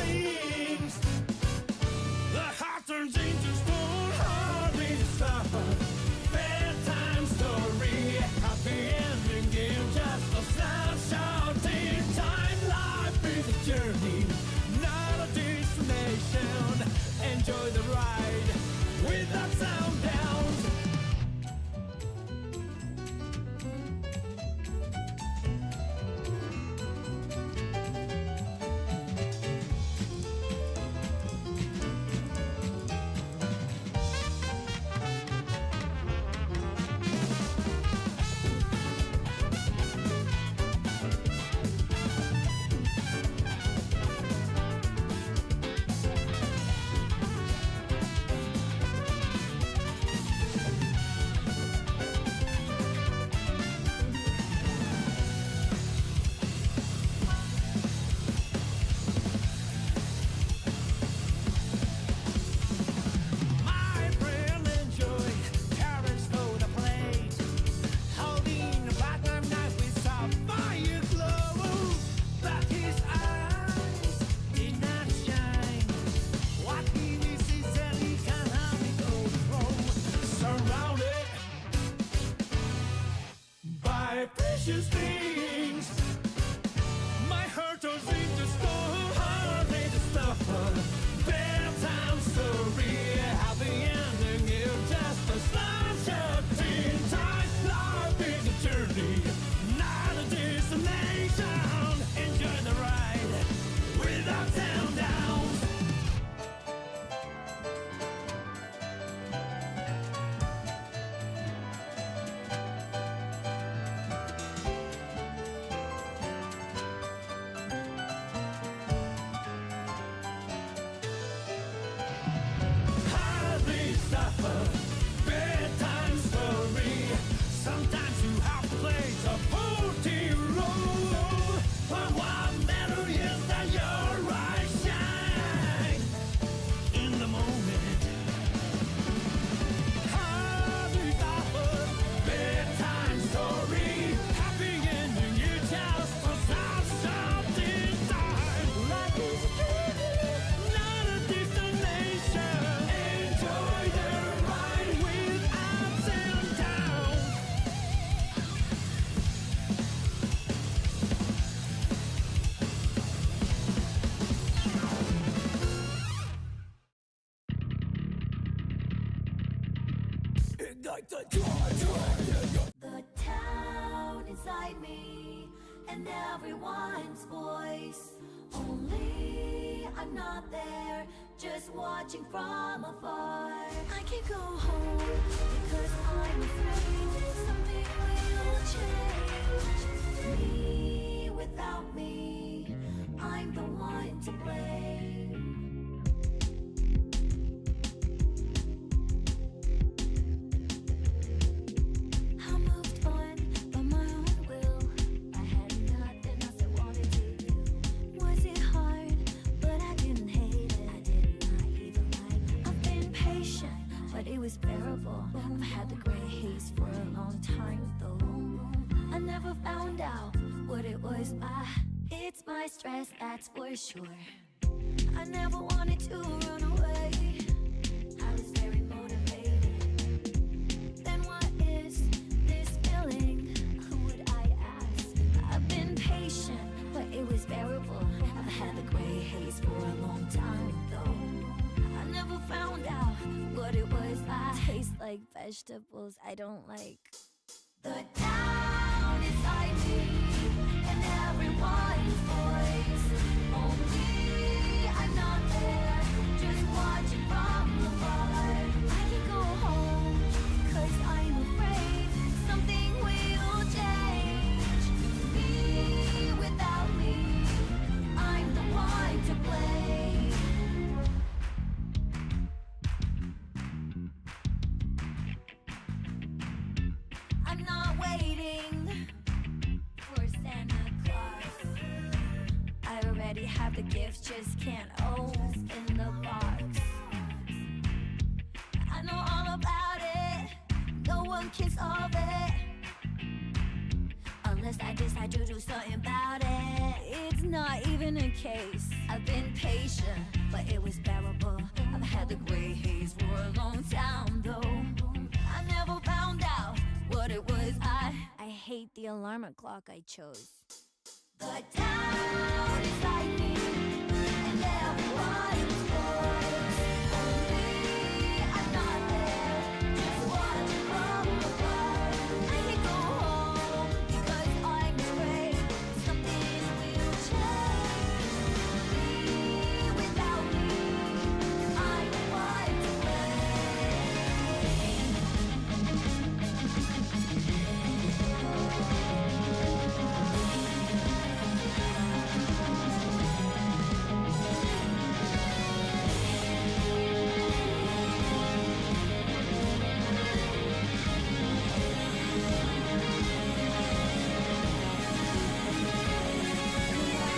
stings. The heart turns into stone, hardly suffer. Bedtime story, happy ending game, just a snapshot in time. Life is a journey, not a destination. Enjoy the ride without sound downs. Precious things. My heart turns into stone, hardly to suffer. Bedtime story, happy ending, if just a snapshot in time. Life is a journey, not a destination. Enjoy the ride without sound downs. Bedtime story. Sometimes you have to play a faulty role, but what matters is that your eyes shine in the moment. Happy suffer. Bedtime story. Happy ending. You just a snapshot in time. Life is a journey, not a destination. Enjoy the ride with ups and downs. Ignite the joy. The town inside me and everyone's voice. Only I'm not there, just watching from afar. I can't go home because I'm afraid something will change. Me without me, I'm the one to blame. I moved on by my own will. I had nothing else I wanted to do. Was it hard? But I didn't hate it. I did not even like it. I've been patient, but it was bearable. I've had the gray haze for a long time though. I never found out what it was by. It's my stress, that's for sure. I never wanted to run away. I was very motivated. Then what is this feeling? Who would I ask? I've been patient, but it was bearable. I've had the gray haze for a long time though. I never found out what it was like. Tastes like vegetables I don't like. The town inside me and everyone's voice. Only I'm not there, just watching from afar. I can go home, 'cause I'm afraid something will change. Me without me, I'm the one to blame. I'm not waiting for Santa Claus. I already have the gift, just can't open the box. I know all about it, no one can solve it unless I decide to do something about it. It's not even a case. I've been patient, but it was bearable. I've had the gray haze for a long time though. I never found out what it was. I hate the alarm clock I chose. The town is lightning, and everyone's voice. Only I'm not there, just watching from afar. I can go home because I'm afraid something will change. Be without me, I don't want to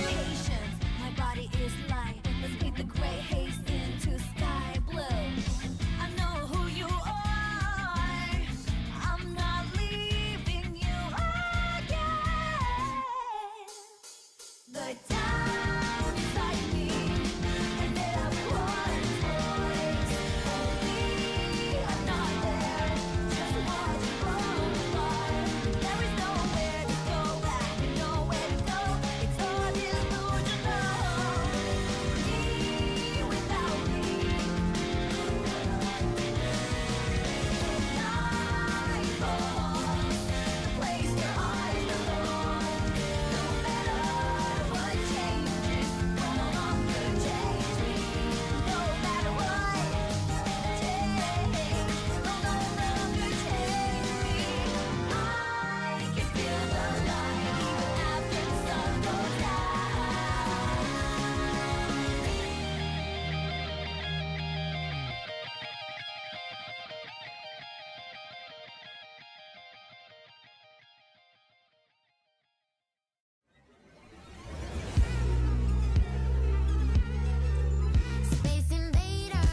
patience, my body is light. Let's paint the gray haze into sky blue. I know who you are. I'm not leaving you again. The town is lightning, and everyone's voice. Only I'm not there, just watching from afar. There is nowhere to go back, nowhere to go. It's all delusional. Be without me. Night falls, the place where I belong. No matter what changes, no longer change me. No matter what change, no longer change me. I can feel the light even after the sun goes down. Space invader,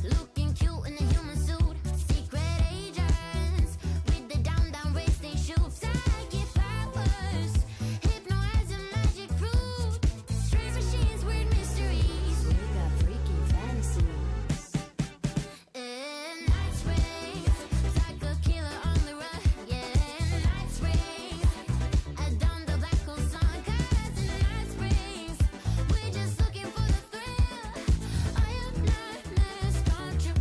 looking cute in a human suit. Secret agents with the down race they shoot. Psychic powers, hypnotize magic fruit. Strange machines, weird mysteries. We got freaky fantasies. Night springs, like a killer on the run. Yeah, night springs. Down the black hole sun, 'cause in the night springs, we're just looking for the thrill. All your nightmares come true.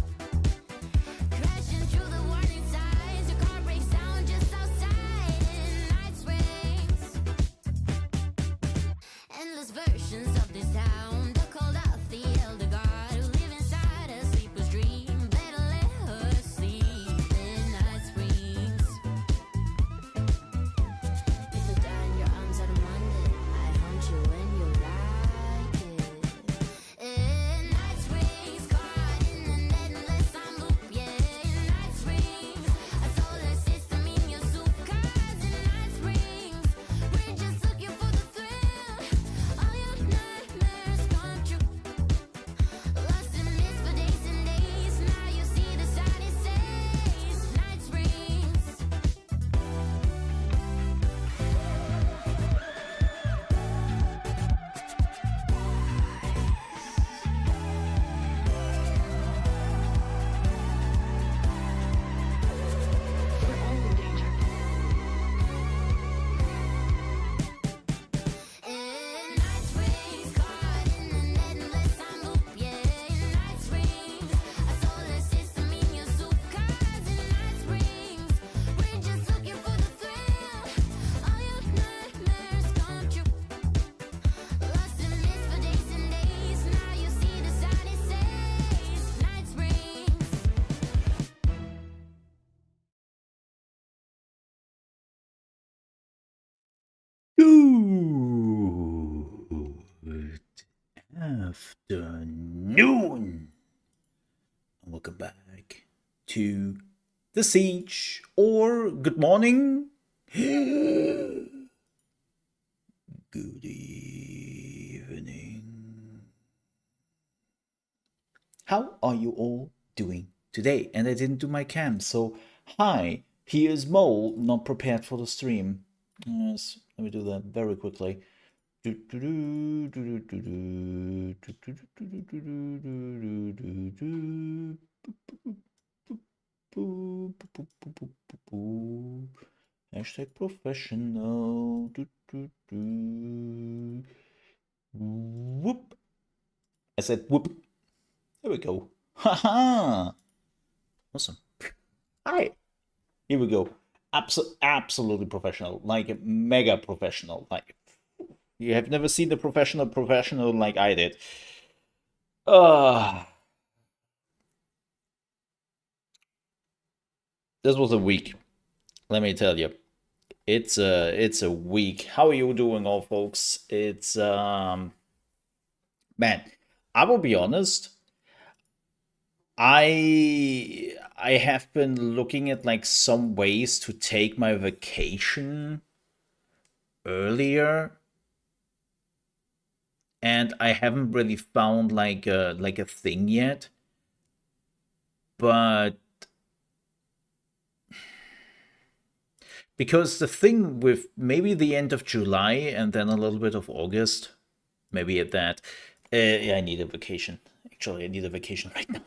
Crashing through the warning signs, your car breaks down just outside in night springs. Endless versions of this town, the called out the elder god who live inside a sleeper's dream. Better let her sleep in night springs. If you die in your arms out of Monday, I haunt you when you like it. Night springs, caught in an endless time loop. Yeah, night springs, a solar system in your soup. 'Cause in night springs, we're just looking for the thrill. All your nightmares come true. Lost in mist for days and days. Now you see the sign it says night springs. Night springs, caught in an endless time loop. Yeah, night springs, a solar system in your soup. 'Cause in night springs, we're just looking for the thrill. All your nightmares come true. Lost in mist for days and days. Now you see the sign it says night springs. Good afternoon. And welcome back to The Siege, or good morning. Good evening. How are you all doing today? And I didn't do my cam, so hi, here's Mole, not prepared for the stream. Yes, let me do that very quickly. Hashtag professional. Whoop. I said whoop. There we go. Haha. Awesome. Hi. Here we go. Absolutely professional. Like mega professional. Like you have never seen the professional like I did. This was a week. Let me tell you. It's a week. How are you doing, all folks? It's man, I will be honest. I have been looking at like some ways to take my vacation earlier, and I haven't really found like a thing yet. But because the thing with maybe the end of July and then a little bit of August, maybe at that, yeah, I need a vacation. Actually, I need a vacation right now.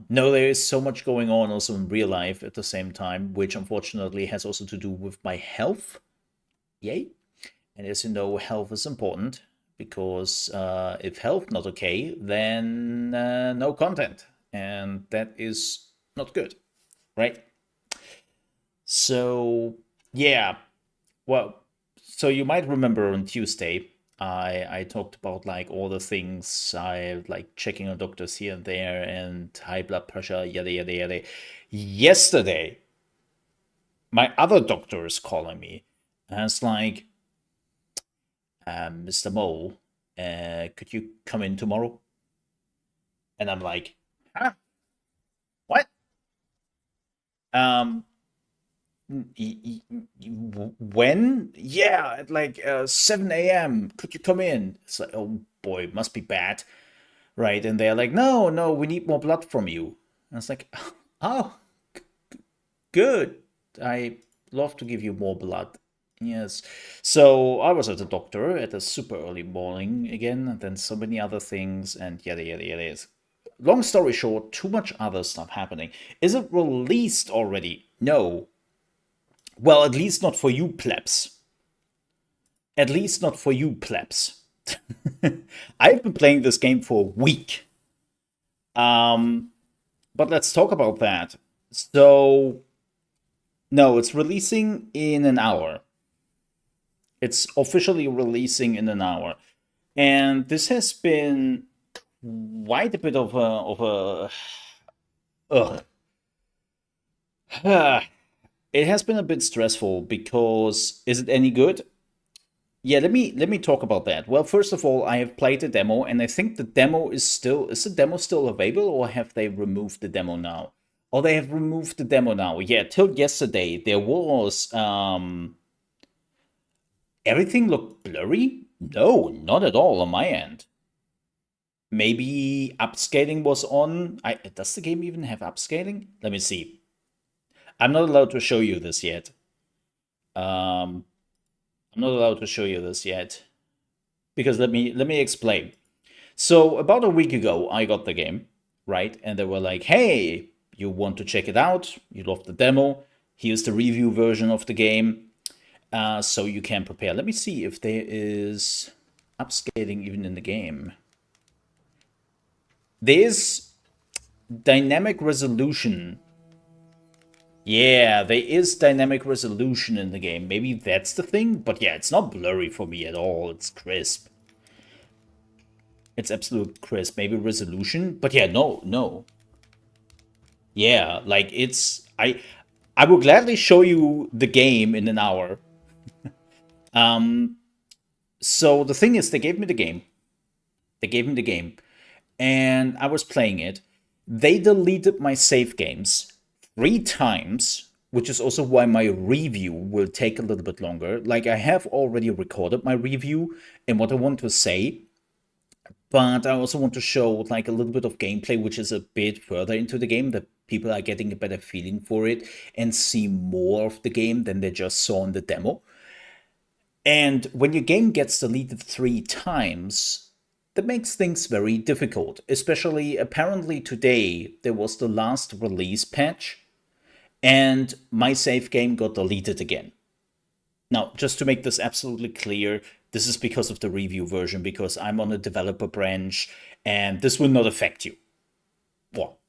No, there is so much going on also in real life at the same time, which unfortunately has also to do with my health. Yay. And as you know, health is important because if health not okay, then no content. And that is not good, right? So, yeah. Well, so you might remember on Tuesday, I talked about like all the things I like checking on doctors here and there and high blood pressure, yada yada yada. Yesterday, my other doctor is calling me and it's like, Mr. Mole, could you come in tomorrow? And I'm like, huh? What? Um, when? Yeah, at like 7 a.m. Could you come in? It's like, oh boy, it must be bad, right? And they're like, no, no, we need more blood from you. And it's like, oh, good. I love to give you more blood. Yes. So I was at the doctor at a super early morning again, and then so many other things, and yada yada yada. Long story short, too much other stuff happening. Is it released already? No. Well, at least not for you plebs. At least not for you plebs. I've been playing this game for a week. But let's talk about that. So, no, it's releasing in an hour. It's officially releasing in an hour. And this has been quite a bit of a ugh. It has been a bit stressful because is it any good? Yeah, let me talk about that. Well, first of all, I have played the demo, and I think the demo is the demo still available, or have they removed the demo now? Oh, they have removed the demo now. Yeah, till yesterday there was everything looked blurry. No, not at all on my end. Maybe upscaling was on. Does the game even have upscaling? Let me see. I'm not allowed to show you this yet. Um, I'm not allowed to show you this yet because let me explain. So about a week ago, I got the game, right? And they were like, "Hey, you want to check it out? You love the demo. Here's the review version of the game, so you can prepare." Let me see if there is upscaling even in the game. There's dynamic resolution. Yeah, there is dynamic resolution in the game. Maybe that's the thing, but yeah, it's not blurry for me at all. It's crisp. It's absolute crisp. Maybe resolution, but yeah, no, no. Yeah, like I will gladly show you the game in an hour. So the thing is, they gave me the game. They gave me the game, and I was playing it. They deleted my save games 3 times, which is also why my review will take a little bit longer. Like, I have already recorded my review and what I want to say, but I also want to show like a little bit of gameplay, which is a bit further into the game that People are getting a better feeling for it and see more of the game than they just saw in the demo. And when your game gets deleted 3 times, that makes things very difficult. Especially, apparently today, there was the last release patch, and my save game got deleted again. Now, just to make this absolutely clear, this is because of the review version, because I'm on a developer branch, and this will not affect you. Well,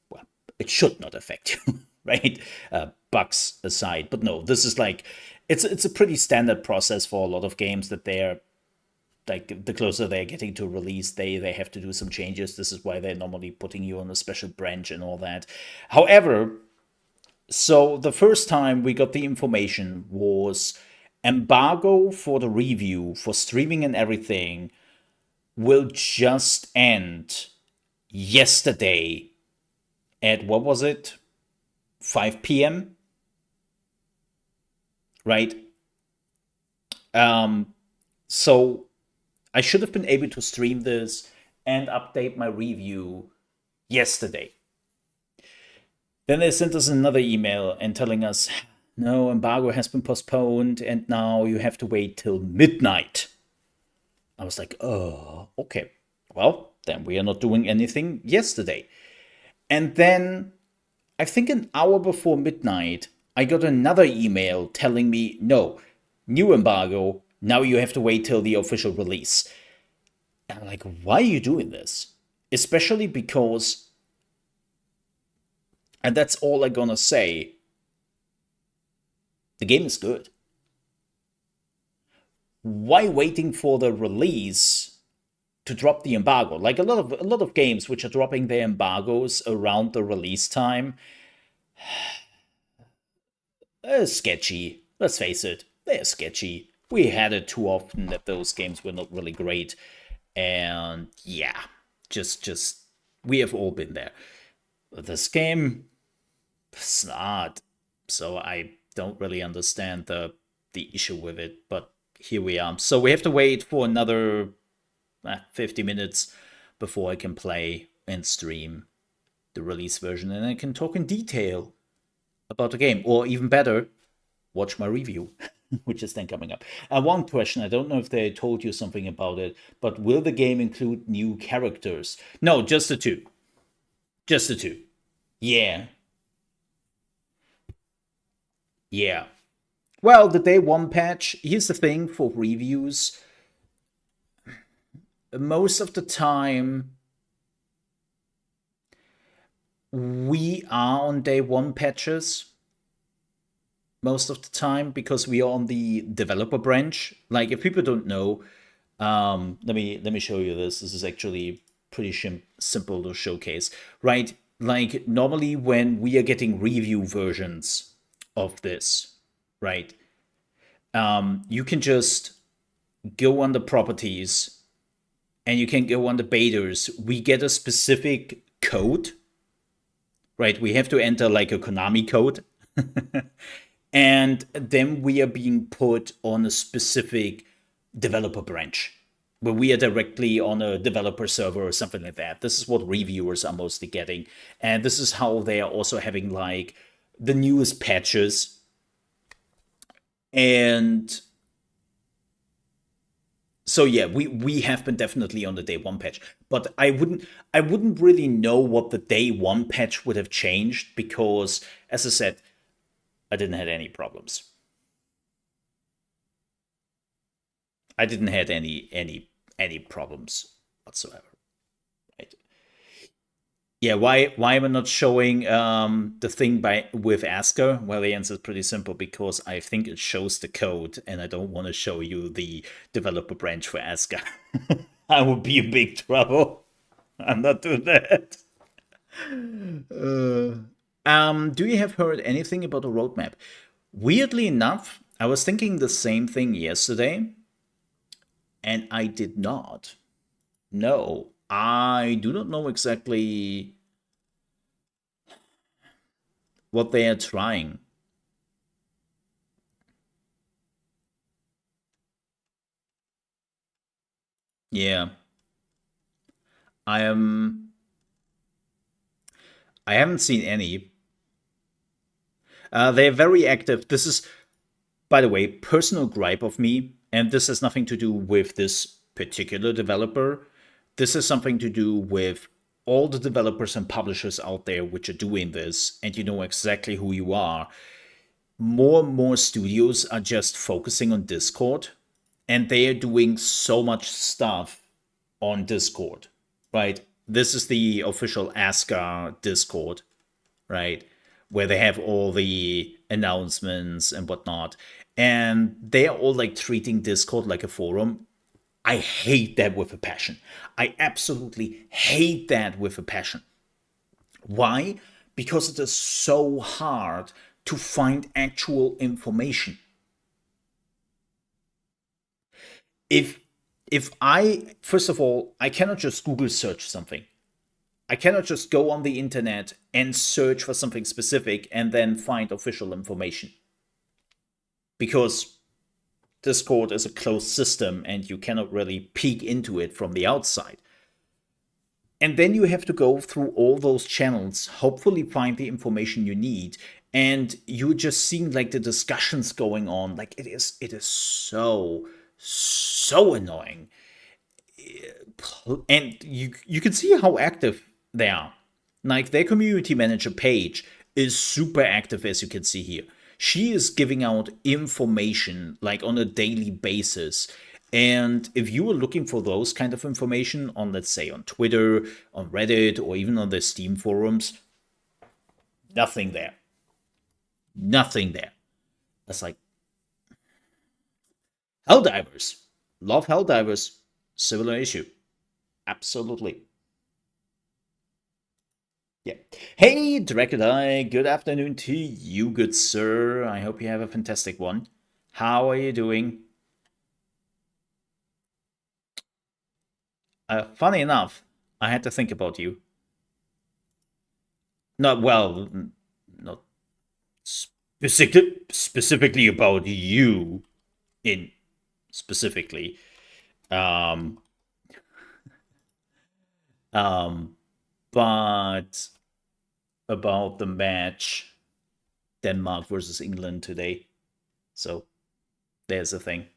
it should not affect you, right? Bugs aside, but no, this is like it's a pretty standard process for a lot of games that they're like the closer they're getting to release, they have to do some changes. This is why they're normally putting you on a special branch and all that. However, so the first time we got the information was embargo for the review for streaming and everything will just end yesterday at what was it? 5 p.m. Right? So I should have been able to stream this and update my review yesterday. Then they sent us another email and telling us, no, embargo has been postponed and now you have to wait till midnight. I was like, oh, okay. Well, then we are not doing anything yesterday. And then I think an hour before midnight, I got another email telling me, no, new embargo, now you have to wait till the official release. And I'm like, why are you doing this? Especially because, and that's all I'm gonna say, the game is good. Why waiting for the release to drop the embargo? Like a lot of games which are dropping their embargoes around the release time, sketchy. Let's face it, they're sketchy. We had it too often that those games were not really great, and yeah, just we have all been there. But this game, it's not. So I don't really understand the issue with it, but here we are. So we have to wait for another 50 minutes before I can play and stream the release version, and I can talk in detail about the game, or even better, watch my review, which is then coming up. One question, I don't know if they told you something about it, but will the game include new characters? No, just the two. Just the two. Yeah. Yeah. Well, the day one patch, here's the thing for reviews. Most of the time, we are on day one patches. Most of the time, because we are on the developer branch. Like, if people don't know, let me show you this. This is actually pretty simple to showcase, right? Like, normally when we are getting review versions of this, right? You can just go on the properties and you can go on the betas. We get a specific code, right? We have to enter like a Konami code. And then we are being put on a specific developer branch where we are directly on a developer server or something like that. This is what reviewers are mostly getting. And this is how they are also having like the newest patches. And so yeah, we have been definitely on the day one patch. But I wouldn't really know what the day one patch would have changed because, as I said, I didn't have any problems. I didn't have any problems whatsoever. Right? Yeah, why am I not showing the thing by with Aska? Well, the answer is pretty simple because I think it shows the code, and I don't want to show you the developer branch for Aska. I would be in big trouble. I'm not doing that. Do you have heard anything about the roadmap? Weirdly enough, I was thinking the same thing yesterday, and I did not. No, I do not know exactly what they are trying. Yeah, I am. I haven't seen any. They're very active. This is, by the way, personal gripe of me, and this has nothing to do with this particular developer. This has something to do with all the developers and publishers out there which are doing this, and you know exactly who you are. More and more studios are just focusing on Discord, and they are doing so much stuff on Discord, right? This is the official Aska Discord, right? Where they have all the announcements and whatnot. And they're all like treating Discord like a forum. I hate that with a passion. I absolutely hate that with a passion. Why? Because it is so hard to find actual information. If if I first of all, I cannot just Google search something. I cannot just go on the internet and search for something specific and then find official information. Because Discord is a closed system and you cannot really peek into it from the outside. And then you have to go through all those channels, hopefully find the information you need. And you're just seeing like the discussions going on. Like it is so annoying. And you can see how active they are. Like their community manager page is super active, as you can see here. She is giving out information like on a daily basis. And if you are looking for those kind of information on, let's say, on Twitter, on Reddit, or even on the Steam forums, nothing there. Nothing there. That's like Helldivers. Love Helldivers. Similar issue. Absolutely. Yeah. Hey, Dracodyne, good afternoon to you, good sir. I hope you have a fantastic one. How are you doing? Funny enough, I had to think about you. Not well, not specifically about you in specifically. Um, but about the match Denmark versus England today. So there's the thing.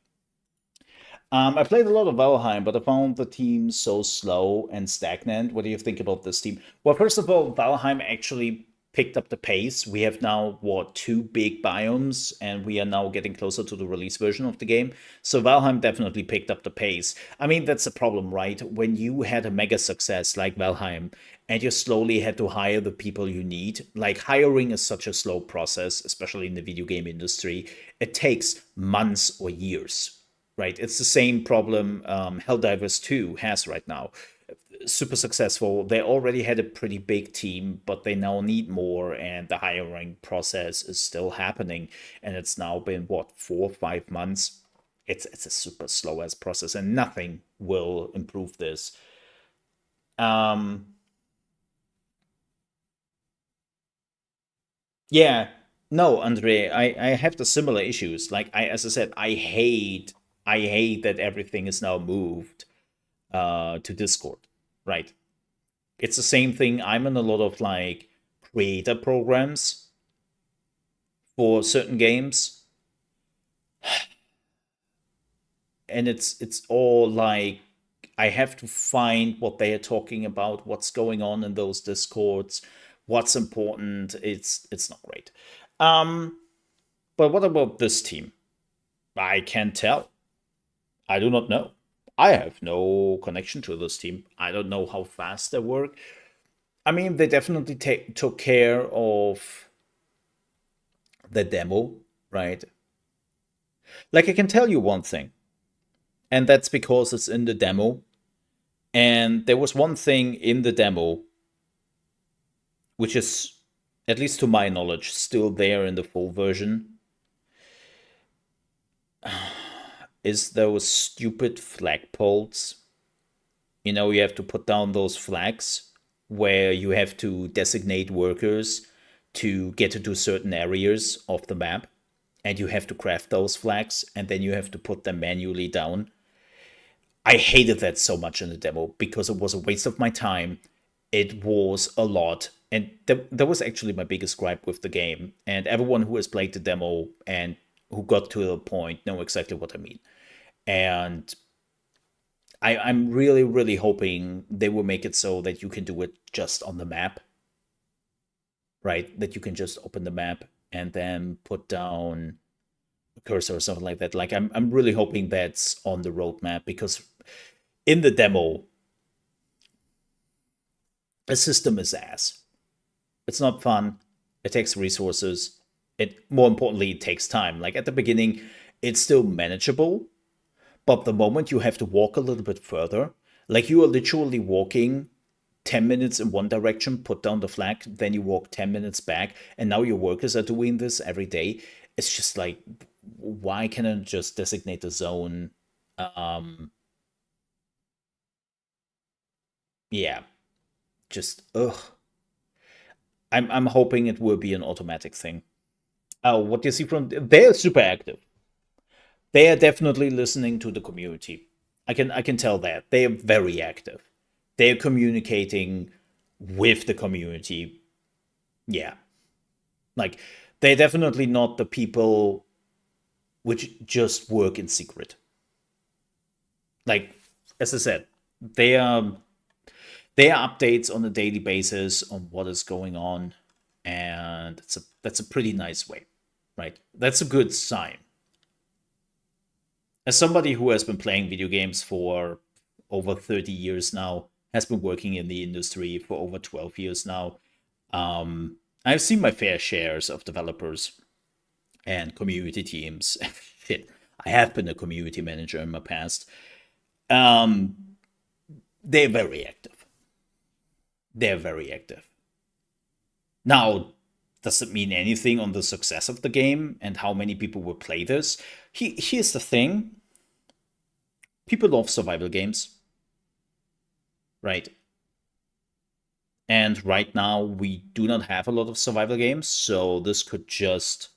I played a lot of Valheim, but I found the team so slow and stagnant. What do you think about this team? Well, first of all, Valheim actually picked up the pace. We have now, what, two big biomes, and we are now getting closer to the release version of the game. So Valheim definitely picked up the pace. I mean, that's the problem, right? When you had a mega success like Valheim, and you slowly had to hire the people you need, like hiring is such a slow process, especially in the video game industry. It takes months or years. Right, it's the same problem Helldivers 2 has right now. Super successful. They already had a pretty big team, but they now need more, and the hiring process is still happening. And it's now been, what, 4 or 5 months? It's a super slow ass process, and nothing will improve this. Yeah, no, Andre, I have the similar issues. Like as I said, I hate that everything is now moved to Discord, right? It's the same thing. I'm in a lot of like creator programs for certain games, and it's all like I have to find what they are talking about, what's going on in those discords, what's important. It's not great. Um, but what about this team? I can't tell. I do not know. I have no connection to this team. I don't know how fast they work. I mean, they definitely took care of the demo, right? Like, I can tell you one thing, and that's because it's in the demo. And there was one thing in the demo which is, at least to my knowledge, still there in the full version, is those stupid flagpoles. You know, you have to put down those flags where you have to designate workers to get into certain areas of the map, and you have to craft those flags, and then you have to put them manually down. I hated that so much in the demo because it was a waste of my time. It was a lot, And that was actually my biggest gripe with the game. And everyone who has played the demo and who got to the point know exactly what I mean. And I'm really, really hoping they will make it so that you can do it just on the map, right? That you can just open the map and then put down a cursor or something like that. Like I'm really hoping that's on the roadmap, because in the demo, the system is ass. It's not fun. It takes resources. It, more importantly, it takes time. Like at the beginning, it's still manageable, but the moment you have to walk a little bit further, like you are literally walking 10 minutes in one direction, put down the flag, then you walk 10 minutes back, and now your workers are doing this every day. It's just like, why can't I just designate a zone? Um, yeah, just ugh. I'm hoping it will be an automatic thing. Oh, what do you see from? They're super active. They are definitely listening to the community. I can tell that they are very active. They're communicating with the community. Yeah, like they're definitely not the people which just work in secret. Like as I said, they are there are updates on a daily basis on what is going on, and that's a pretty nice way, right? That's a good sign. As somebody who has been playing video games for over 30 years now, has been working in the industry for over 12 years now, I've seen my fair shares of developers and community teams. Shit, I have been a community manager in my past. Um, they're very active. They're very active. Now, does it mean anything on the success of the game and how many people will play this? Here's the thing: people love survival games, right? And right now, we do not have a lot of survival games, so this could just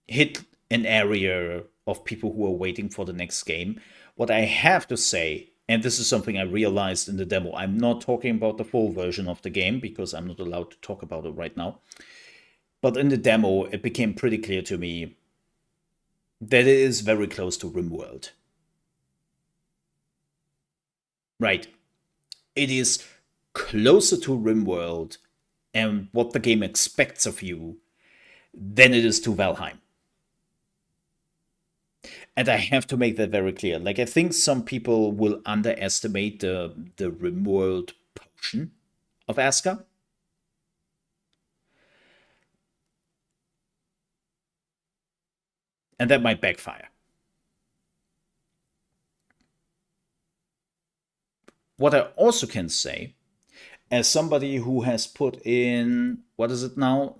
hit an area of people who are waiting for the next game. What I have to say, and this is something I realized in the demo, I'm not talking about the full version of the game because I'm not allowed to talk about it right now. But in the demo, it became pretty clear to me that it is very close to Rimworld. Right. It is closer to Rimworld and what the game expects of you than it is to Valheim. And I have to make that very clear. Like, I think some people will underestimate the Rimworld portion of Aska. And that might backfire. What I also can say, as somebody who has put in, what is it now,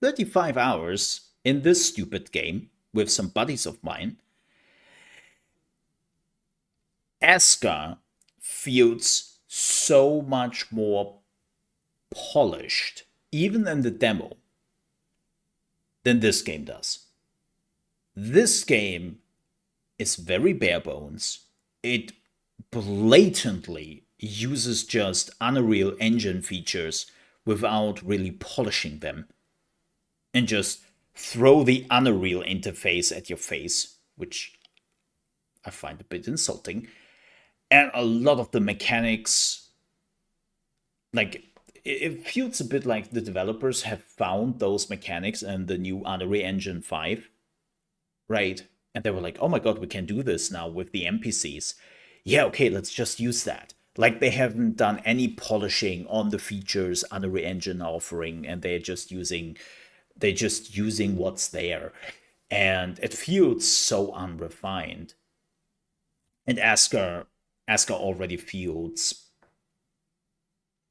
35 hours in this stupid game with some buddies of mine, Aska feels so much more polished, even in the demo, than this game does. This game is very bare bones. It blatantly uses just Unreal Engine features without really polishing them, and just throw the Unreal interface at your face, which I find a bit insulting. And a lot of the mechanics, like, it feels a bit like the developers have found those mechanics in the new Unreal Engine 5, right? And they were like, oh my god, we can do this now with the NPCs. Yeah, okay, let's just use that. Like, they haven't done any polishing on the features Unreal Engine are offering, and they're just using what's there. And it feels so unrefined. And Aska already feels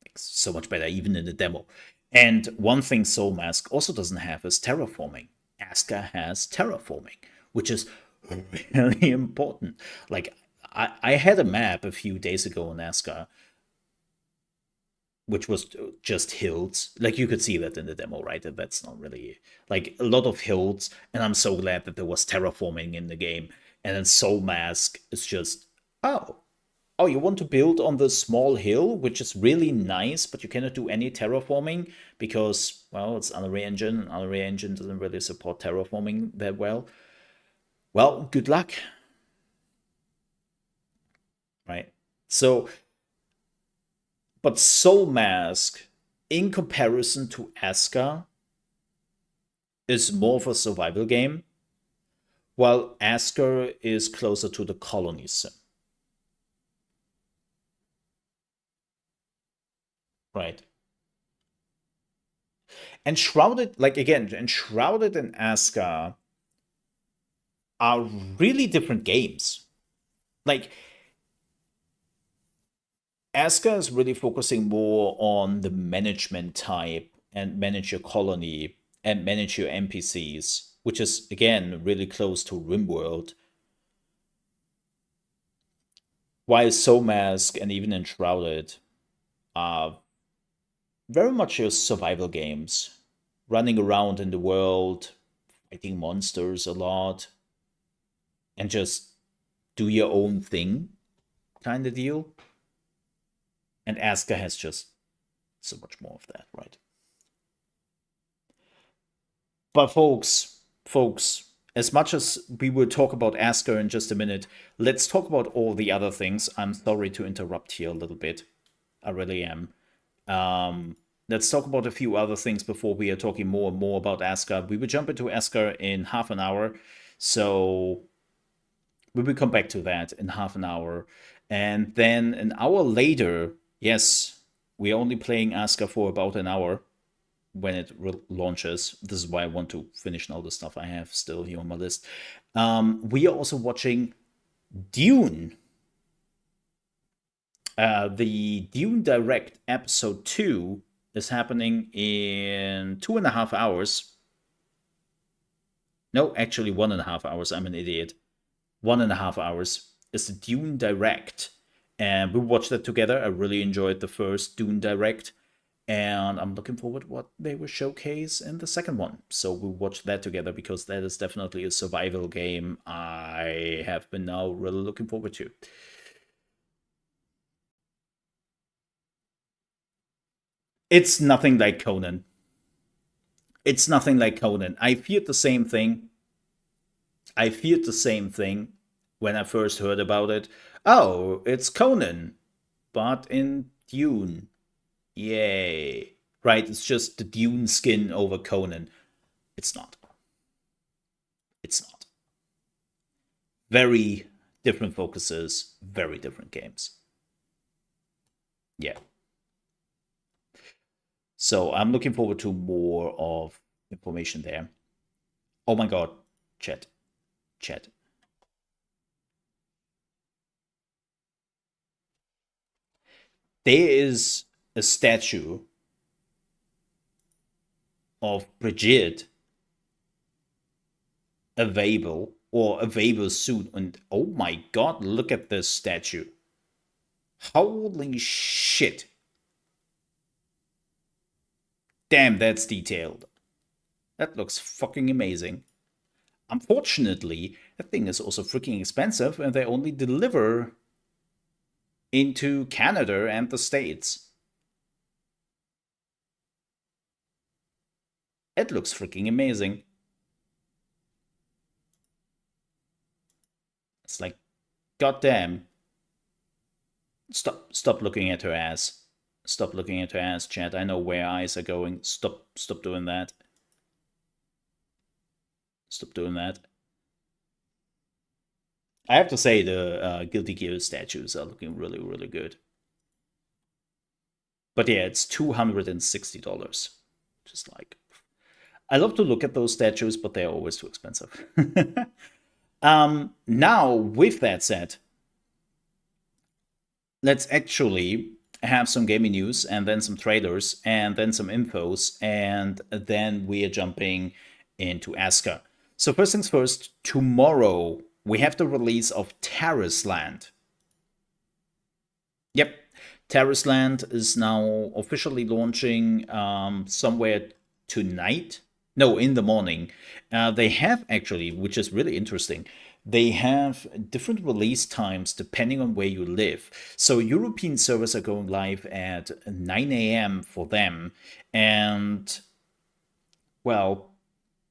like so much better, even in the demo. And one thing Soul Mask also doesn't have is terraforming. Aska has terraforming, which is really important. Like, I had a map a few days ago in Aska, which was just hills. Like, you could see that in the demo, right? That that's not really like a lot of hills. And I'm so glad that there was terraforming in the game. And then Soul Mask is just, oh, oh, you want to build on the small hill, which is really nice, but you cannot do any terraforming because, well, it's Unreal Engine, and Unreal Engine doesn't really support terraforming that well. Well, good luck. Right? So, but Soul Mask, in comparison to Aska, is more of a survival game, while Aska is closer to the colony sim. Right. And Shrouded, like again, and Shrouded and Aska are really different games. Like, Aska is really focusing more on the management type and manage your colony and manage your NPCs, which is again really close to Rimworld. While Soul Mask and even Enshrouded are very much your survival games, running around in the world, fighting monsters a lot, and just do your own thing kind of deal. And Aska has just so much more of that, right? But folks, as much as we will talk about Aska in just a minute, let's talk about all the other things. I'm sorry to interrupt here a little bit. I really am. Let's talk about a few other things before we are talking more and more about Aska. We will jump into Aska in half an hour, so we will come back to that in half an hour. And then an hour later, yes, we're only playing Aska for about an hour when it launches. This is why I want to finish all the stuff I have still here on my list. We are also watching Dune. The Dune Direct Episode 2 is happening in 2.5 hours. No, actually 1.5 hours. I'm an idiot. 1.5 hours is the Dune Direct. And we watched that together. I really enjoyed the first Dune Direct. And I'm looking forward to what they will showcase in the second one. So we'll watch that together because that is definitely a survival game I have been now really looking forward to. It's nothing like Conan. It's nothing like Conan. I feared the same thing. I feared the same thing when I first heard about it. Oh, it's Conan, but in Dune. Yay. Right, it's just the Dune skin over Conan. It's not. It's not. Very different focuses, very different games. Yeah. So I'm looking forward to more of information there. Oh my god, chat. Chat. There is a statue of Brigitte available or available soon. And oh my god, look at this statue. Holy shit. Damn, that's detailed. That looks fucking amazing. Unfortunately, that thing is also freaking expensive and they only deliver into Canada and the States. It looks freaking amazing. It's like, goddamn. Stop looking at her ass. Stop looking at her ass, chat. I know where eyes are going. Stop doing that. Stop doing that. I have to say the Guilty Gear statues are looking really, really good. But yeah, it's $260. Just like, I love to look at those statues, but they're always too expensive. Now, with that said, let's actually have some gaming news and then some trailers and then some infos, and then we are jumping into Aska. So first things first, tomorrow we have the release of Tarisland. Yep, Tarisland is now officially launching somewhere tonight. No, in the morning. They have actually, which is really interesting, they have different release times depending on where you live. So European servers are going live at 9 a.m. for them, and well,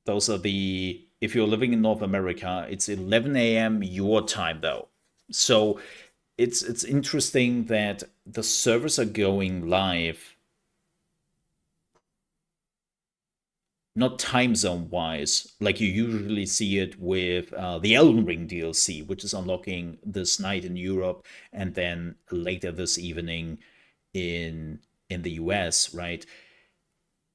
those are the if you're living in North America, it's 11 a.m. your time though. So it's interesting that the servers are going live not time zone wise, like you usually see it with the Elden Ring DLC, which is unlocking this night in Europe and then later this evening in the US, right?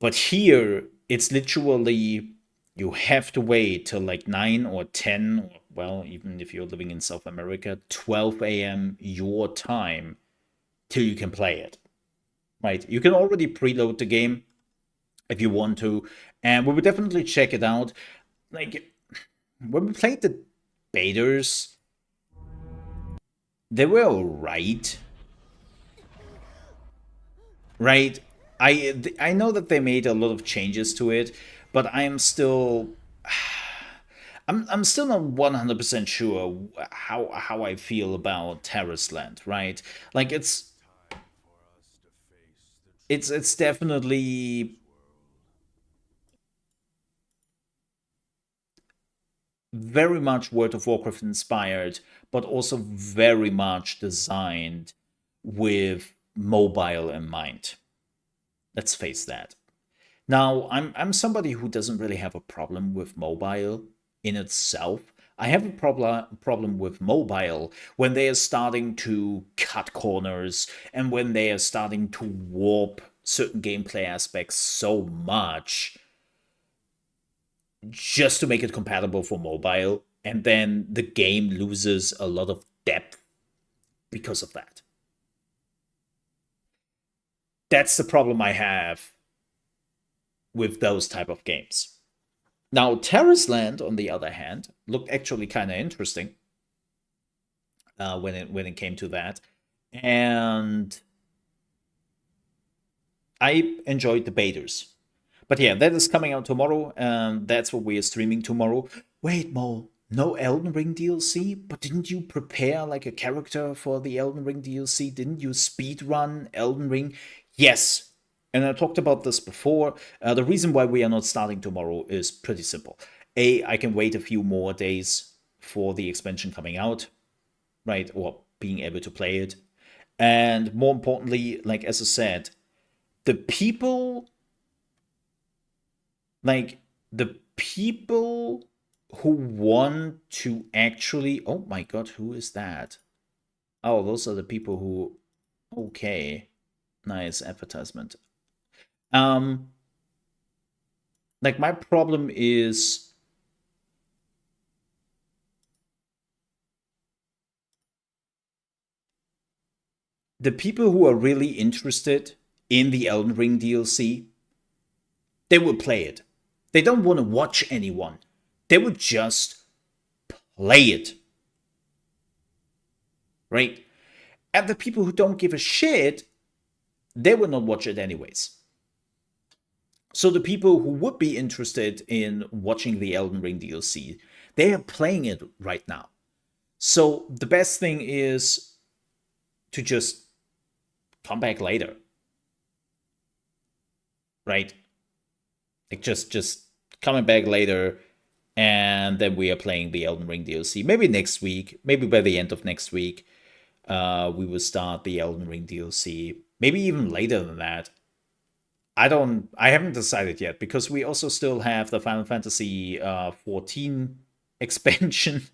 But here it's literally you have to wait till like 9 or 10, or, well, even if you're living in South America, 12 a.m. your time till you can play it, right? You can already preload the game if you want to, and we would definitely check it out. Like when we played the betas, they were alright, right? I know that they made a lot of changes to it, but I'm still not 100% sure how I feel about Tarisland, right? Like it's definitely very much World of Warcraft inspired, but also very much designed with mobile in mind. Let's face that. Now, I'm somebody who doesn't really have a problem with mobile in itself. I have a problem with mobile when they are starting to cut corners and when they are starting to warp certain gameplay aspects so much just to make it compatible for mobile, and then the game loses a lot of depth because of that. That's the problem I have with those type of games. Now, Terrace on the other hand, looked actually kind of interesting when it came to that, and I enjoyed the betas. But yeah, that is coming out tomorrow, and that's what we are streaming tomorrow. Wait, Mo, no Elden Ring DLC? But didn't you prepare like a character for the Elden Ring DLC? Didn't you speed run Elden Ring? Yes. And I talked about this before. The reason why we are not starting tomorrow is pretty simple. A, I can wait a few more days for the expansion coming out, right? Or being able to play it. And more importantly, like as I said, the people like the people who want to actually, oh my god, who is that? Oh, those are the people who, okay, nice advertisement. um like my problem is the people who are really interested in the Elden Ring DLC, they will play it. They don't want to watch anyone. They would just play it, right? And the people who don't give a shit, they will not watch it anyways. So the people who would be interested in watching the Elden Ring DLC, they are playing it right now. So the best thing is to just come back later, right? Like just coming back later, and then we are playing the Elden Ring DLC. Maybe next week, maybe by the end of next week, we will start the Elden Ring DLC. Maybe even later than that. I haven't decided yet because we also still have the Final Fantasy 14 expansion,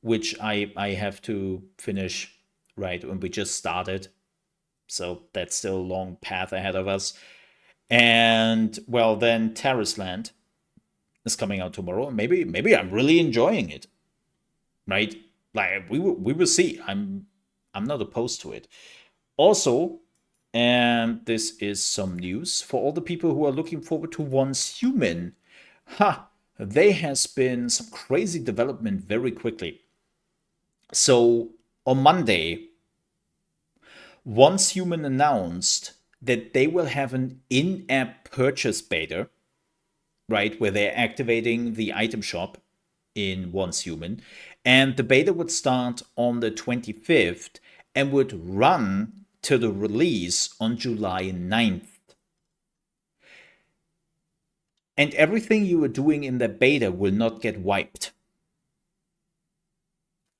which I have to finish right when we just started. So that's still a long path ahead of us. And well, then Tarisland is coming out tomorrow. Maybe I'm really enjoying it, right? Like we will see. I'm not opposed to it. Also, and this is some news for all the people who are looking forward to Once Human. Ha! There has been some crazy development very quickly. So on Monday, Once Human announced that they will have an in-app purchase beta, right, where they're activating the item shop in Once Human, and the beta would start on the 25th and would run to the release on July 9th. And everything you were doing in the beta will not get wiped.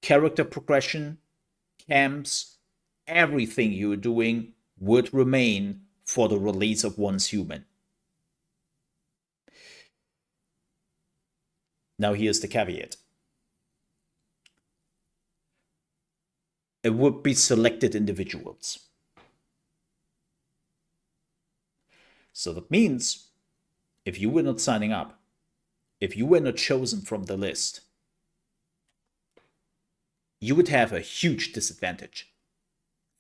Character progression, camps, everything you were doing would remain for the release of Once Human. Now here's the caveat. It would be selected individuals. So that means if you were not signing up, if you were not chosen from the list, you would have a huge disadvantage.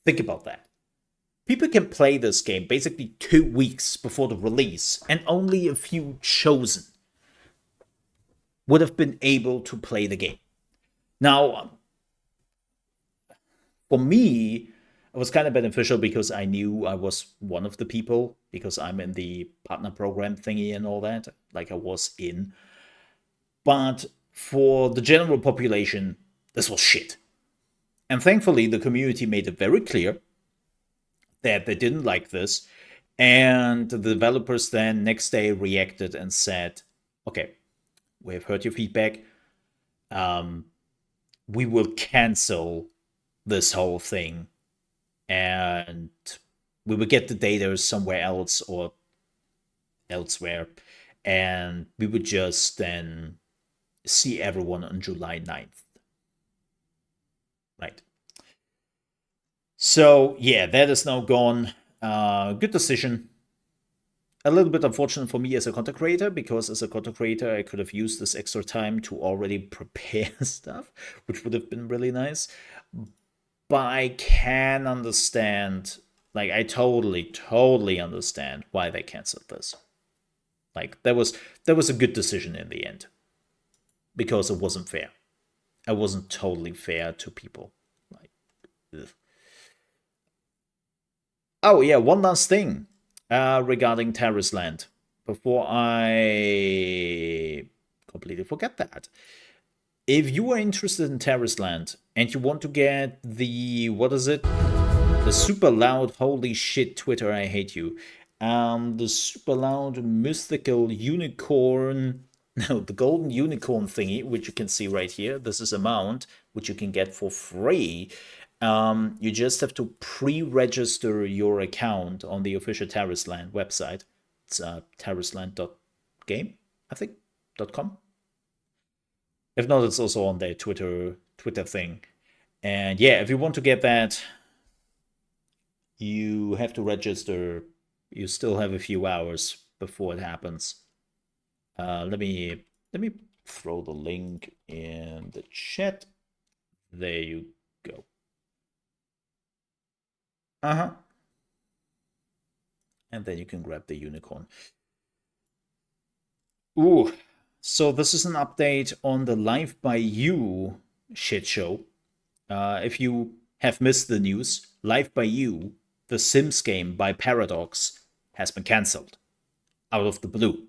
Think about that. People can play this game basically 2 weeks before the release, and only a few chosen would have been able to play the game. Now, for me, it was kind of beneficial because I knew I was one of the people, because I'm in the partner program thingy and all that, like I was in. But for the general population, this was shit. And thankfully, the community made it very clear that they didn't like this. And the developers then next day reacted and said, okay, we have heard your feedback. We will cancel this whole thing. And we will get the data somewhere else or elsewhere. And we would just then see everyone on July 9th. Right. So, yeah, that is now gone. Good decision. A little bit unfortunate for me as a content creator, because as a content creator, I could have used this extra time to already prepare stuff, which would have been really nice. But I can understand, like, I totally understand why they canceled this. Like, that was a good decision in the end, because it wasn't fair. It wasn't totally fair to people. Like, ugh. Oh yeah, one last thing regarding Tarisland before I completely forget that. If you are interested in Tarisland and you want to get the, what is it? The super loud, holy shit, Twitter, I hate you. The super loud mythical unicorn, no, the golden unicorn thingy, which you can see right here. This is a mount, which you can get for free. You just have to pre-register your account on the official Tarisland website. It's tarisland.game, I think, .com. If not, it's also on their Twitter thing. And yeah, if you want to get that, you have to register. You still have a few hours before it happens. Let me throw the link in the chat. There you go. And then you can grab the unicorn. Ooh, so this is an update on the Live by You shit show. If you have missed the news, Live by You, the Sims game by Paradox, has been cancelled out of the blue.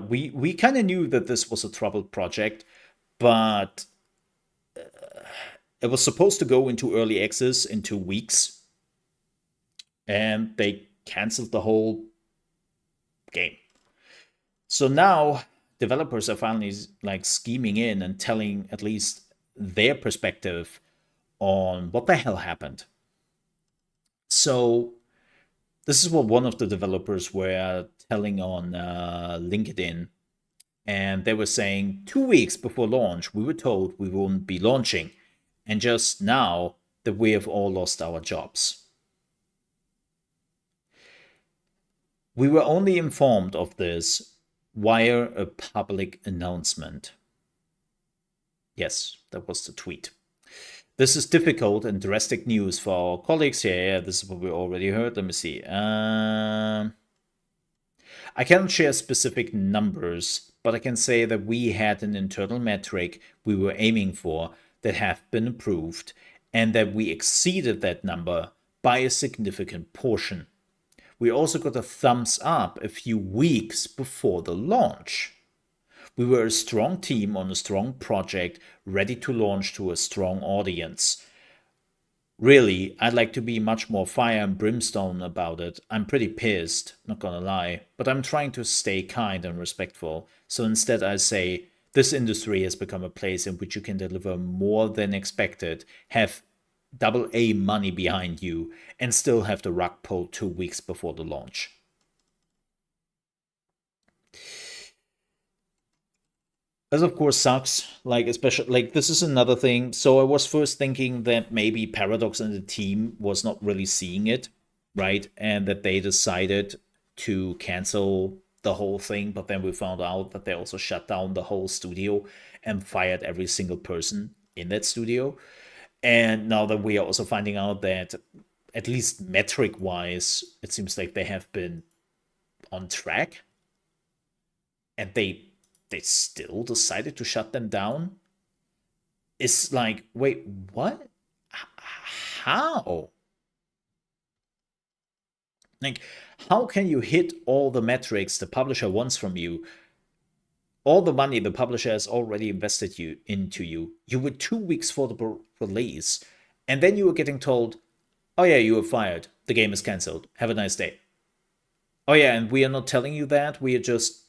We kind of knew that this was a troubled project, but it was supposed to go into early access in 2 weeks, and they canceled the whole game. So now developers are finally like scheming in and telling at least their perspective on what the hell happened. So this is what one of the developers were telling on LinkedIn, and they were saying 2 weeks before launch, we were told we won't be launching, and just now that we have all lost our jobs. We were only informed of this via a public announcement. Yes, that was the tweet. This is difficult and drastic news for our colleagues here. Yeah, this is what we already heard. Let me see. I cannot share specific numbers, but I can say that we had an internal metric we were aiming for that have been approved, and that we exceeded that number by a significant portion. We also got a thumbs up a few weeks before the launch. We were a strong team on a strong project, ready to launch to a strong audience. Really, I'd like to be much more fire and brimstone about it. I'm pretty pissed, not gonna lie, but I'm trying to stay kind and respectful. So instead, I say, this industry has become a place in which you can deliver more than expected, have double A money behind you, and still have the rug pulled 2 weeks before the launch. This of course sucks. Like especially like this is another thing. So I was first thinking that maybe Paradox and the team was not really seeing it, right? And that they decided to cancel the whole thing, but then we found out that they also shut down the whole studio and fired every single person in that studio. And now that we are also finding out that at least metric wise, it seems like they have been on track and they still decided to shut them down. It's like, wait, what? How? Like, how can you hit all the metrics the publisher wants from you? All the money the publisher has already invested you into you. You were 2 weeks for the release, and then you were getting told, "Oh yeah, you were fired. The game is cancelled. Have a nice day." Oh yeah, and we are not telling you that. We are just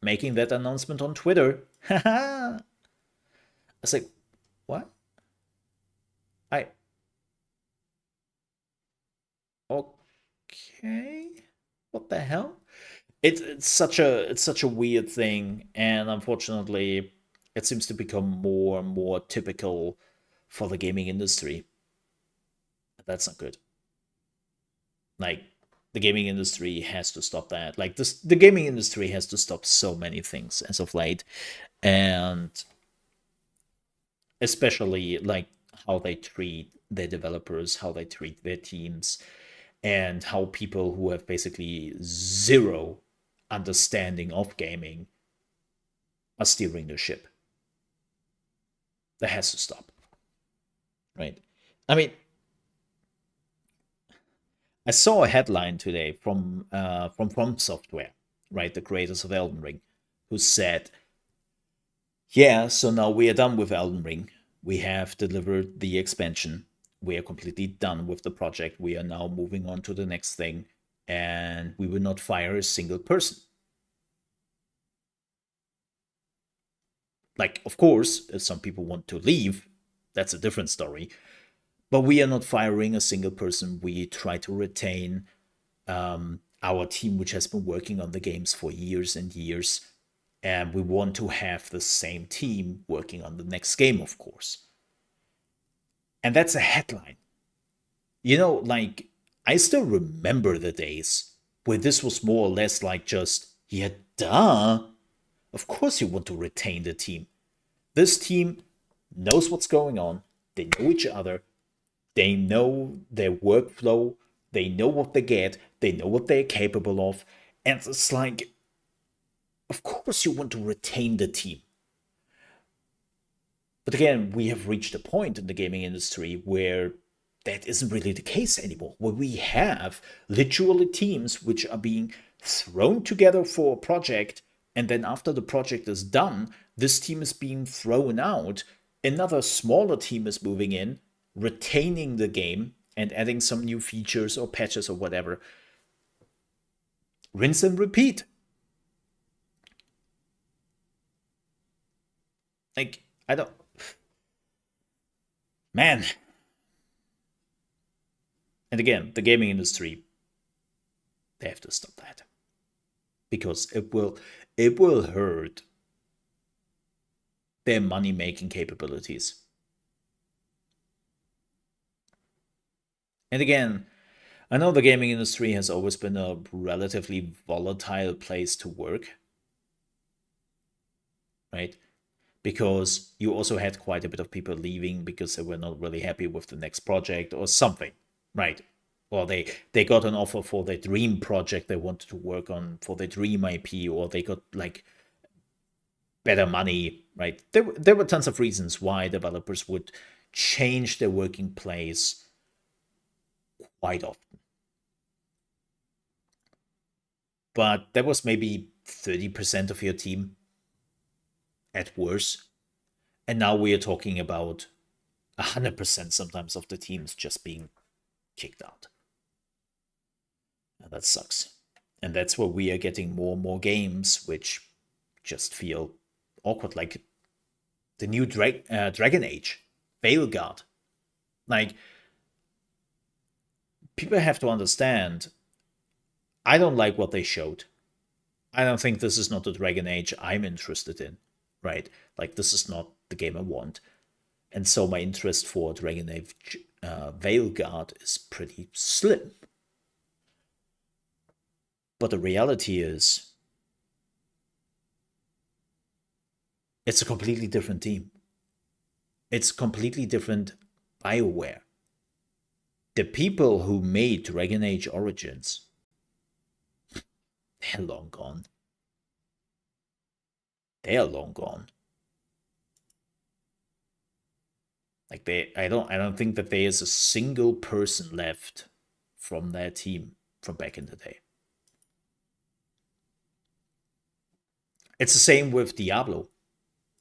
making that announcement on Twitter. Haha. I was like, what? I okay. What the hell? It's such a weird thing, and unfortunately, it seems to become more and more typical for the gaming industry. That's not good. Like the gaming industry has to stop that. Like this, the gaming industry has to stop so many things as of late, and especially like how they treat their developers, how they treat their teams, and how people who have basically zero understanding of gaming are steering the ship. That has to stop, right? I mean, I saw a headline today from Software, right, the creators of Elden Ring, who said, "Yeah, so now we are done with Elden Ring. We have delivered the expansion. We are completely done with the project. We are now moving on to the next thing, and we will not fire a single person." Like, of course, if some people want to leave, that's a different story. But we are not firing a single person. We try to retain our team, which has been working on the games for years and years. And we want to have the same team working on the next game, of course. And that's a headline. Like, I still remember the days where this was more or less like just, yeah, duh. Of course you want to retain the team. This team knows what's going on. They know each other. They know their workflow. They know what they get. They know what they're capable of. And it's like, of course you want to retain the team. But again, we have reached a point in the gaming industry where that isn't really the case anymore, where we have literally teams which are being thrown together for a project, and then after the project is done, this team is being thrown out, another smaller team is moving in, retaining the game, and adding some new features or patches or whatever. Rinse and repeat. Like, I don't. Man. And again, the gaming industry, they have to stop that. Because it will hurt their money making capabilities. And again, I know the gaming industry has always been a relatively volatile place to work, right? Because you also had quite a bit of people leaving because they were not really happy with the next project or something, right? Or they got an offer for their dream project they wanted to work on for their dream IP, or they got like better money, right? There were tons of reasons why developers would change their working place quite often. But that was maybe 30% of your team. at worst. And now we are talking about 100% sometimes of the teams just being kicked out. And that sucks. And that's where we are getting more and more games which just feel awkward, like the new Dragon Age, Veilguard. Like, people have to understand, I don't like what they showed. I don't think this is not the Dragon Age I'm interested in, right? Like, this is not the game I want. And so my interest for Dragon Age Veilguard is pretty slim. But the reality is, it's a completely different team. It's completely different BioWare. The people who made Dragon Age Origins, they're long gone. They are long gone. Like, I don't think that there is a single person left from their team from back in the day. It's the same with Diablo,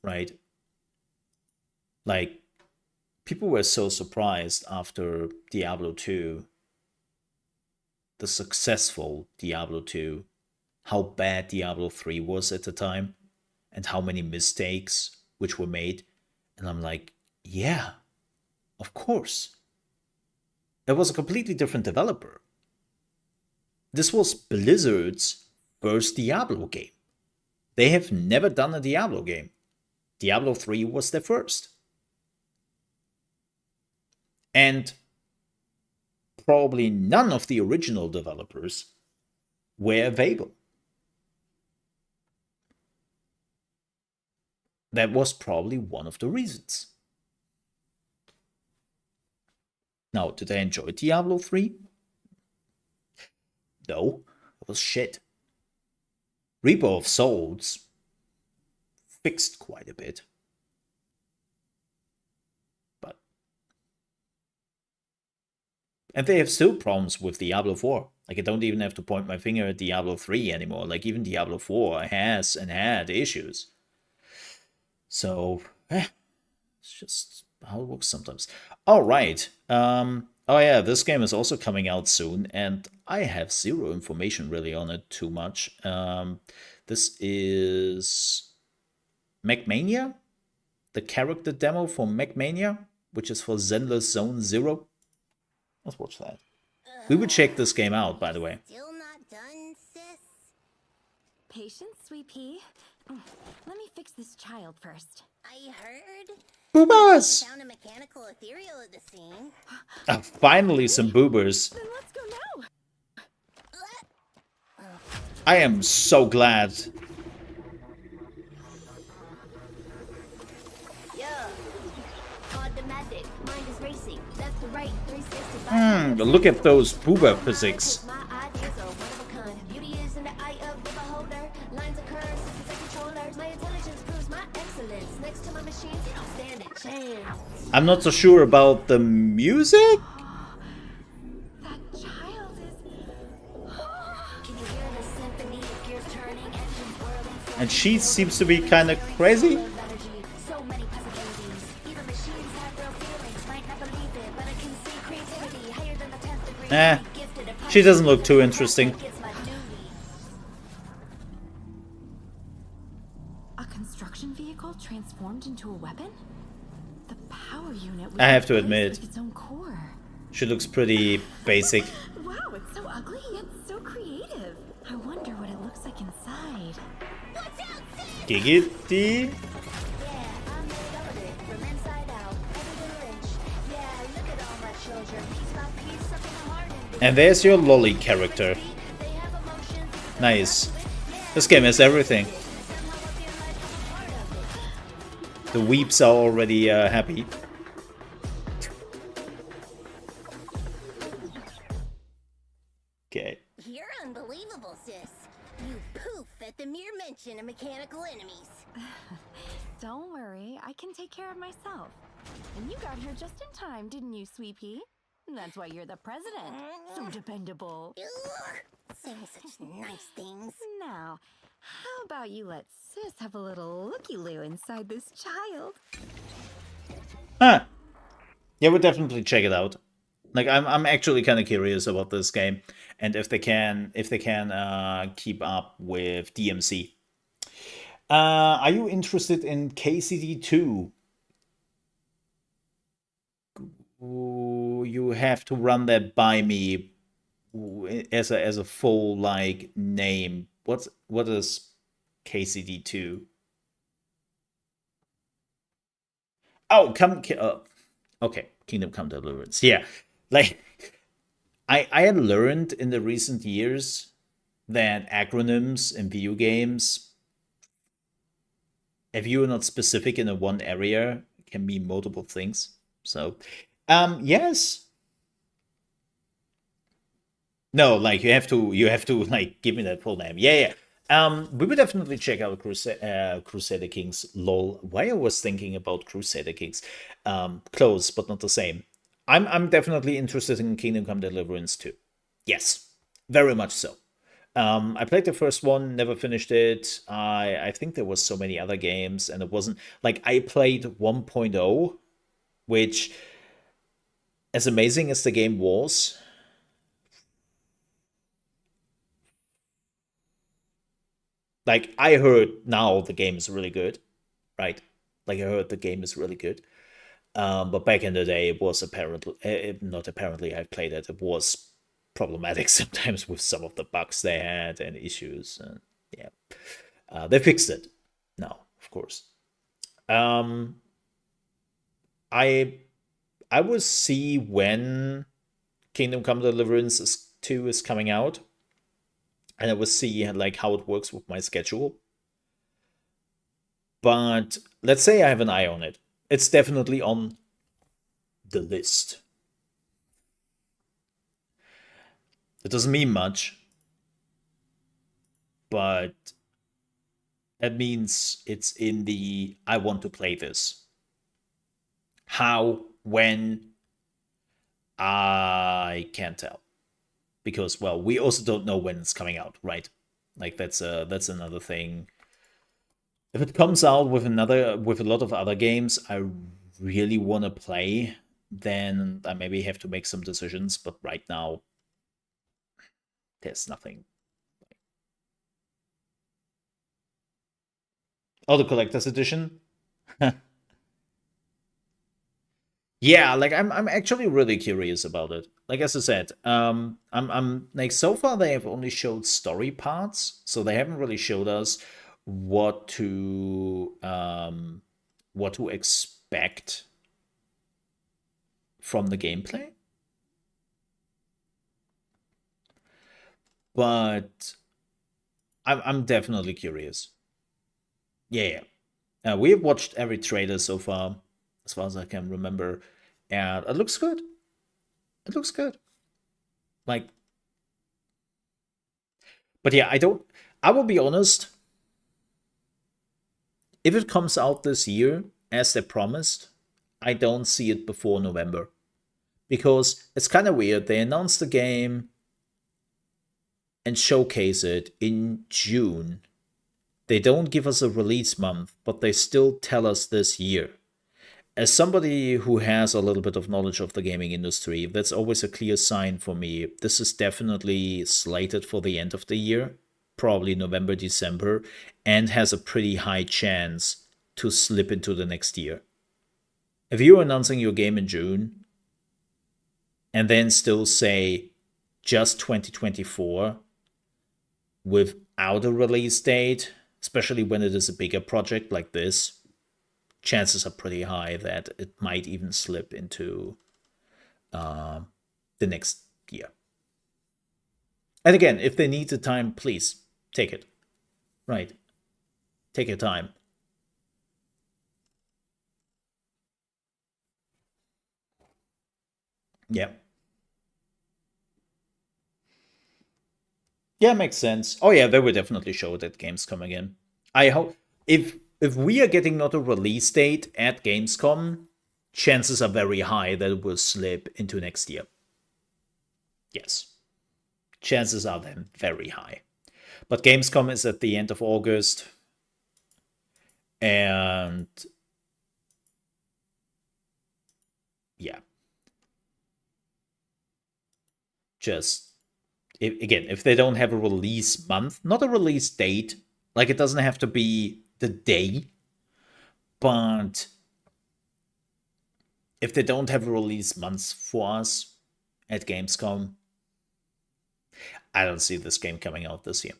right? Like, people were so surprised after Diablo 2, the successful Diablo 2, how bad Diablo 3 was at the time, and how many mistakes which were made. And I'm like, yeah, of course. It was a completely different developer. This was Blizzard's first Diablo game. They have never done a Diablo game. Diablo 3 was their first. And probably none of the original developers were available. That was probably one of the reasons. Now, did I enjoy Diablo 3? No, it was shit. Reaper of Souls fixed quite a bit. But... And they have still problems with Diablo 4. Like, I don't even have to point my finger at Diablo 3 anymore. Like, even Diablo 4 has and had issues. So, it's just how it works sometimes. All right. Oh yeah, this game is also coming out soon, and I have zero information really on it too much. This is Mechmania, the character demo for Mechmania, which is for Zenless Zone Zero. Let's watch that. We would check this game out, by the way. Still not done, sis? Patience, sweet pea. Let me fix this child first. I heard Boobers! found a mechanical ethereal at the scene. Finally, some boobers. Then let's go now. I am so glad. Yeah. Automatic. Mind is racing. Left to right. 365. Look at those boober physics. My ideas are one of a kind. Beauty is in the eye of the beholder. Lines of curves, systems and controllers. My intelligence proves my excellence. Next to my machines, you don't stand a chance. I'm not so sure about the music. That child is. Can you hear the symphony of gears turning, engines whirling? And she seems to be kind of crazy. So many possibilities. Even machines have real feelings. Might not believe it, but I can see creativity higher than the 10th degree. Gifted at She doesn't look too interesting. It's my duty. A construction vehicle transformed into a weapon? The power unit was I have to replaced admit. with its own core. She looks pretty basic. Wow, it's so ugly yet so creative. I wonder what it looks like inside. Watch out, sis! Giggity. Yeah, I'm made of it from inside out. Every inch. Yeah, look at all my children. Piece by piece, something hardened. And there's your lolly character. They have emotions. Nice. This game has everything. Somehow I feel like I'm a part of it. The weeps are already happy. Okay. You're unbelievable, sis. You poof at the mere mention of mechanical enemies. Don't worry, I can take care of myself. And you got here just in time, didn't you, sweet pea? That's why you're the president. So dependable. Ugh, saying such nice things. Now, How about you let sis have a little looky-loo inside this child? Huh. Yeah, we'll definitely check it out. Like, I'm actually kind of curious about this game, and if they can keep up with DMC. Are you interested in KCD2? Ooh, you have to run that by me as a full like name. What is KCD2? Oh, okay, Kingdom Come Deliverance. Yeah, like I had learned in the recent years that acronyms in video games, if you're not specific in a one area, can mean multiple things. So, yes. No, like you have to like give me that full name. Yeah, yeah. We would definitely check out Crusader Kings. Lol. Why I was thinking about Crusader Kings. Close, but not the same. I'm definitely interested in Kingdom Come Deliverance too. Yes, very much so. I played the first one, never finished it. I think there was so many other games, and it wasn't like I played 1.0, which, as amazing as the game was, like I heard now the game is really good, right? Like I heard the game is really good. But back in the day, it was apparently not apparently. I played it. It was problematic sometimes with some of the bugs they had and issues. And yeah, they fixed it now, of course. Um, I I will see when Kingdom Come Deliverance 2 is coming out, and I will see like how it works with my schedule. But let's say I have an eye on it. It's definitely on the list. It doesn't mean much, but that means it's in the I want to play this. How, when, I can't tell. Because, well, we also don't know when it's coming out, right? Like that's another thing. If it comes out with a lot of other games I really want to play, then I maybe have to make some decisions. But right now, there's nothing. Oh, the collector's edition. Yeah, like I'm actually really curious about it. Like as I said, I'm like so far they have only showed story parts, so they haven't really showed us what to expect from the gameplay. But I'm definitely curious. Yeah, yeah. We have watched every trailer so far as I can remember, and it looks good. It looks good. Like, but yeah, I don't. I will be honest. If it comes out this year, as they promised, I don't see it before November. Because it's kind of weird. They announced the game and showcase it in June. They don't give us a release month, but they still tell us this year. As somebody who has a little bit of knowledge of the gaming industry, that's always a clear sign for me. This is definitely slated for the end of the year, probably November, December, and has a pretty high chance to slip into the next year. If you're announcing your game in June and then still say just 2024 without a release date, especially when it is a bigger project like this, chances are pretty high that it might even slip into the next year. And again, if they need the time, please take it. Right. Take your time. Yeah. Yeah, makes sense. Oh yeah, they will definitely show it at Gamescom again. I hope if we are getting not a release date at Gamescom, chances are very high that it will slip into next year. Yes. Chances are then very high. But Gamescom is at the end of August. And yeah. Just, if they don't have a release month, not a release date, like it doesn't have to be the day, but if they don't have a release month for us at Gamescom, I don't see this game coming out this year.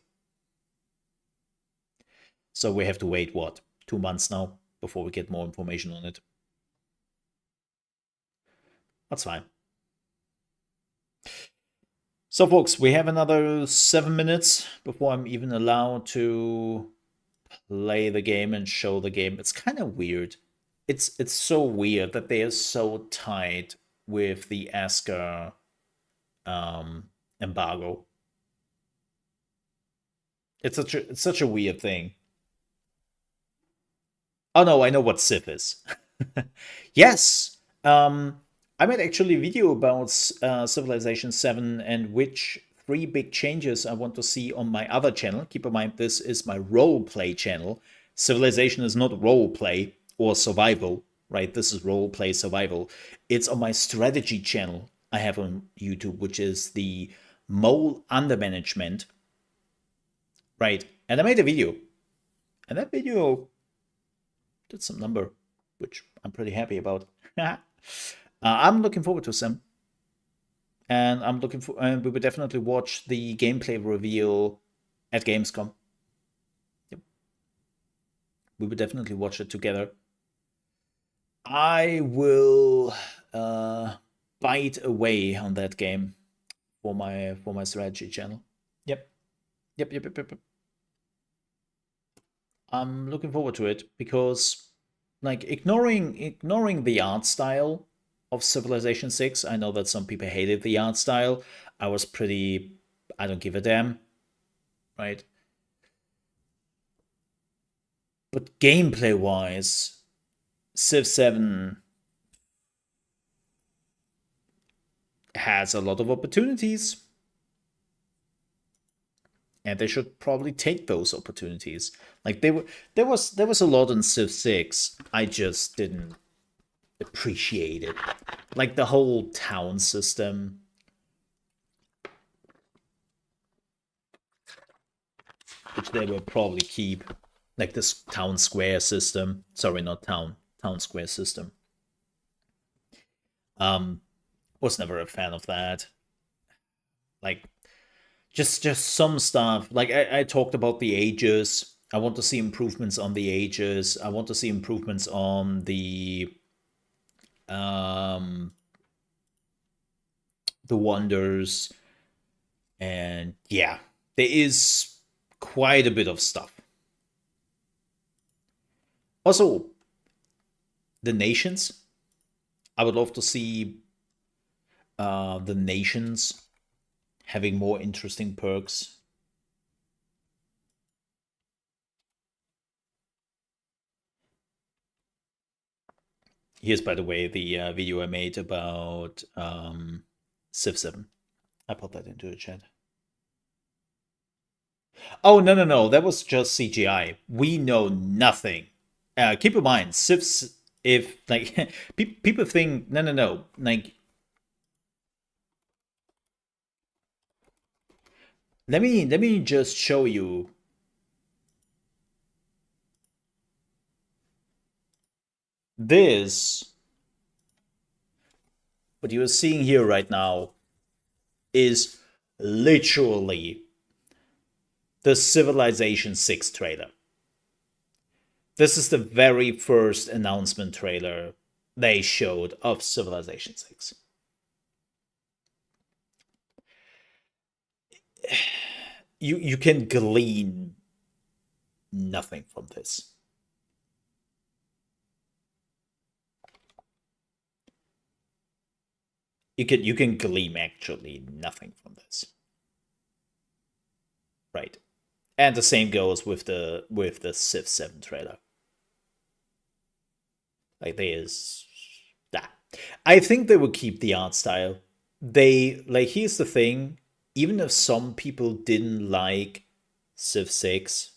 So we have to wait, what, 2 months now before we get more information on it. That's fine. So, folks, we have another 7 minutes before I'm even allowed to play the game and show the game. It's kind of weird. It's so weird that they are so tight with the Aska embargo. It's such a weird thing. Oh no, I know what Civ is. Yes. I made actually a video about Civilization 7 and which 3 big changes I want to see on my other channel. Keep in mind, this is my roleplay channel. Civilization is not roleplay or survival, right? This is roleplay survival. It's on my strategy channel I have on YouTube, which is the Mole Under Management. Right. And I made a video. And that video did some number, which I'm pretty happy about. I'm looking forward to Sim. And we will definitely watch the gameplay reveal at Gamescom. Yep. We will definitely watch it together. I will bite away on that game for my strategy channel. Yep. Yep. I'm looking forward to it because, like, ignoring the art style of Civilization 6, I know that some people hated the art style. I was pretty, I don't give a damn, right? But gameplay-wise, Civ 7 has a lot of opportunities. And they should probably take those opportunities. Like there was a lot in Civ 6 I just didn't appreciate it. Like the whole town system. Which they will probably keep. Like this town square system. Sorry, not town square system. Was never a fan of that. Like just some stuff. Like I talked about the ages. I want to see improvements on the ages. I want to see improvements on the wonders. And yeah, there is quite a bit of stuff. Also, the nations. I would love to see the nations having more interesting perks. Here's, by the way, the video I made about Civ 7. I put that into the chat. Oh, no. That was just CGI. We know nothing. Keep in mind, Civs, if, like, people think, no. Like, let me just show you. This, what you are seeing here right now, is literally the Civilization 6 trailer. This is the very first announcement trailer they showed of Civilization 6. You can glean nothing from this. You can glean actually nothing from this. Right. And the same goes with the Civ 7 trailer. Like there's that. I think they will keep the art style. Here's the thing, even if some people didn't like Civ 6.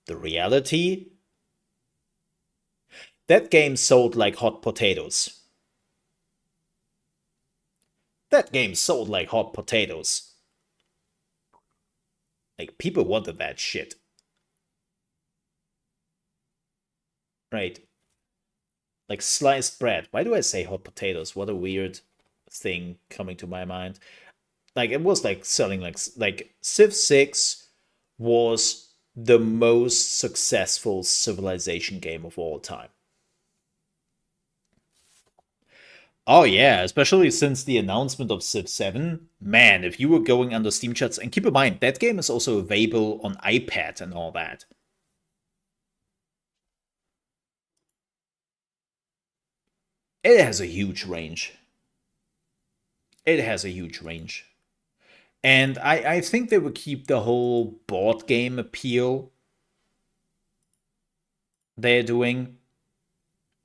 The reality? That game sold like hot potatoes. That game sold like hot potatoes. Like, people wanted that shit. Right. Like sliced bread. Why do I say hot potatoes? What a weird thing coming to my mind. Like, it was like selling like Civ 6 was the most successful civilization game of all time. Oh yeah, especially since the announcement of Civ 7. Man, if you were going under Steam charts, and keep in mind, that game is also available on iPad and all that. It has a huge range. It has a huge range. And I think they would keep the whole board game appeal they're doing.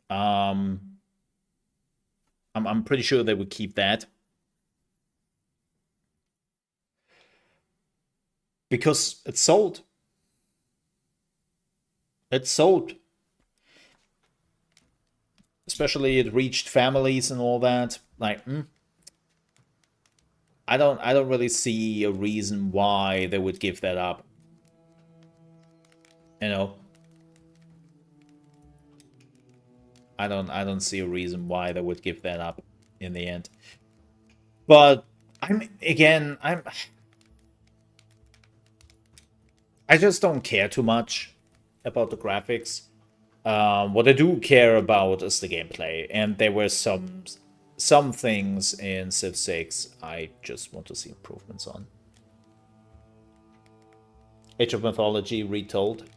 I'm pretty sure they would keep that. Because it's sold. It's sold. Especially it reached families and all that. Like, I don't really see a reason why they would give that up. You know? I don't see a reason why they would give that up in the end. But I just don't care too much about the graphics. What I do care about is the gameplay, and there were some things in Civ 6 I just want to see improvements on. Age of Mythology retold.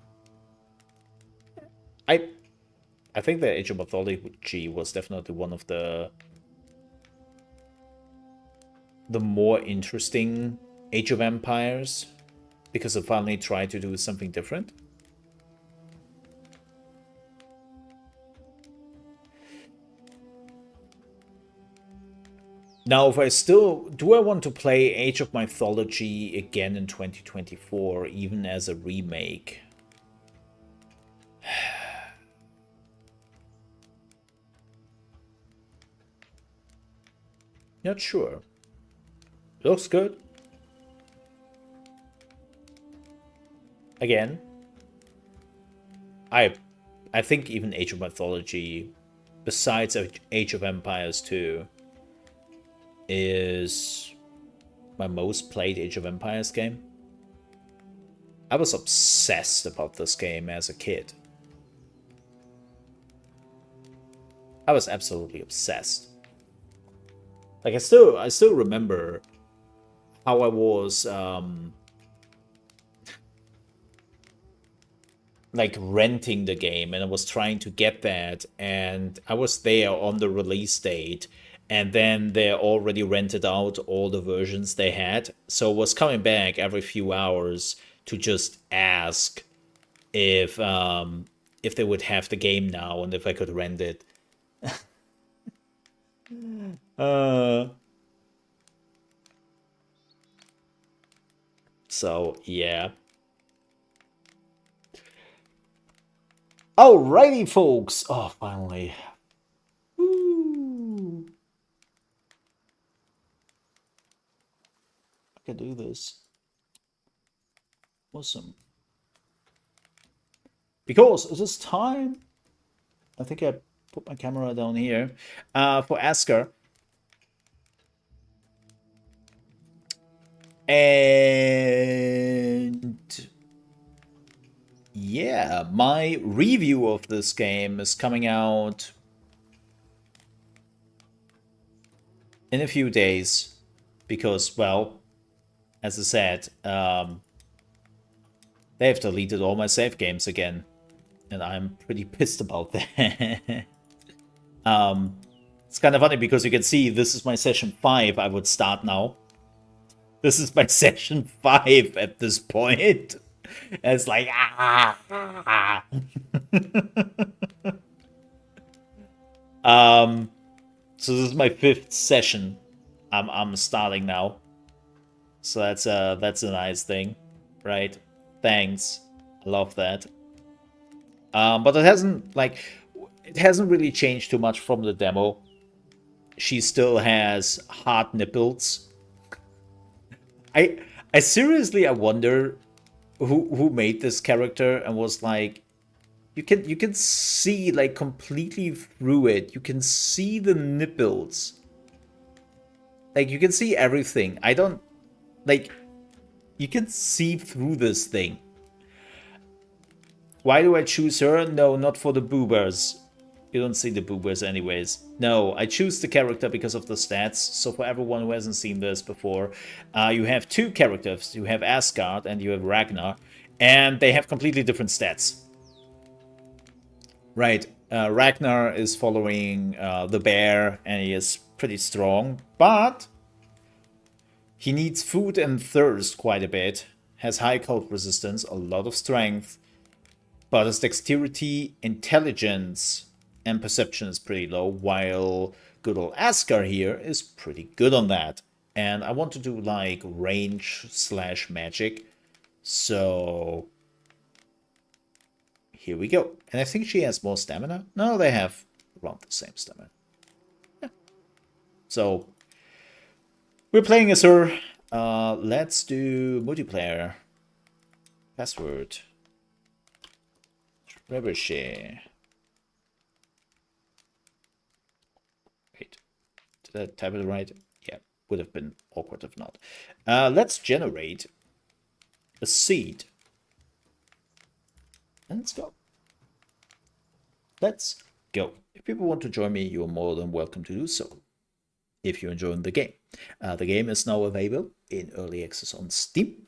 I think that Age of Mythology was definitely one of the more interesting Age of Empires, because it finally tried to do something different. Now, if I still... Do I want to play Age of Mythology again in 2024, even as a remake? Not sure. Looks good. Again, I think even Age of Mythology, besides Age of Empires 2, is my most played Age of Empires game. I was obsessed about this game as a kid. I was absolutely obsessed. Like, I still remember how I was like renting the game, and I was trying to get that, and I was there on the release date, and then they already rented out all the versions they had, so I was coming back every few hours to just ask if they would have the game now and if I could rent it. So yeah. Alrighty, folks. Oh, finally. Woo. I can do this. Awesome. Because it is time. I think I put my camera down here. For Aska. And yeah, my review of this game is coming out in a few days because, well, as I said, they have deleted all my save games again, and I'm pretty pissed about that. It's kind of funny because you can see this is my session 5. I would start now. This is my session 5 at this point. It's like, so this is my 5th session. I'm starting now. So that's a nice thing. right? Thanks. I love that. But it hasn't really changed too much from the demo. She still has hard nipples. I I seriously I wonder who made this character and was like, you can see like completely through it. You can see the nipples. Like you can see everything. I don't like you can see through this thing. Why do I choose her? No, not for the boobers. You don't see the boobers anyways. No, I choose the character because of the stats. So for everyone who hasn't seen this before, you have two characters. You have Asgard and you have Ragnar. And they have completely different stats. Right, Ragnar is following the bear and he is pretty strong. But he needs food and thirst quite a bit. Has high cold resistance, a lot of strength. But his dexterity, intelligence, and perception is pretty low, while good old Aska here is pretty good on that. And I want to do like range / magic. So here we go. And I think she has more stamina. No, they have around the same stamina. Yeah. So we're playing as her. Let's do multiplayer. Password. Trebuchet. Wait, did I type it right? Yeah, would have been awkward if not. Let's generate a seed. And let's go. Let's go. If people want to join me, you're more than welcome to do so. If you're enjoying the game. The game is now available in early access on Steam.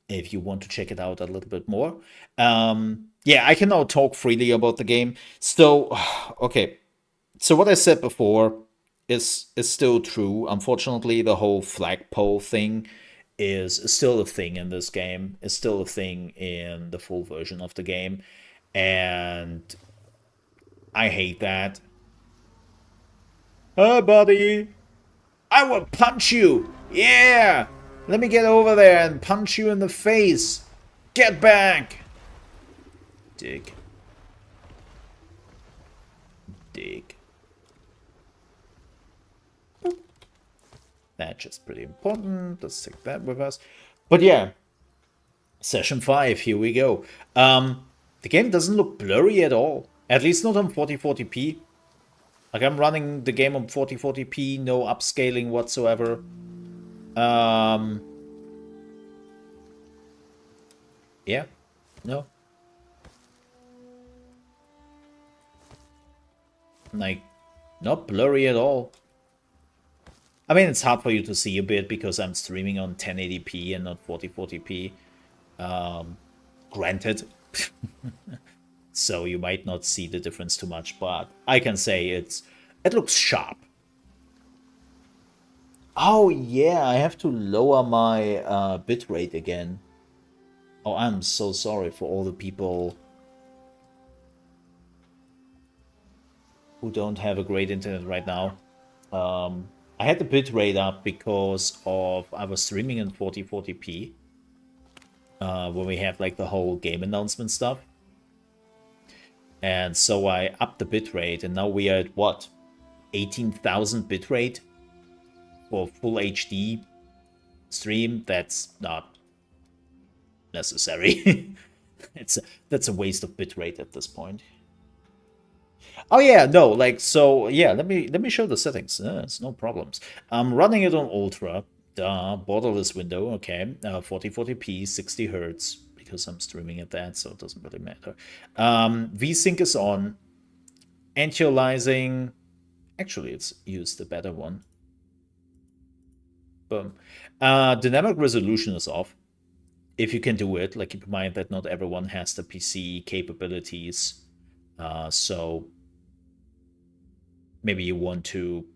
If you want to check it out a little bit more. Yeah, I can now talk freely about the game. So, okay. So what I said before is still true. Unfortunately, the whole flagpole thing is still a thing in this game. It's still a thing in the full version of the game. And I hate that. Oh, buddy. I will punch you. Yeah. Let me get over there and punch you in the face. Get back. Dig. Dig. Boop. That's just pretty important. Let's take that with us. But yeah. Session 5, here we go. The game doesn't look blurry at all. At least not on 4040p. Like I'm running the game on 4040p, no upscaling whatsoever. Yeah, no. Like, not blurry at all. I mean, it's hard for you to see a bit because I'm streaming on 1080p and not 4040p. Granted. So you might not see the difference too much, but I can say it looks sharp. Oh yeah, I have to lower my bitrate again. Oh, I'm so sorry for all the people who don't have a great internet right now. I had the bitrate up because I was streaming in 4040p when we have like the whole game announcement stuff. And so I upped the bitrate, and now we are at what? 18,000 bitrate for full HD stream? That's not necessary. That's a waste of bitrate at this point. Oh yeah, no, like so yeah, let me show the settings. It's no problems. I'm running it on ultra, borderless window, okay. 4040p, 60 hertz. Because I'm streaming at that, so it doesn't really matter. VSync is on. Anti-aliasing. Actually, it's used the better one. Boom. Dynamic resolution is off. If you can do it, like keep in mind that not everyone has the PC capabilities. So maybe you want to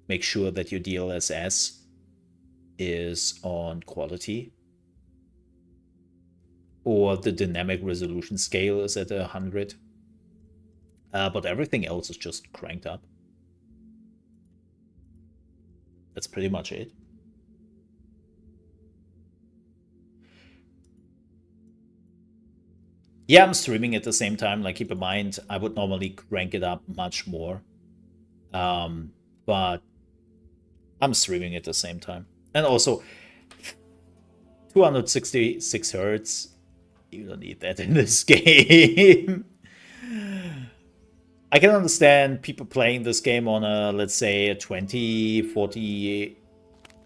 make sure that your DLSS is on quality. Or the dynamic resolution scale is at 100. But everything else is just cranked up. That's pretty much it. Yeah, I'm streaming at the same time. Like, keep in mind, I would normally crank it up much more. But I'm streaming at the same time. And also, 266 hertz. You don't need that in this game. I can understand people playing this game on a, let's say, a 20, 40,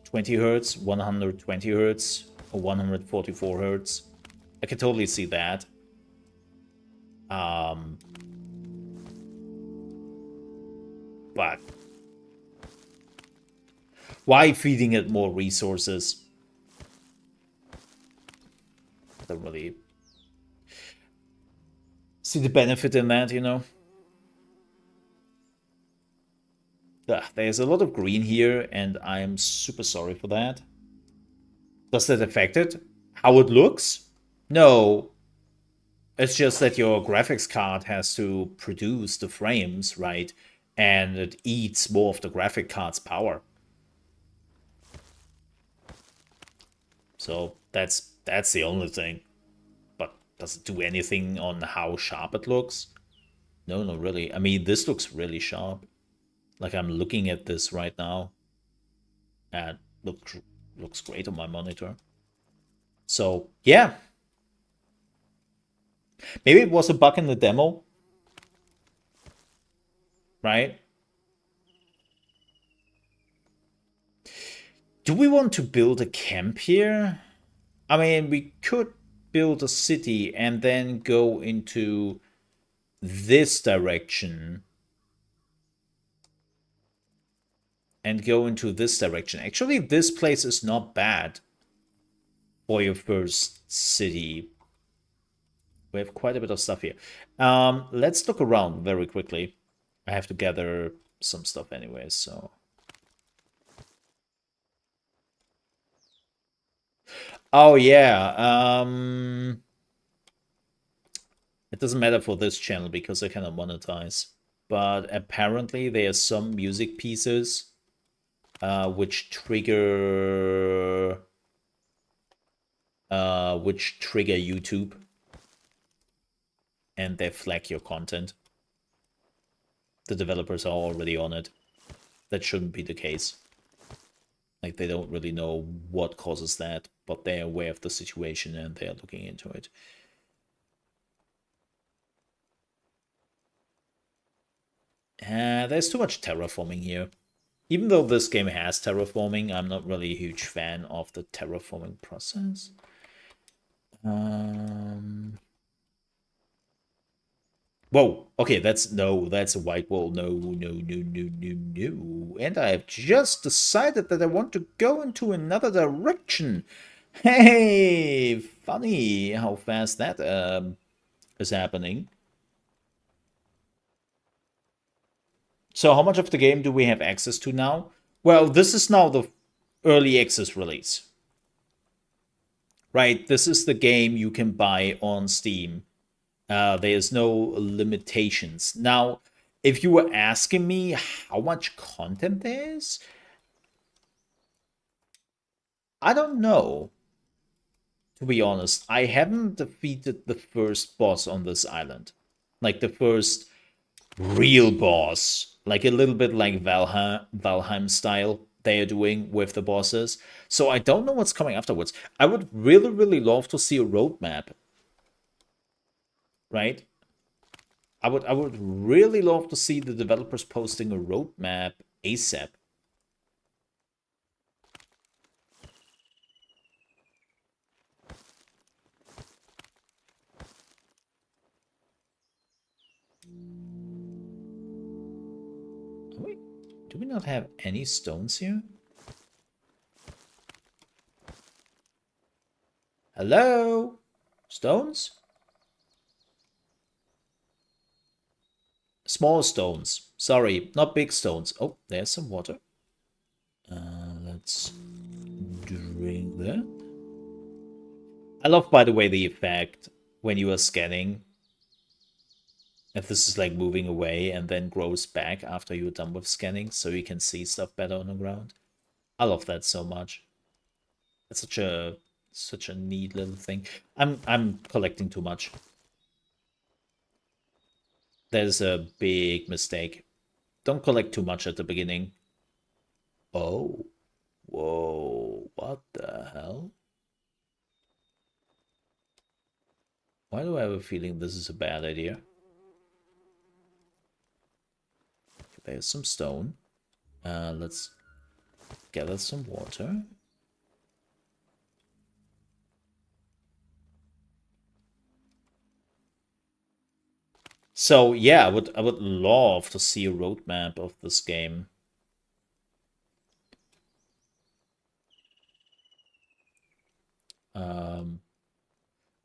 20 hertz, 120 hertz, or 144 hertz. I can totally see that. But why feeding it more resources? I don't really see the benefit in that, you know? There's a lot of green here, and I am super sorry for that. Does that affect it? How it looks? No. It's just that your graphics card has to produce the frames, right? And it eats more of the graphic card's power. So that's the only thing. But does it do anything on how sharp it looks? No, not really. I mean, this looks really sharp. Like, I'm looking at this right now, and looks great on my monitor. So, yeah. Maybe it was a bug in the demo, right? Do we want to build a camp here? I mean, we could build a city and then go into this direction. And go into this direction. Actually, this place is not bad for your first city. We have quite a bit of stuff here. Let's look around very quickly. I have to gather some stuff anyway, so... Oh, yeah. It doesn't matter for this channel because I cannot monetize. But apparently there are some music pieces which trigger YouTube, and they flag your content. The developers are already on it. That shouldn't be the case. Like, they don't really know what causes that, but they're aware of the situation and they're looking into it. There's too much terraforming here. Even though this game has terraforming, I'm not really a huge fan of the terraforming process. Whoa, okay, that's a white wall. No. And I've just decided that I want to go into another direction. Hey, funny how fast that is happening. So how much of the game do we have access to now? Well, this is now the early access release. Right, this is the game you can buy on Steam. There's no limitations. Now, if you were asking me how much content there is, I don't know. To be honest, I haven't defeated the first boss on this island. Like, the first real boss. Like, a little bit like Valheim style they are doing with the bosses. So I don't know what's coming afterwards. I would really, really love to see a roadmap. Right? I would really love to see the developers posting a roadmap ASAP. Wait, do we not have any stones here? Hello? Stones? Small stones. Sorry, not big stones. Oh, there's some water. Let's drink that. I love, by the way, the effect when you are scanning. If this is like moving away and then grows back after you're done with scanning, so you can see stuff better on the ground. I love that so much. It's such a neat little thing. I'm collecting too much. There's a big mistake. Don't collect too much at the beginning. Oh. Whoa. What the hell? Why do I have a feeling this is a bad idea? There's some stone. Let's gather some water. So yeah, I would love to see a roadmap of this game.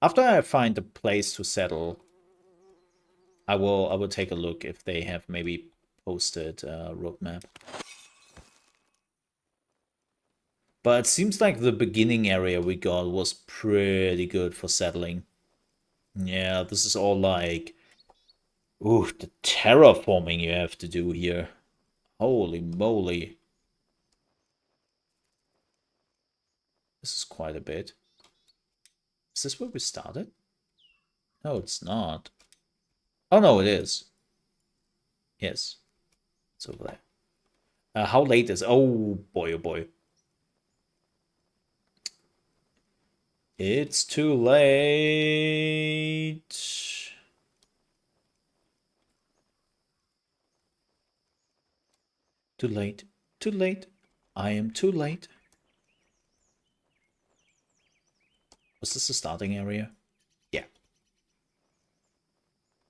After I find a place to settle, I will take a look if they have maybe posted a roadmap. But it seems like the beginning area we got was pretty good for settling. Yeah, this is all like, ooh, the terraforming you have to do here. Holy moly. This is quite a bit. Is this where we started? No, it's not. Oh, no, it is. Yes. It's over there. How late is... Oh, boy, oh, boy. It's too late. Too late. Too late. I am too late. Was this the starting area? Yeah.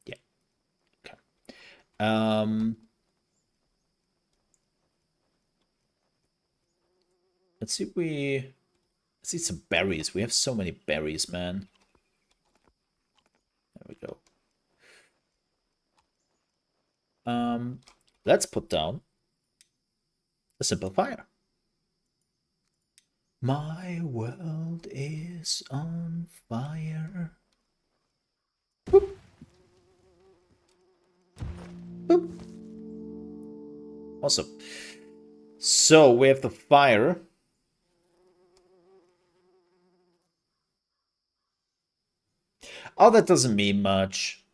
Yeah. Okay. Let's see if we... Let's see some berries. We have so many berries, man. There we go. Let's put down a simple fire. My world is on fire. Boop. Boop. Awesome. So we have the fire. Oh, that doesn't mean much.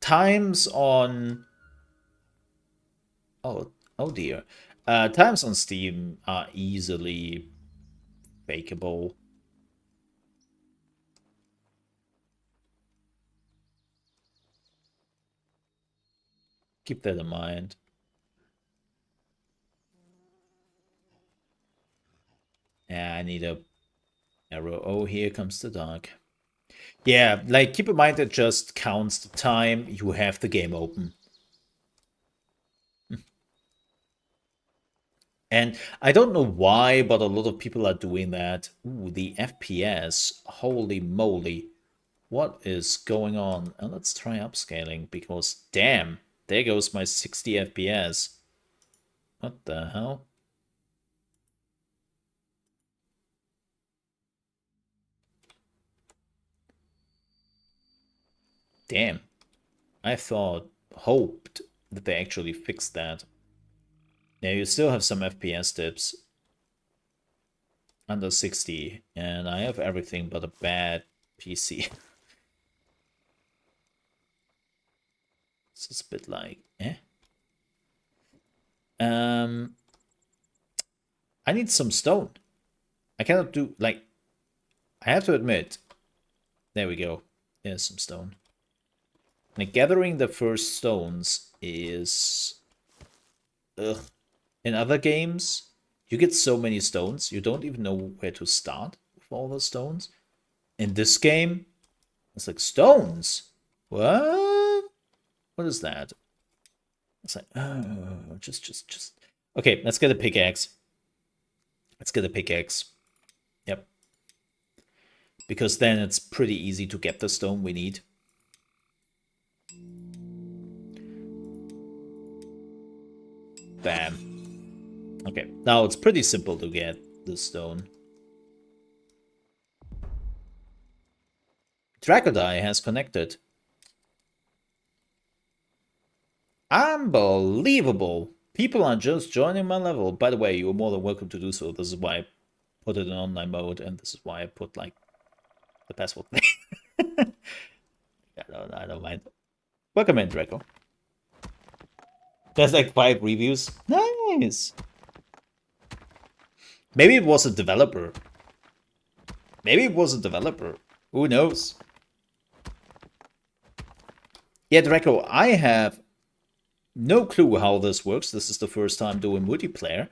Times on... Oh dear. Times on Steam are easily fakeable. Keep that in mind. Yeah, I need a arrow. Oh, here comes the dark. Yeah, like, keep in mind it just counts the time you have the game open. And I don't know why, but a lot of people are doing that. Ooh, the FPS. Holy moly. What is going on? And let's try upscaling, because damn, there goes my 60 FPS. What the hell? Damn. I hoped that they actually fixed that. Yeah, you still have some FPS dips. Under 60. And I have everything but a bad PC. It's a bit like, eh? I need some stone. I cannot do, like, I have to admit. There we go. There's some stone. Like, gathering the first stones is... Ugh. In other games, you get so many stones, you don't even know where to start with all the stones. In this game, it's like, stones? What? What is that? It's like, oh, just. Okay, let's get a pickaxe. Let's get a pickaxe. Yep. Because then it's pretty easy to get the stone we need. Bam. Okay, now it's pretty simple to get the stone. Dracodai has connected. Unbelievable! People are just joining my level. By the way, you're more than welcome to do so. This is why I put it in online mode, and this is why I put, like, the password thing. I don't mind. Welcome in, Draco. There's like 5 reviews. Nice. Maybe it was a developer. Maybe it was a developer. Who knows? Yeah, Draco, I have no clue how this works. This is the first time doing multiplayer.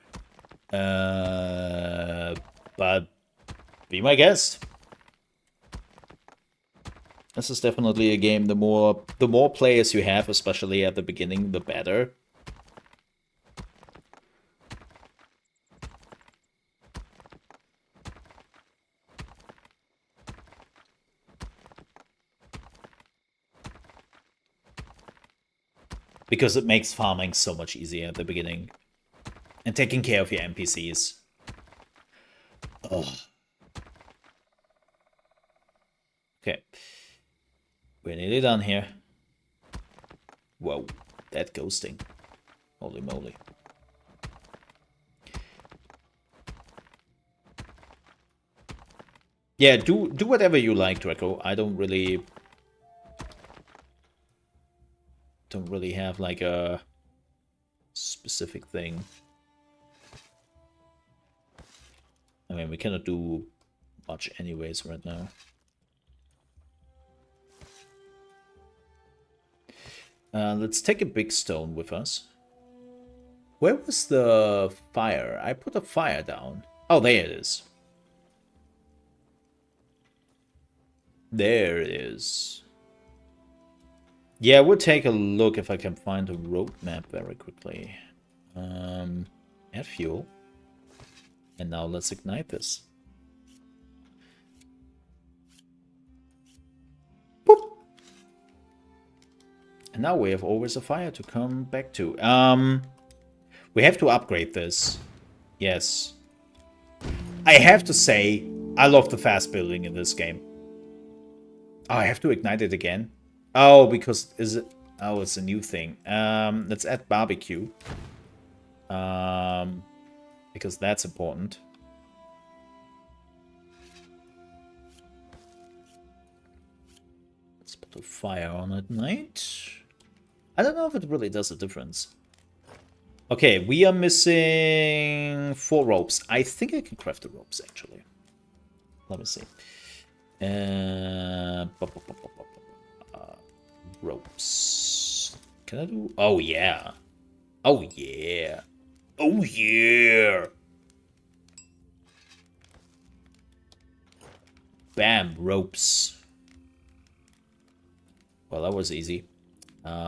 But be my guest. This is definitely a game. The more players you have, especially at the beginning, the better. Because it makes farming so much easier at the beginning. And taking care of your NPCs. Ugh. Okay. We're nearly done here. Whoa, that ghosting. Holy moly. Yeah, do whatever you like, Draco. I don't really have like a specific thing. I mean, we cannot do much anyways right now. Let's take a big stone with us. Where was the fire? I put a fire down. Oh, there it is. There it is. Yeah, we'll take a look if I can find a roadmap very quickly. Add fuel. And now let's ignite this. Boop. And now we have always a fire to come back to. We have to upgrade this. Yes. I have to say, I love the fast building in this game. Oh, I have to ignite it again. Oh, because is it? Oh, it's a new thing. Let's add barbecue. Because that's important. Let's put a fire on at night. I don't know if it really does a difference. Okay, we are missing 4 ropes. I think I can craft the ropes, actually. Let me see. Ropes. Can I do? Oh, yeah. Oh, yeah. Oh, yeah. Bam, ropes. Well, that was easy.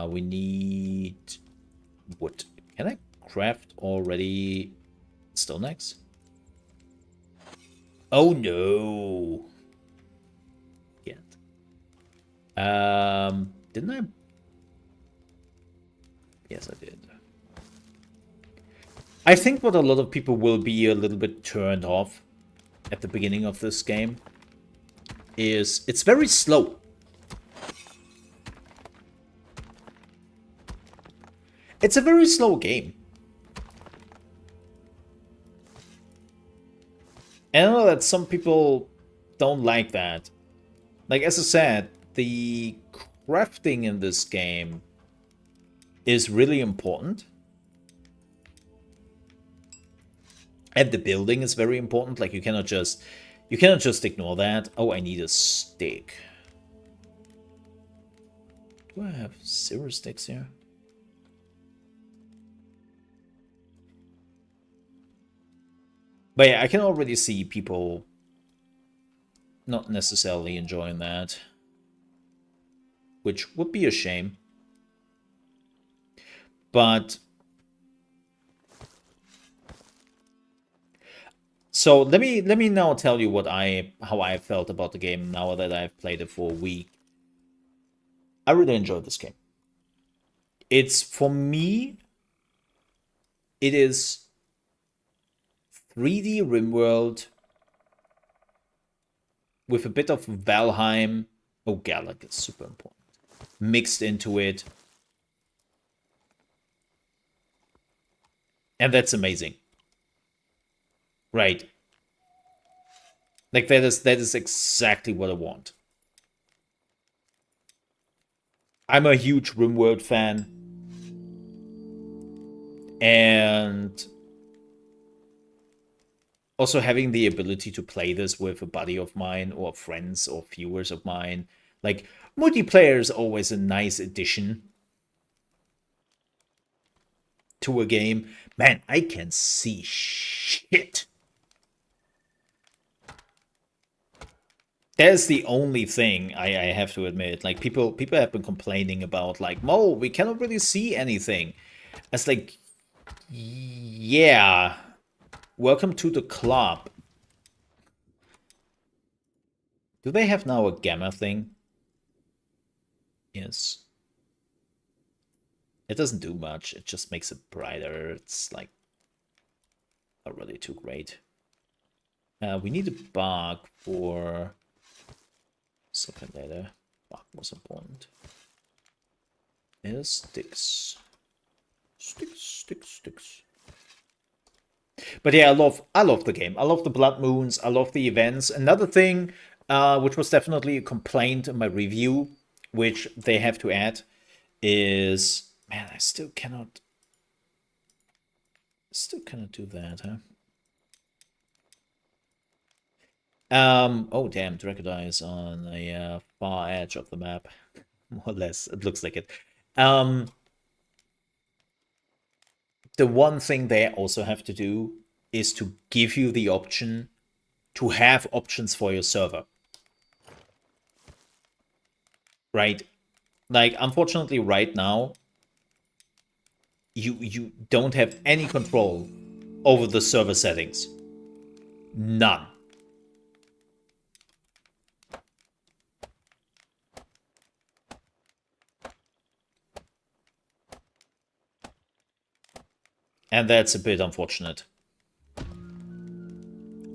We need wood. Can I craft already stone axe? Oh, no. Yet. Didn't I? Yes, I did. I think what a lot of people will be a little bit turned off at the beginning of this game is it's very slow. It's a very slow game. And I know that some people don't like that. Like, as I said, the crafting in this game is really important. And the building is very important. Like, you cannot just ignore that. Oh, I need a stick. Do I have 0 sticks here? But yeah, I can already see people not necessarily enjoying that. Which would be a shame. But so let me now tell you how I felt about the game now that I've played it for a week. I really enjoyed this game. It's, for me, it is 3D Rimworld with a bit of Valheim. Oh, Gallic is super important. Mixed into it. And that's amazing. Right. Like, that is exactly what I want. I'm a huge Rimworld fan. And also having the ability to play this with a buddy of mine or friends or viewers of mine. Like, multiplayer is always a nice addition to a game. Man, I can see shit. That's the only thing I have to admit. Like, people have been complaining about, like, Mo, we cannot really see anything. It's like, yeah, welcome to the club. Do they have now a gamma thing? Yes. It doesn't do much. It just makes it brighter. It's like not really too great. We need a bug for something later. Bug was important. Yes, sticks. Sticks. But yeah, I love the game. I love the blood moons. I love the events. Another thing, which was definitely a complaint in my review, which they have to add, is, man, I still cannot do that, huh? Oh damn, Dragodai is on the far edge of the map. More or less, it looks like it. The one thing they also have to do is to give you the option to have options for your server. Right? Like, unfortunately, right now, you don't have any control over the server settings. None. And that's a bit unfortunate.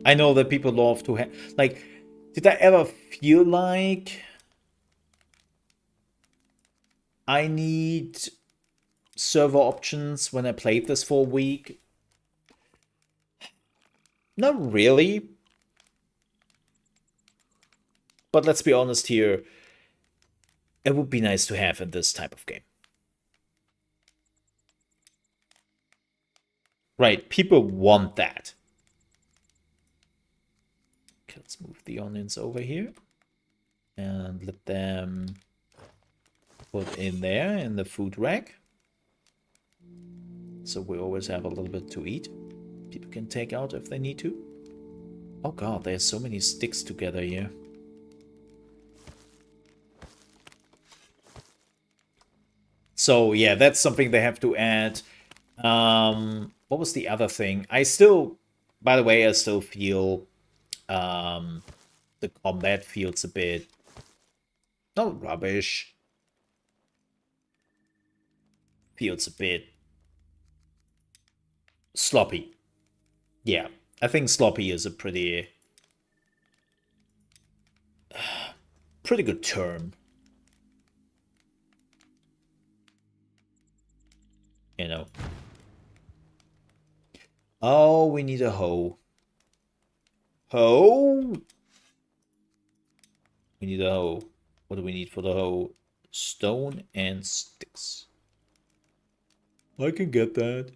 I know that people love to have... Like, did I ever feel like I need server options when I played this for a week? Not really. But let's be honest here. It would be nice to have in this type of game. Right, people want that. Okay, let's move the onions over here. And let them put in there in the food rack. So we always have a little bit to eat. People can take out if they need to. Oh god, there's so many sticks together here. So yeah, that's something they have to add. What was the other thing? I still, by the way, I still feel the combat feels a bit, not rubbish. Feels a bit sloppy. Yeah, I think sloppy is a pretty good term. You know. Oh, we need a hoe. Hoe? We need a hoe. What do we need for the hoe? Stone and sticks. I can get that.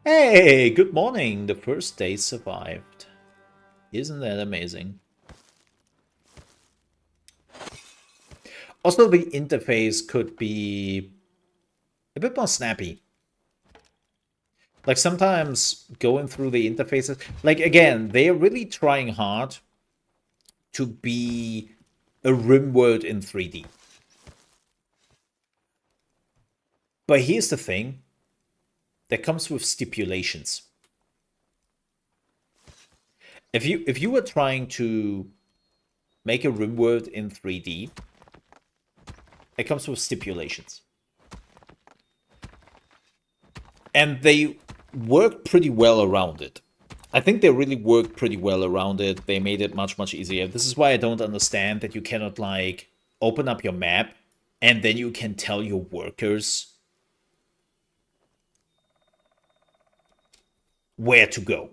Hey, good morning. The first day survived. Isn't that amazing? Also, the interface could be a bit more snappy. Like, sometimes going through the interfaces... Like, again, they're really trying hard to be a Rimworld in 3D. But here's the thing. That comes with stipulations. If you were trying to make a Rimworld in 3D, it comes with stipulations. And they worked pretty well around it. I think they really worked pretty well around it. They made it much, much easier. This is why I don't understand that you cannot, like, open up your map and then you can tell your workers where to go,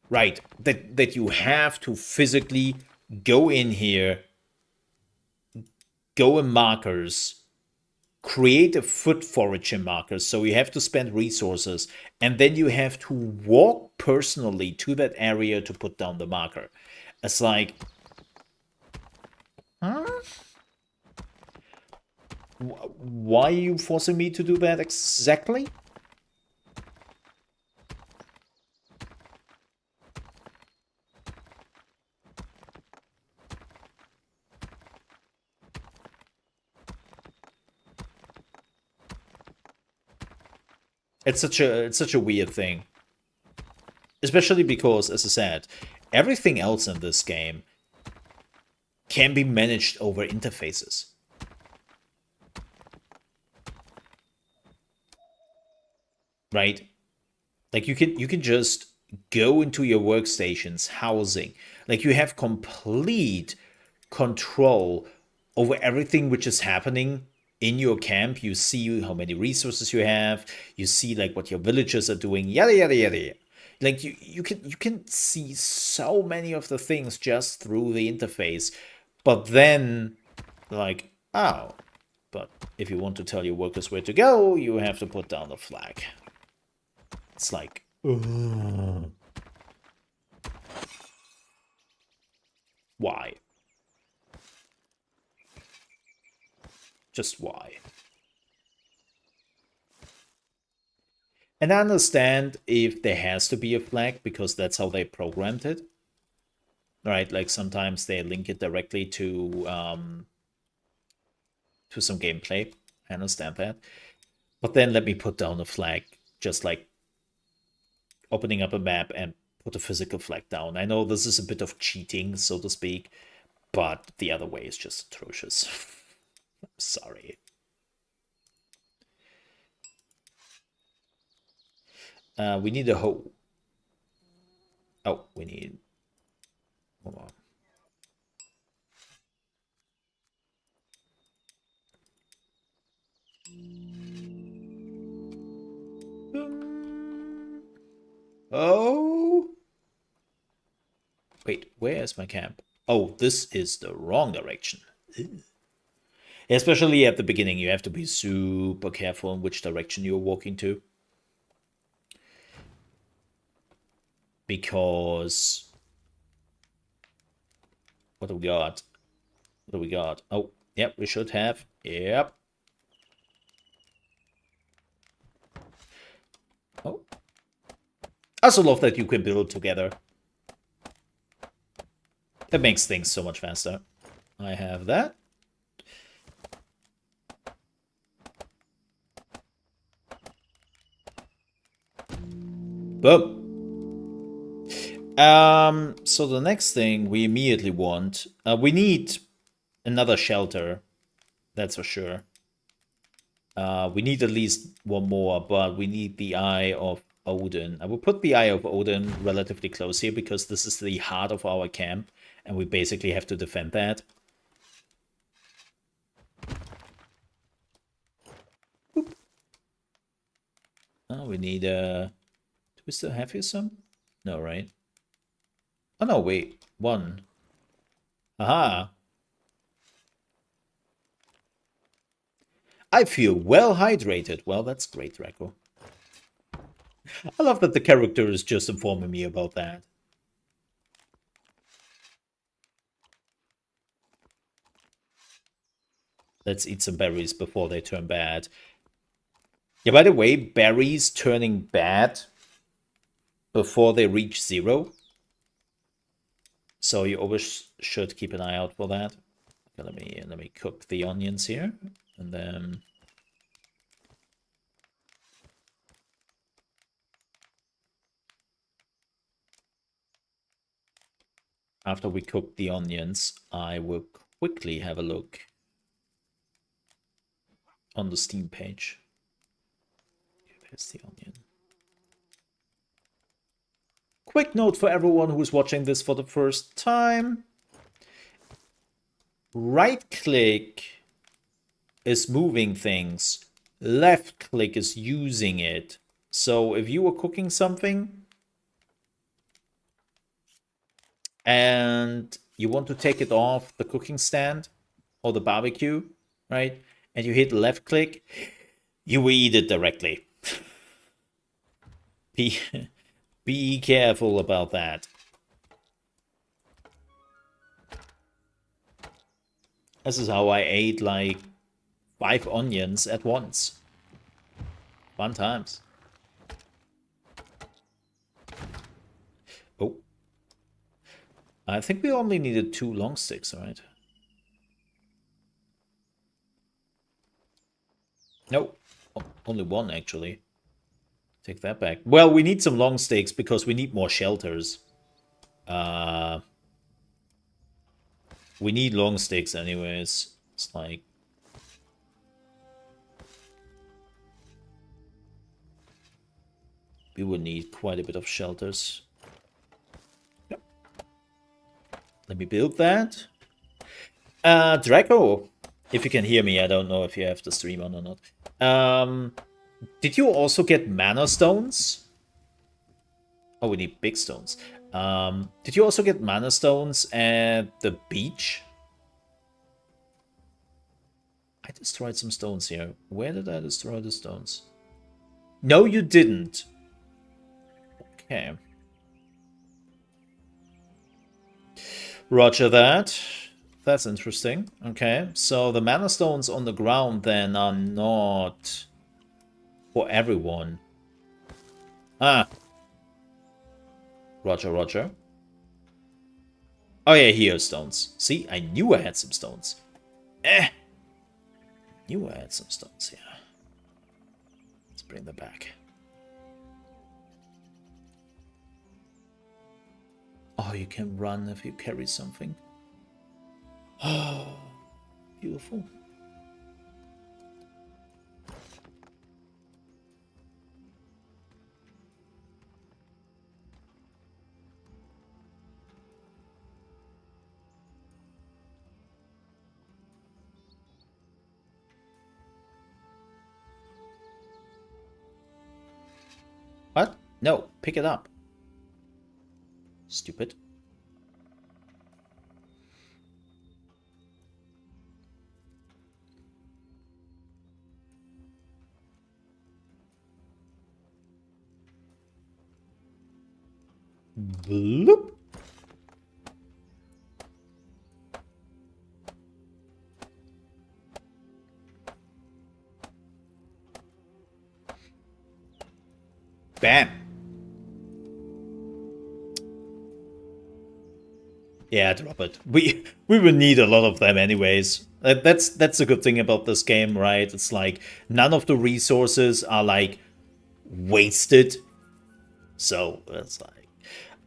right? That you have to physically go in here, go in markers, create a foot forage in markers, so you have to spend resources, and then you have to walk personally to that area to put down the marker. It's like, huh? Why are you forcing me to do that exactly? It's such a weird thing. Especially because, as I said, everything else in this game can be managed over interfaces. Right? Like you can just go into your workstation's housing. Like you have complete control over everything which is happening in your camp. You see how many resources you have. You see like what your villagers are doing. Yada yada yada. Like you can see so many of the things just through the interface. But then, like, oh, but if you want to tell your workers where to go, you have to put down the flag. It's like, why? Just why? And I understand if there has to be a flag because that's how they programmed it. Right? Like sometimes they link it directly to some gameplay. I understand that. But then let me put down a flag, just like opening up a map and put a physical flag down. I know this is a bit of cheating, so to speak, but the other way is just atrocious. I'm sorry. We need a hoe. Oh, we need... Hold on. Oh. Wait, where is my camp? Oh, this is the wrong direction. Ew. Especially at the beginning, you have to be super careful in which direction you're walking to. Because... What do we got? What do we got? Oh, yep, we should have. Yep. Oh. I also love that you can build together. That makes things so much faster. I have that. Boom. So the next thing we immediately want, we need another shelter. That's for sure. We need at least one more, but we need the Eye of Odin. I will put the Eye of Odin relatively close here because this is the heart of our camp, and we basically have to defend that. Boop. Oh, we need do we still have here some? No, right? Oh no, wait, one. Aha. I feel well hydrated. Well, that's great, Reko. I love that the character is just informing me about that. Let's eat some berries before they turn bad. Yeah, by the way, berries turning bad before they reach 0. So you always should keep an eye out for that. Okay, let me cook the onions here, and then after we cook the onions, I will quickly have a look on the Steam page. There's the onion. Quick note for everyone who's watching this for the first time. Right click is moving things. Left click is using it. So if you were cooking something and you want to take it off the cooking stand or the barbecue, right? And you hit left click, you will eat it directly. Be, be careful about that. This is how I ate like 5 onions at once. Fun times. Oh. I think we only needed 2 long sticks, right? No. Oh, only 1, actually. Take that back. Well, we need some long sticks because we need more shelters. We need long sticks anyways. It's like... we would need quite a bit of shelters. Yep. Let me build that. Draco, if you can hear me, I don't know if you have the stream on or not. Did you also get mana stones? Oh, we need big stones. Did you also get mana stones at the beach? I destroyed some stones here. Where did I destroy the stones? No, you didn't. Okay. Roger that. That's interesting. Okay, so the mana stones on the ground then are not for everyone. Ah. Roger, roger. Oh yeah, here are stones. See, I knew I had some stones. Knew I had some stones here. Let's bring them back. Oh, you can run if you carry something. Oh, beautiful. What? No, pick it up. Stupid. Bloop. Bam. Yeah, drop it. We will need a lot of them anyways. That's a good thing about this game, right? It's like none of the resources are like wasted. So it's like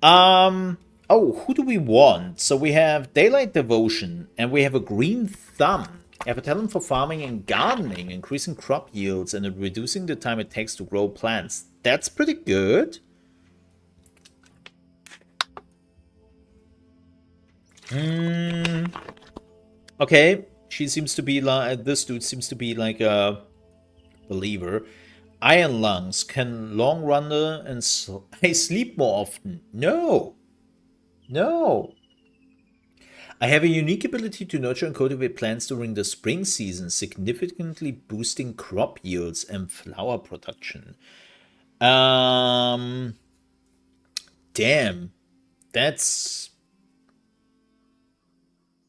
oh, who do we want? So we have Daylight Devotion and we have a Green Thumb. I have a talent for farming and gardening, increasing crop yields and reducing the time it takes to grow plants. That's pretty good. Okay, she seems to be like... this dude seems to be like a believer. Iron lungs can long run and I sleep more often. No. No. I have a unique ability to nurture and cultivate plants during the spring season, significantly boosting crop yields and flower production. Damn. That's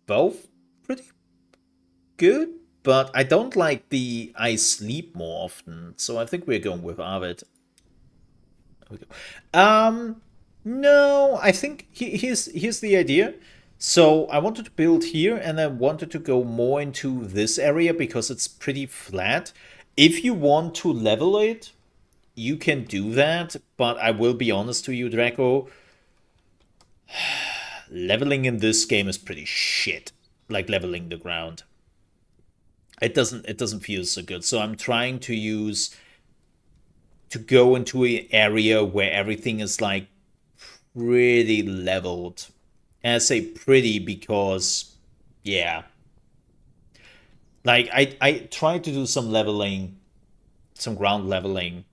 both pretty good, but I don't like the I sleep more often, so I think we're going with Arvid. No, I think here's the idea. So I wanted to build here, and I wanted to go more into this area because it's pretty flat. If you want to level it, you can do that, but I will be honest to you, Draco. Leveling in this game is pretty shit. Like leveling the ground. It doesn't feel so good. So I'm trying to go into an area where everything is like pretty leveled. And I say pretty because, yeah. Like I tried to do some leveling, some ground leveling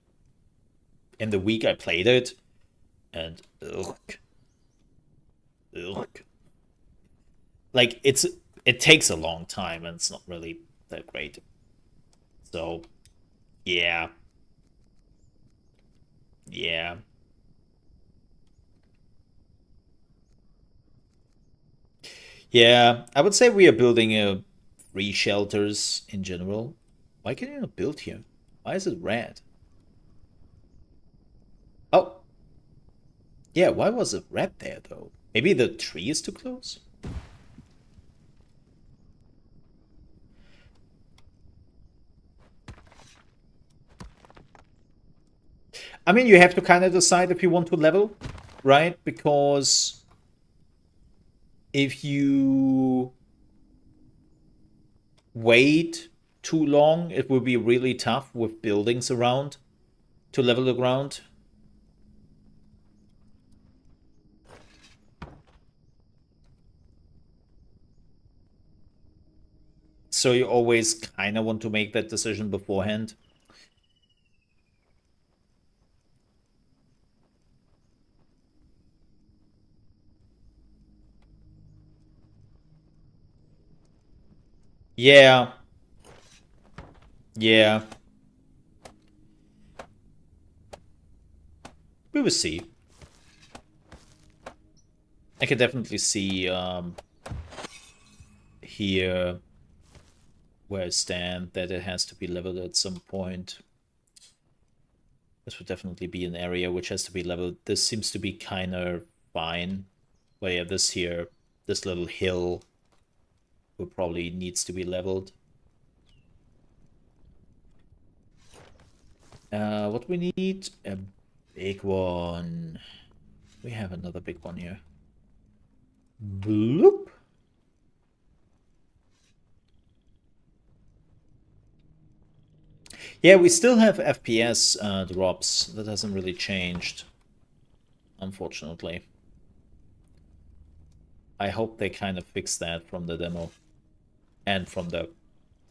in the week I played it, and ugh. ugh. Like, it takes a long time, and it's not really that great. So, yeah. Yeah. Yeah, I would say we are building 3 shelters in general. Why can you not build here? Why is it red? Oh, yeah, why was it red there, though? Maybe the tree is too close? I mean, you have to kind of decide if you want to level, right? Because if you wait too long, it will be really tough with buildings around to level the ground. So you always kind of want to make that decision beforehand. Yeah. Yeah. We will see. I can definitely see here where I stand that it has to be leveled at some point. This would definitely be an area which has to be leveled. This seems to be kind of fine. But yeah, this here, this little hill will probably needs to be leveled. What we need? A big one. We have another big one here. Bloop. Yeah, we still have FPS drops. That hasn't really changed, unfortunately. I hope they kind of fix that from the demo and from the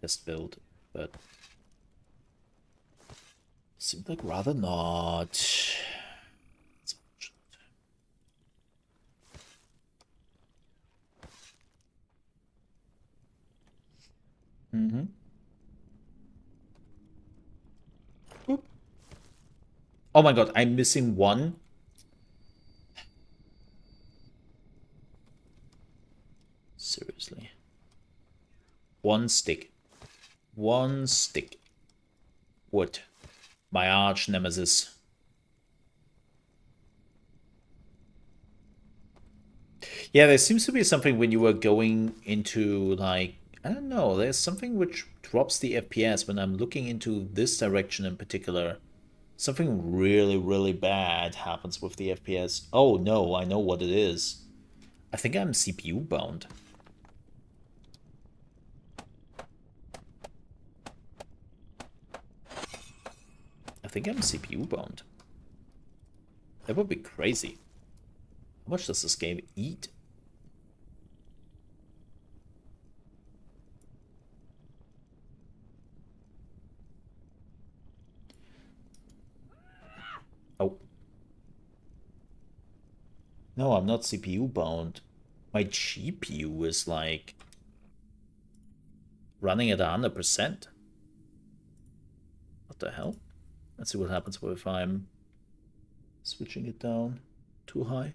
test build, but seems like rather not. It's unfortunate. Mm-hmm. Boop. Oh my god, I'm missing one. Seriously. One stick. One stick. Wood. My arch nemesis. Yeah, there seems to be something when you were going into, like, I don't know, there's something which drops the FPS when I'm looking into this direction in particular. Something really, really bad happens with the FPS. Oh no, I know what it is. I think I'm CPU bound. I think I'm CPU bound. That would be crazy. How much does this game eat? Oh. No, I'm not CPU bound. My GPU is like running at 100%. What the hell? Let's see what happens if I'm switching it down too high.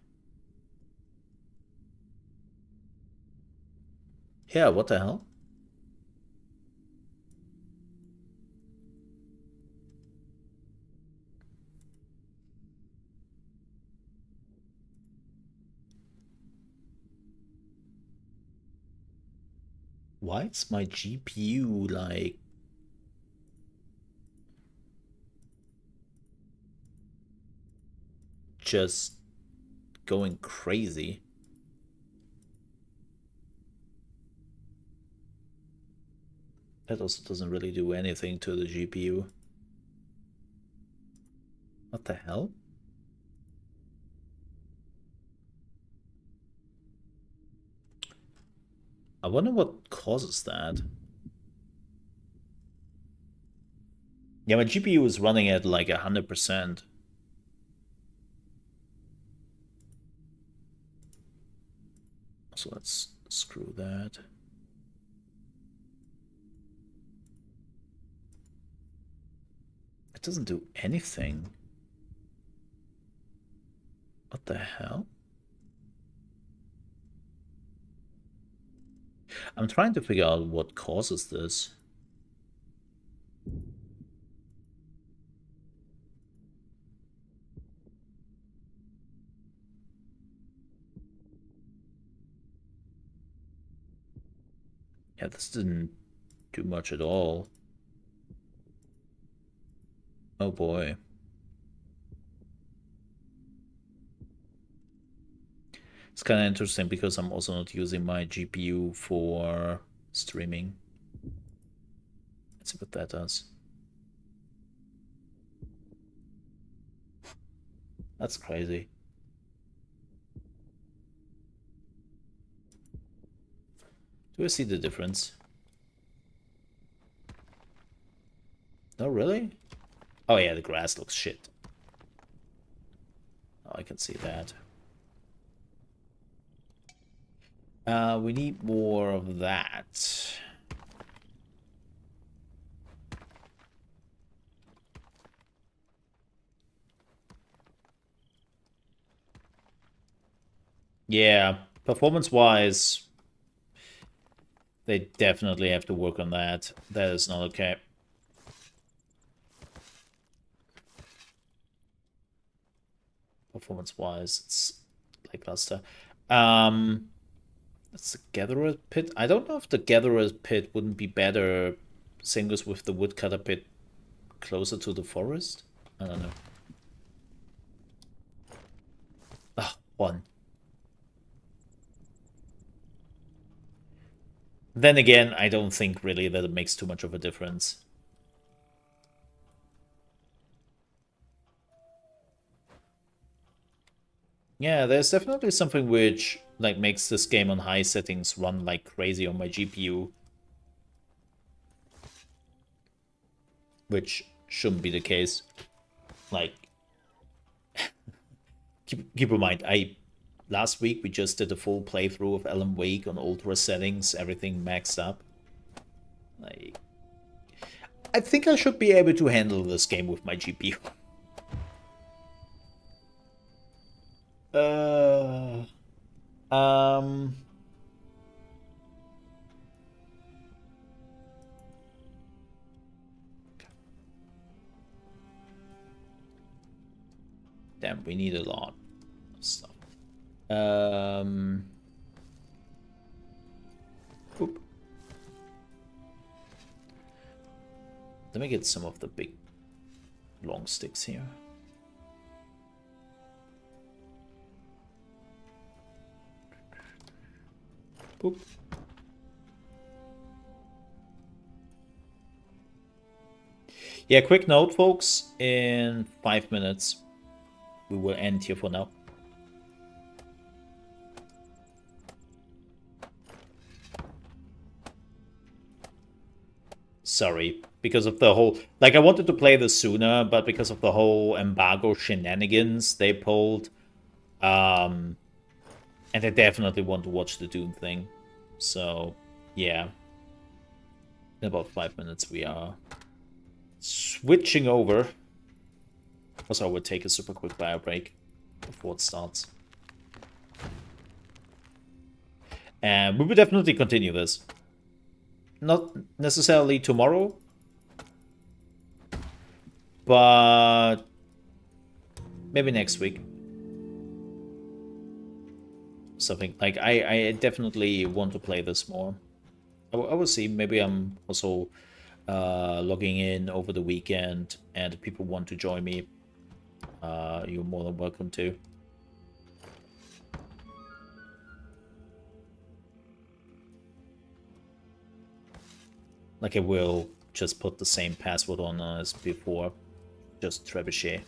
Yeah, what the hell? Why is my GPU like just going crazy? That also doesn't really do anything to the GPU. What the hell? I wonder what causes that. Yeah, my GPU is running at like 100%. So let's screw that. It doesn't do anything. What the hell? I'm trying to figure out what causes this. Yeah, this didn't do much at all. Oh boy. It's kind of interesting because I'm also not using my GPU for streaming. Let's see what that does. That's crazy. Do I see the difference? No, really? Oh yeah, the grass looks shit. Oh, I can see that. We need more of that. Yeah, performance-wise, they definitely have to work on that. That is not okay. Performance-wise, it's lackluster. That's the Gatherer Pit. I don't know if the Gatherer Pit wouldn't be better, same goes with the Woodcutter Pit, closer to the forest. I don't know. Ah, one. Then again, I don't think really that it makes too much of a difference. Yeah, there's definitely something which like makes this game on high settings run like crazy on my GPU. Which shouldn't be the case. Like, keep in mind, last week we just did a full playthrough of Alan Wake on ultra settings, everything maxed up. Like, I think I should be able to handle this game with my GPU. Damn, we need a lot of stuff. Oop. Let me get some of the big long sticks here. Boop. Yeah, quick note, folks. In 5 minutes, we will end here for now. Sorry, because of the whole... Like, I wanted to play this sooner, but because of the whole embargo shenanigans they pulled, and I definitely want to watch the Dune thing. So, yeah. In about 5 minutes, we are switching over. Also, I would take a super quick bio break before it starts. And we will definitely continue this. Not necessarily tomorrow, but maybe next week. Something like I definitely want to play this more. I will see. Maybe I'm also logging in over the weekend, and if people want to join me, you're more than welcome to. Like, I will just put the same password on as before, just trebuchet.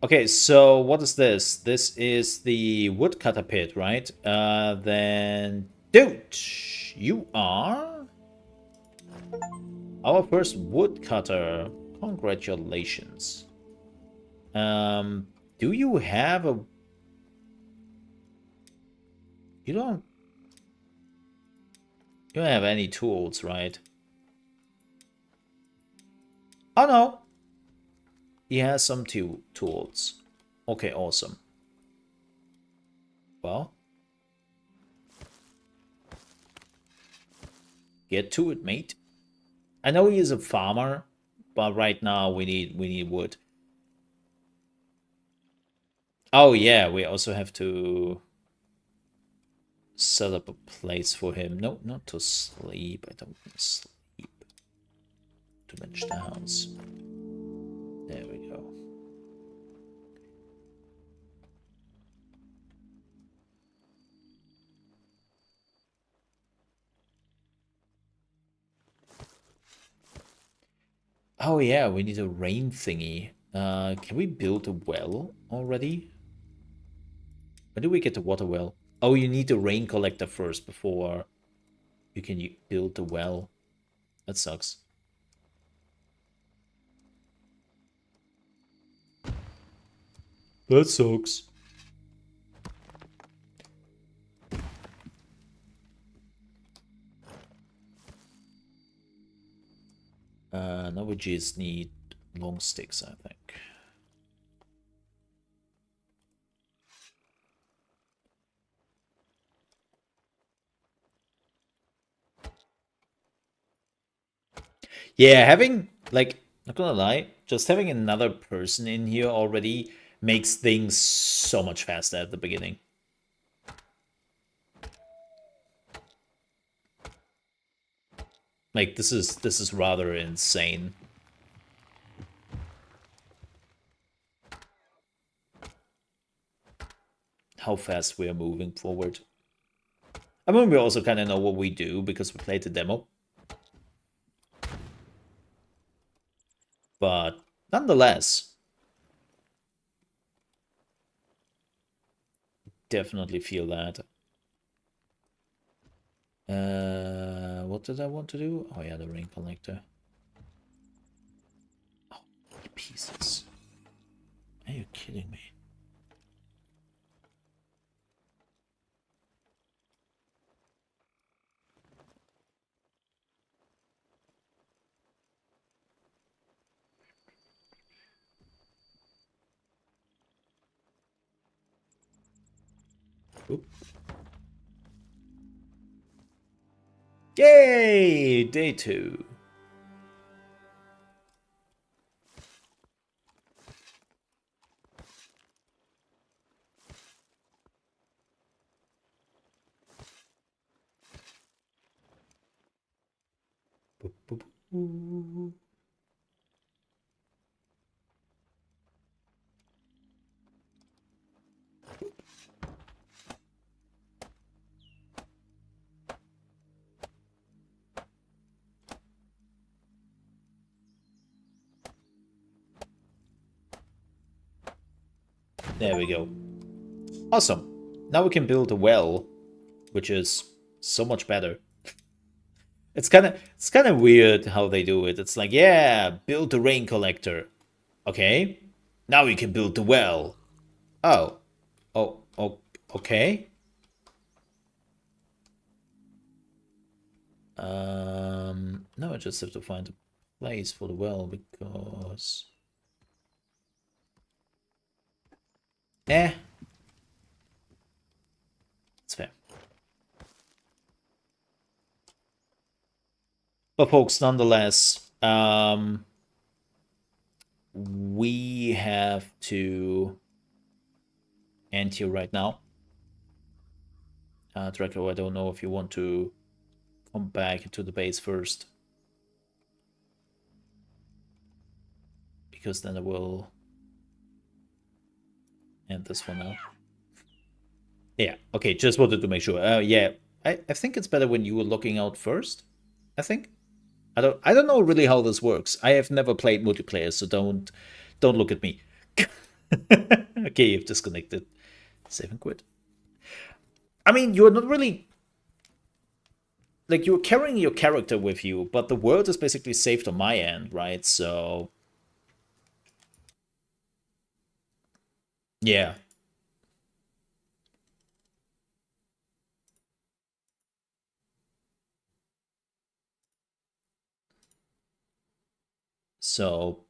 Okay, so what is this? This is the woodcutter pit, right? Then, dude, you are our first woodcutter. Congratulations. Do you have a... You don't have any tools, right? Oh no! He has some tools. Okay, awesome. Well, get to it, mate. I know he is a farmer, but right now we need wood. Oh yeah, we also have to set up a place for him. No, not to sleep. I don't want to sleep. To manage the house. There we go. Oh yeah, we need a rain thingy. Can we build a well already? When do we get the water well? Oh, you need the rain collector first before you can build the well. That sucks. That sucks. Now we just need long sticks, I think. Yeah, having, like, not gonna lie, just having another person in here already makes things so much faster at the beginning. Like, this is rather insane. How fast we are moving forward. I mean, we also kind of know what we do because we played the demo. But nonetheless, definitely feel that. What did I want to do? Oh yeah, the rain collector. Oh, pieces. Are you kidding me? Oop. Yay! Day 2. Boop, boop, boop. There we go. Awesome. Now we can build a well, which is so much better. It's kind of weird how they do it. It's like, yeah, build the rain collector. Okay. Now we can build the well. Oh. Oh, okay. No, I just have to find a place for the well because it's fair. But folks, nonetheless, we have to end here right now. Draco, I don't know if you want to come back to the base first, because then I will end this one now. Yeah, okay, just wanted to make sure. Yeah, I think it's better when you were looking out first, I think. I don't know really how this works. I have never played multiplayer, so don't look at me. Okay, you've disconnected. Save and quit. I mean, you're not really, like, you're carrying your character with you, but the world is basically saved on my end, right? So Yeah. So,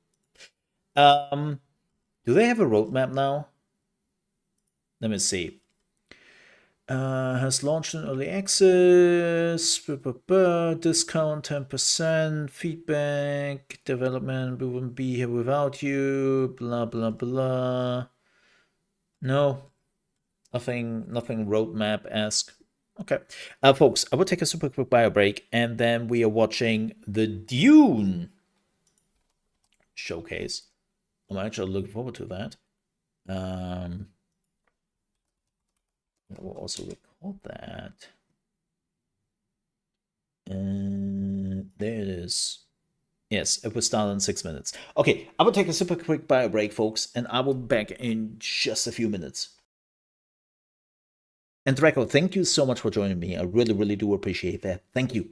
um, do they have a roadmap now? Let me see. Has launched in early access. Discount 10%. Feedback. Development. We wouldn't be here without you. Blah blah blah. No, nothing roadmap esque. Okay, folks, I will take a super quick bio break, and then we are watching the Dune showcase. I'm actually looking forward to that. I will also record that. And there it is. Yes, it will start in 6 minutes. Okay, I will take a super quick bio break, folks, and I will be back in just a few minutes. And Draco, thank you so much for joining me. I really, really do appreciate that. Thank you.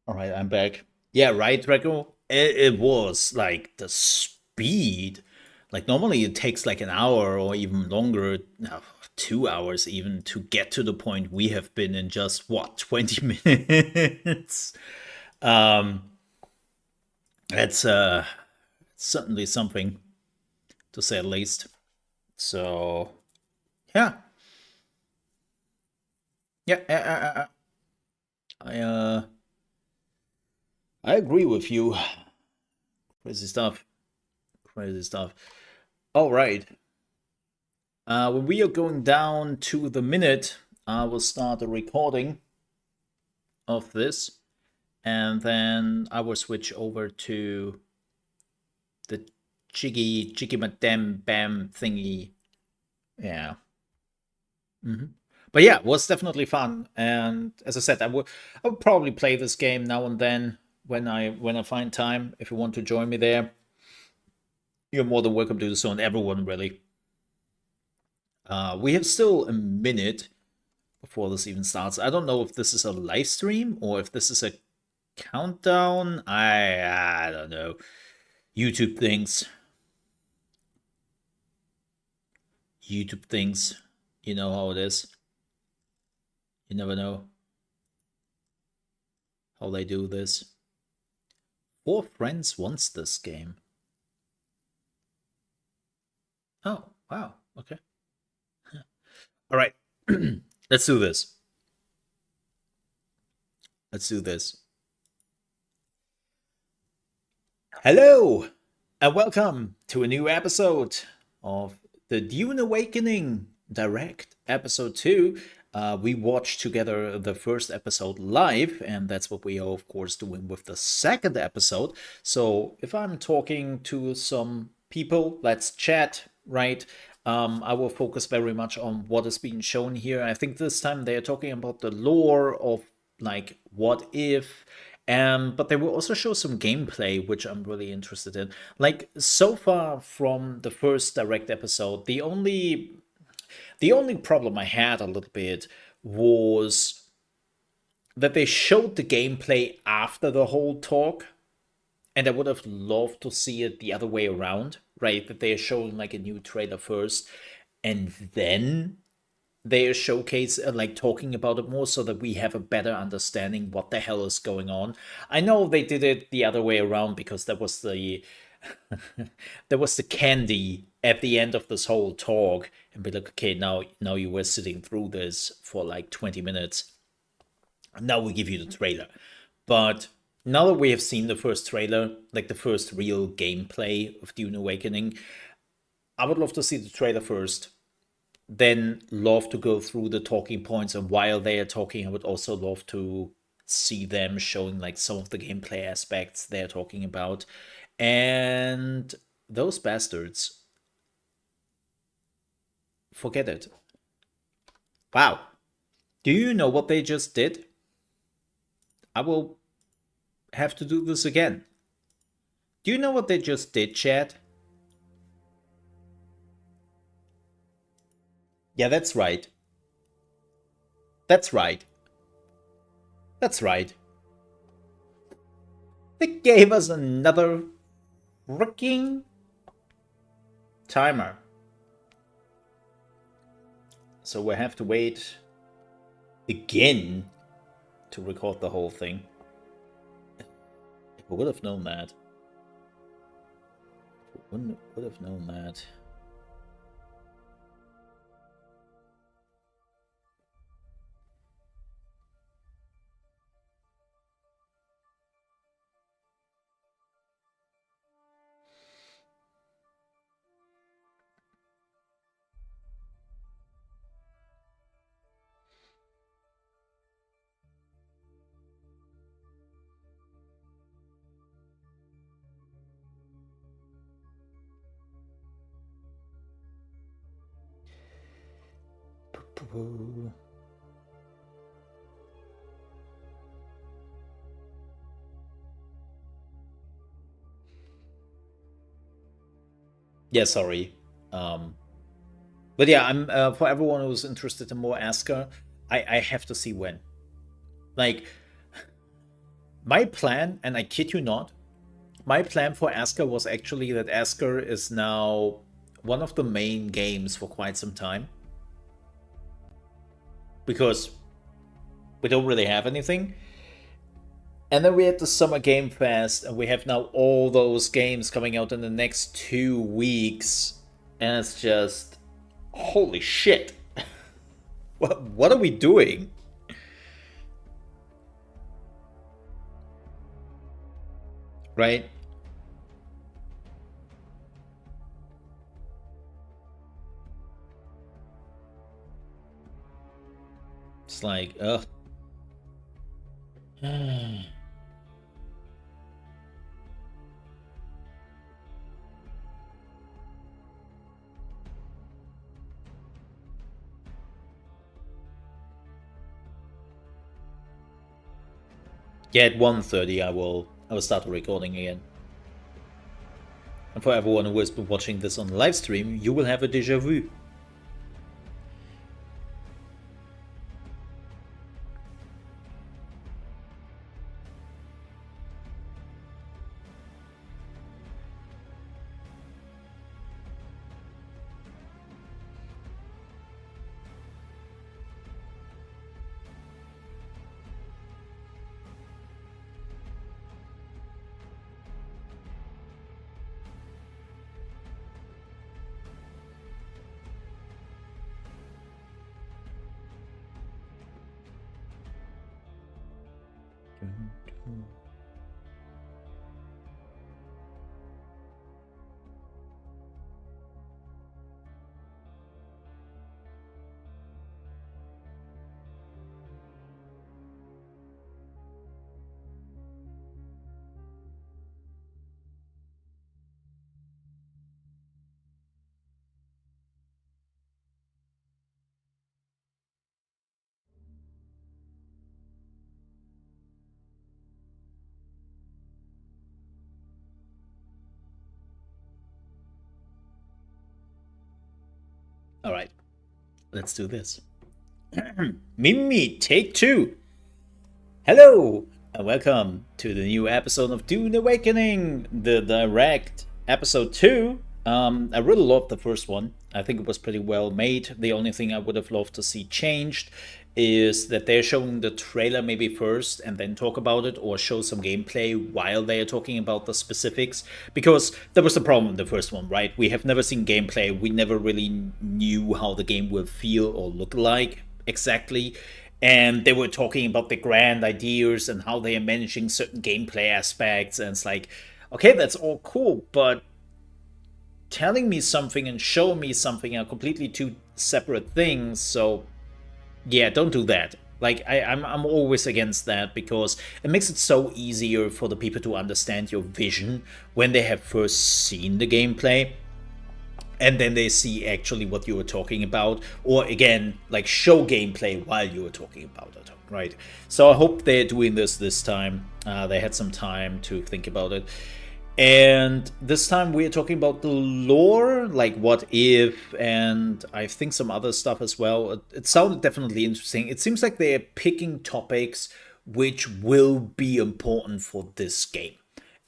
All right, I'm back. Yeah, right, Draco? it was like the speed. Like normally it takes like an hour or even longer, 2 hours even, to get to the point we have been in just what, 20 minutes. um that's certainly something, to say the least. So yeah, yeah, I agree with you. Crazy stuff. Crazy stuff. All right. When we are going down to the minute, I will start the recording of this, and then I will switch over to the jiggy madam bam thingy. Yeah. But yeah, it was definitely fun. And as I said, I would probably play this game now and then when I find time. If you want to join me there, you're more than welcome to do so, and everyone really. We have still a minute before this even starts. I don't know if this is a live stream or if this is a countdown. I don't know. YouTube things. YouTube things. You know how it is. You never know how they do this. 4 friends wants this game. Oh, wow. Okay. All right. Let's do this. Let's do this. Hello, and welcome to a new episode of the Dune Awakening Direct, episode 2. We watched together the first episode live, and that's what we are, of course, doing with the second episode. So if I'm talking to some people, let's chat, right? I will focus very much on what is being shown here. I think this time they are talking about the lore of, like, what if, but they will also show some gameplay, which I'm really interested in. Like, so far from the first direct episode, the only problem I had a little bit was that they showed the gameplay after the whole talk, and I would have loved to see it the other way around, right? That they are showing like a new trailer first, and then they are like talking about it more, so that we have a better understanding what the hell is going on. I know they did it the other way around because that was the there was the candy at the end of this whole talk, and be like, okay, now you were sitting through this for like 20 minutes. Now we give you the trailer. But now that we have seen the first trailer, like the first real gameplay of Dune Awakening, I would love to see the trailer first, then love to go through the talking points, and while they are talking, I would also love to see them showing like some of the gameplay aspects they're talking about. And those bastards, forget it. Wow. Do you know what they just did? I will have to do this again. Do you know what they just did, chat? Yeah, that's right. That's right. That's right. They gave us another freaking timer. So we have to wait again to record the whole thing. If we would have known that. Would have known that. Yeah, sorry. But yeah, I'm for everyone who's interested in more Aska, I have to see when. Like, my plan, and I kid you not, my plan for Aska was actually that Aska is now one of the main games for quite some time. Because we don't really have anything. And then we had the Summer Game Fest, and we have now all those games coming out in the next 2 weeks. And it's just, holy shit. What are we doing? Right? It's like, ugh. Yeah, at 1:30 I will start the recording again. And for everyone who has been watching this on the live stream, you will have a déjà vu. All right, let's do this. Mimi, take 2. Hello, and welcome to the new episode of Dune Awakening, the direct episode 2. I really loved the first one. I think it was pretty well made. The only thing I would have loved to see changed is that they're showing the trailer maybe first and then talk about it, or show some gameplay while they are talking about the specifics, because that was the problem in the first one, right? We have never seen gameplay. We never really knew how the game will feel or look like exactly, and they were talking about the grand ideas and how they are managing certain gameplay aspects, and it's like, okay, that's all cool, but telling me something and showing me something are completely two separate things. So yeah, don't do that. Like, I'm always against that, because it makes it so easier for the people to understand your vision when they have first seen the gameplay, and then they see actually what you were talking about, or again, like, show gameplay while you were talking about it, right? So I hope they're doing this time. They had some time to think about it. And this time we're talking about the lore, like what if, and I think some other stuff as well. It sounded definitely interesting. It seems like they're picking topics which will be important for this game.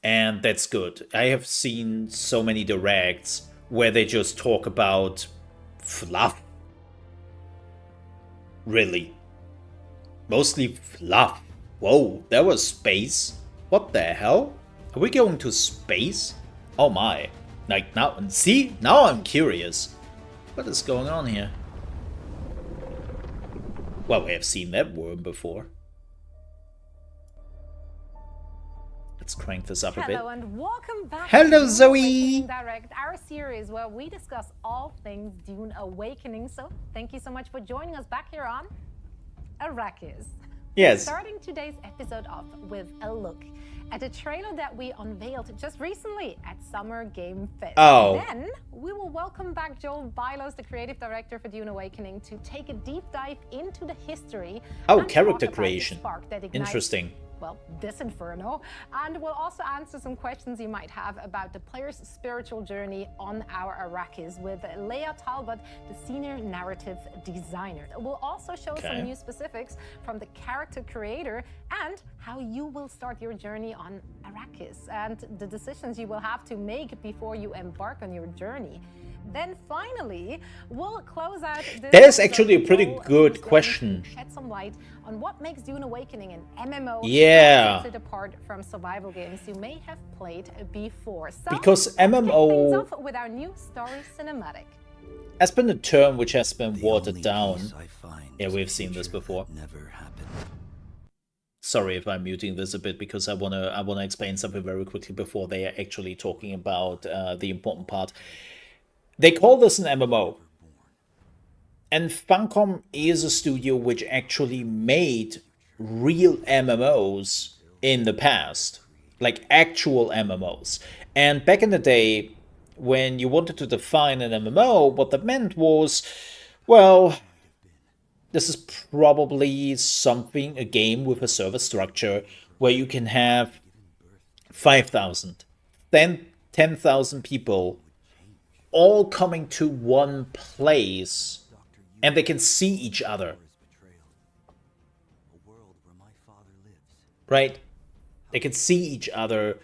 And that's good. I have seen so many directs where they just talk about fluff. Really. Mostly fluff. Whoa, that was space. What the hell? Are we going to space? Oh my. Like, now, see? Now I'm curious. What is going on here? Well, we have seen that worm before. Let's crank this up a bit. Hello and welcome back Hello, to Dune Zoe. Awakening Direct, our series where we discuss all things Dune Awakening. So thank you so much for joining us back here on Arrakis. Yes. Starting today's episode off with a look at a trailer that we unveiled just recently at Summer Game Fest. Oh. Then we will welcome back Joel Bylos, the creative director for Dune Awakening, to take a deep dive into the history. Oh, and character talk about the creation. spark that ignites Interesting. well, this inferno, and we'll also answer some questions you might have about the player's spiritual journey on our Arrakis with Leah Talbot, the senior narrative designer. We'll also show some new specifics from the character creator and how you will start your journey on Arrakis and the decisions you will have to make before you embark on your journey. Then finally, we'll close out this. That is actually a pretty good question. Shed some light on what makes Dune Awakening an MMO. Yeah. Sets it apart from survival games you may have played before. So, Because let's kick MMO things off with our new story cinematic. has been a term which has been watered down. Yeah, we've seen this before. Never happened. Sorry if I'm muting this a bit because I wanna explain something very quickly before they are actually talking about the important part. They call this an MMO. And Funcom is a studio which actually made real MMOs in the past. Like actual MMOs. And back in the day, when you wanted to define an MMO, what that meant was, well, this is probably something, a game with a server structure where you can have 5,000, then 10,000 people all coming to one place, and they can see each other. Right? They can see each other,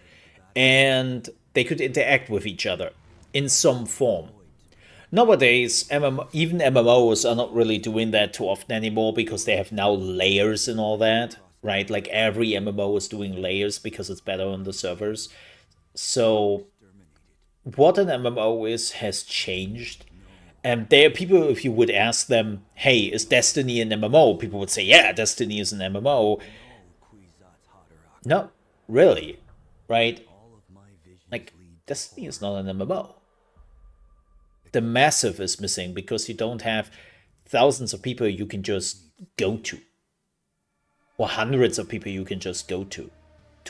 and they could interact with each other in some form. Nowadays, even MMOs are not really doing that too often anymore because they have now layers and all that, right? Like every MMO is doing layers because it's better on the servers. So what an MMO is has changed. And there are people, if you would ask them, hey, is Destiny an MMO? People would say, yeah, Destiny is an MMO. No, really, right? Like, Destiny is not an MMO. The massive is missing because you don't have thousands of people you can just go to. Or hundreds of people you can just go to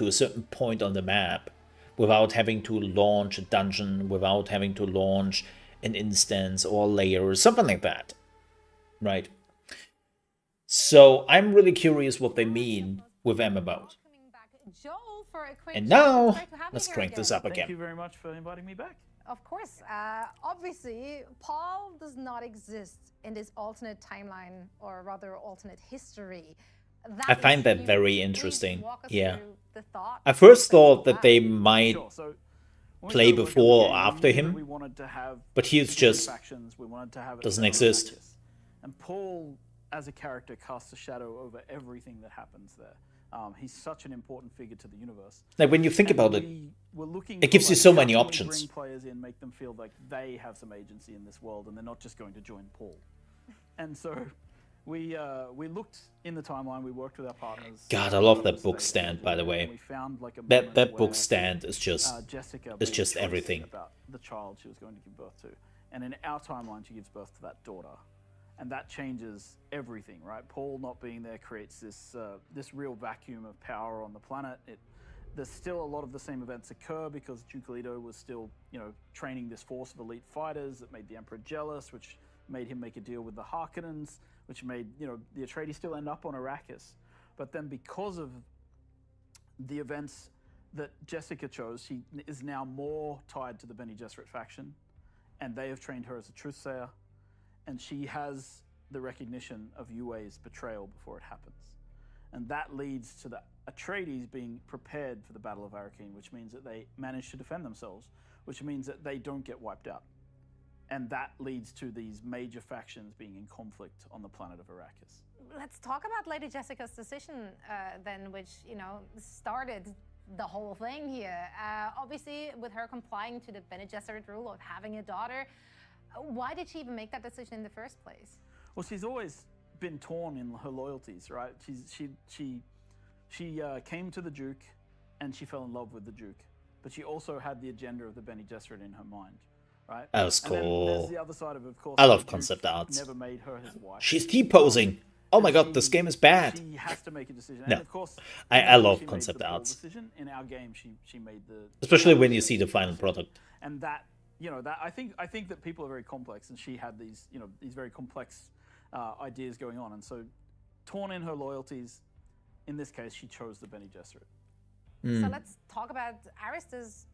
a certain point on the map without having to launch a dungeon, without having to launch an instance or a layer or something like that. Right? So I'm really curious what they mean with MMOs. Joel, for a quick And chat. now, Great to have you let's here crank again. this up Thank you again. very much for inviting me back. Of course. Obviously, Paul does not exist in this alternate timeline, or rather alternate history. I find is that you. very Please interesting. walk us Yeah. through the thought I first process thought of that they might Sure. So when we play started working on the before or game, we after knew that him, we wanted to have but he's different just factions. We wanted to have it doesn't set on exist. Arrakis. And Paul, as a character, casts a shadow over everything that happens there. He's such an important figure to the universe. like when you think And about it, we were looking it for, gives you like, so how many can we options. Bring players in, make them feel like they have some agency in this world, and they're not just going to join Paul. And so we looked in the timeline. We worked with our partners. God, I love all that over book the stand, States, by the and way. we found like a That moment book where, stand is just Jessica it's made a just choice everything. about the child she was going to give birth to, and in our timeline, she gives birth to that daughter, and that changes everything, right? Paul not being there creates this this real vacuum of power on the planet. There's still a lot of the same events occur because Duke Leto was still, training this force of elite fighters that made the Emperor jealous, which made him make a deal with the Harkonnens, which made the Atreides still end up on Arrakis. But then because of the events that Jessica chose, she is now more tied to the Bene Gesserit faction, and they have trained her as a truthsayer, and she has the recognition of Yue's betrayal before it happens. And that leads to the Atreides being prepared for the Battle of Arrakeen, which means that they manage to defend themselves, which means that they don't get wiped out. And that leads to these major factions being in conflict on the planet of Arrakis. Let's talk about Lady Jessica's decision then, which, started the whole thing here. Obviously, with her complying to the Bene Gesserit rule of having a daughter, why did she even make that decision in the first place? Well, she's always been torn in her loyalties, right? She came to the Duke, and she fell in love with the Duke, but she also had the agenda of the Bene Gesserit in her mind, right? That was And then cool. there's the other side of course. I love the Duke concept arts. Never made her his wife. She's T-posing. Oh my god, this game is bad. She has to make a decision. No. And of course, I even though love she made concept the bold arts. decision, in our game, she made the Especially when you see the final product. and that that I think that people are very complex, and she had these these very complex ideas going on, and so torn in her loyalties, in this case, she chose the Bene Gesserit. So let's talk about Arista's,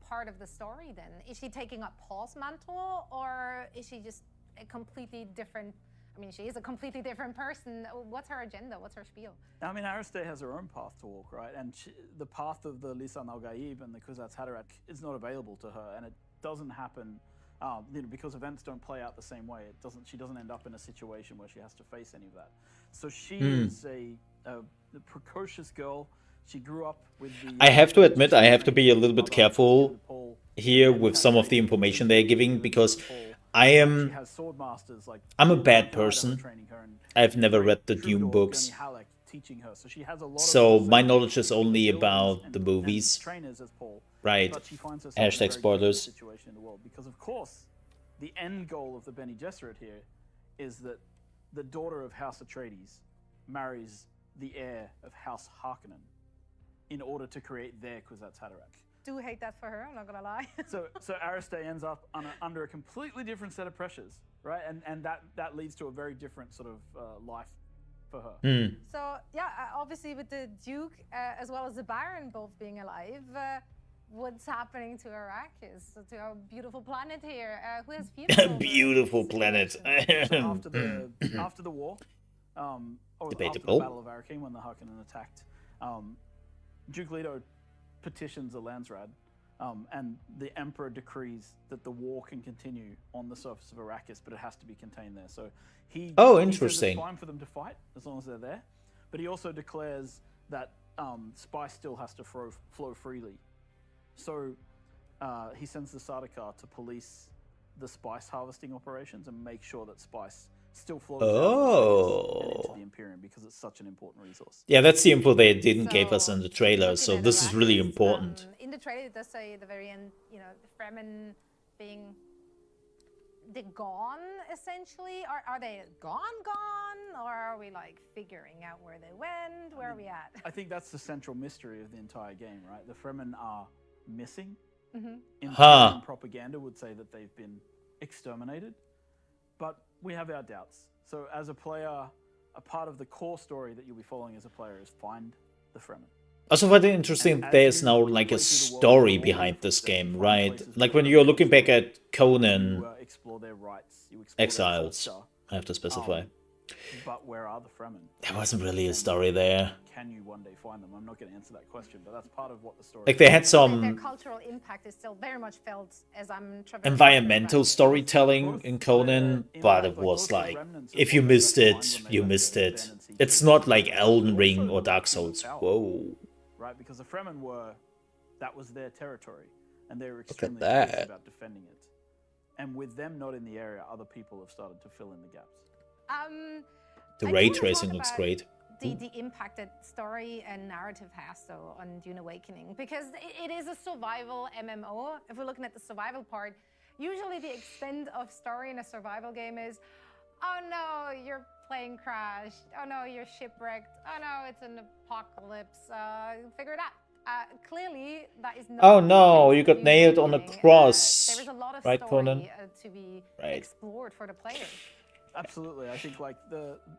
part of the story then. Is she taking up Paul's mantle, or is she just a completely different... I mean, she is a completely different person. What's her agenda? What's her spiel? I mean, Ariste has her own path to walk, right? And the path of the Lisan al-Gaib and the Kuzatz Haderach is not available to her, and it doesn't happen, because events don't play out the same way. She doesn't end up in a situation where she has to face any of that. So she is a precocious girl. She grew up with the... I have to admit, I have to be a little bit careful here with some of the information they're giving, because I'm a bad person. I've never read the Dune books, so my knowledge is only about the movies. Right. Hashtag spoilers. Because of course, the end goal of the Bene Gesserit here is that the daughter of House Atreides marries the heir of House Harkonnen in order to create their Kuzatz Haderach. Do hate that for her, I'm not gonna lie. So Ariste ends up under a completely different set of pressures, right? And that leads to a very different sort of life for her. So yeah, obviously with the Duke as well as the Baron both being alive, what's happening to Arrakis, to our beautiful planet here? Who has funeral? Beautiful planet. So after the war, or Debatable. after the Battle of Arrakeen, when the Harkonnen attacked, Duke Leto petitions the Landsraad, and the Emperor decrees that the war can continue on the surface of Arrakis, but it has to be contained there. So he interesting. He says it's fine for them to fight as long as they're there, but he also declares that spice still has to flow freely. So he sends the Sardaukar to police the spice harvesting operations and make sure that spice still flows out and into the Imperium, because it's such an important resource. Yeah, that's the info they didn't give us in the trailer, so this is really important. In the trailer, it does say at the very end, the Fremen being... They're gone, essentially? Are they gone, or are we, figuring out where they went? Where are we at? I think that's the central mystery of the entire game, right? The Fremen are missing. Huh. Propaganda would say that they've been exterminated, but we have our doubts. So as a player, a part of the core story that you'll be following as a player is find the Fremen. Also, very interesting, there's now a story behind this game, right? Like when you're looking back at Conan explore their rights, you explore Exiles, their culture, I have to specify. but where are the Fremen? There wasn't really a story there. Can you one day find them? I'm not going to answer that question, but that's part of what the story. Like they had Their some cultural impact is still very much felt as I'm traversing. environmental storytelling in Conan, but it was like, if you missed it, you missed it. It's not like Elden Ring or Dark Souls. Whoa. Right, because the Fremen that was their territory, and they were extremely that. serious about defending it. And with them not in the area, other people have started to fill in the gaps. The I ray do wanna tracing talk looks about great. The impact that story and narrative has, though, on Dune Awakening, because it is a survival MMO. If we're looking at the survival part, usually the extent of story in a survival game is, oh no, your plane crashed. Oh no, you're shipwrecked. Oh no, it's an apocalypse. Figure it out. Clearly, that is not. Oh no, you got Dune nailed on a Awakening. cross. There is a lot of Right, story Conan? to be Right. explored for the players. Absolutely, I think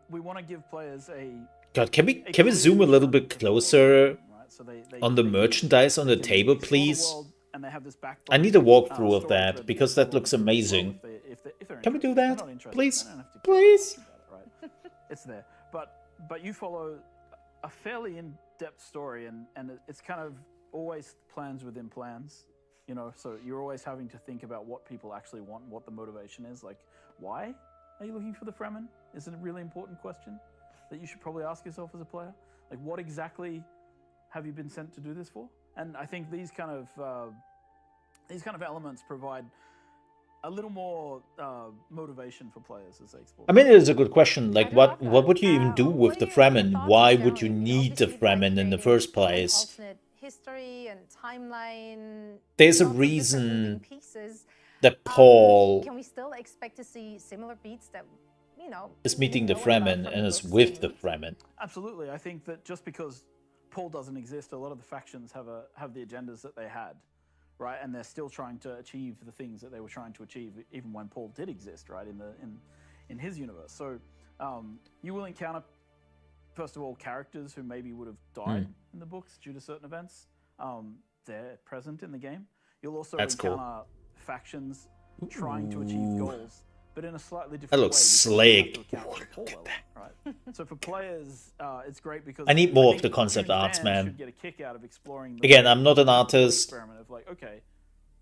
we want to give players a. God, can we zoom a little bit closer right? So they on the merchandise on the can table, explore the please? world, and they have this backbone, I need a walkthrough of story that thread because they that looks follow amazing. if they're Can we do interested. If they're that? not interested, Please? they don't have to Please? about it, right? It's there, but you follow a fairly in-depth story, and it's kind of always plans within plans, So you're always having to think about what people actually want, and what the motivation is. Like, why are you looking for the Fremen? Is it a really important question that you should probably ask yourself as a player. Like, what exactly have you been sent to do this for? And I think these kind of elements provide a little more motivation for players as they explore. I mean, it is a good question. Like, what would you even do with the Fremen? Why would you need the Fremen in the first place? History and timeline. There's a lots of different reason moving pieces. that Paul Can we still expect to see similar beats that, is meeting the know about Fremen from and is books with the and- Fremen? Absolutely, I think that just because Paul doesn't exist, a lot of the factions have the agendas that they had, right? And they're still trying to achieve the things that they were trying to achieve, even when Paul did exist, right? In his universe. So you will encounter first of all, characters who maybe would have died in the books due to certain events, they're present in the game. You'll also That's cool. encounter factions trying to achieve goals, but in a slightly different That way. looks because you have to slick. account for the pool level, right? So for players, it's great because I need more of think the concept Dune arts, fans man. should get a kick out of exploring the Again, I'm not an artist, experiment of like, okay,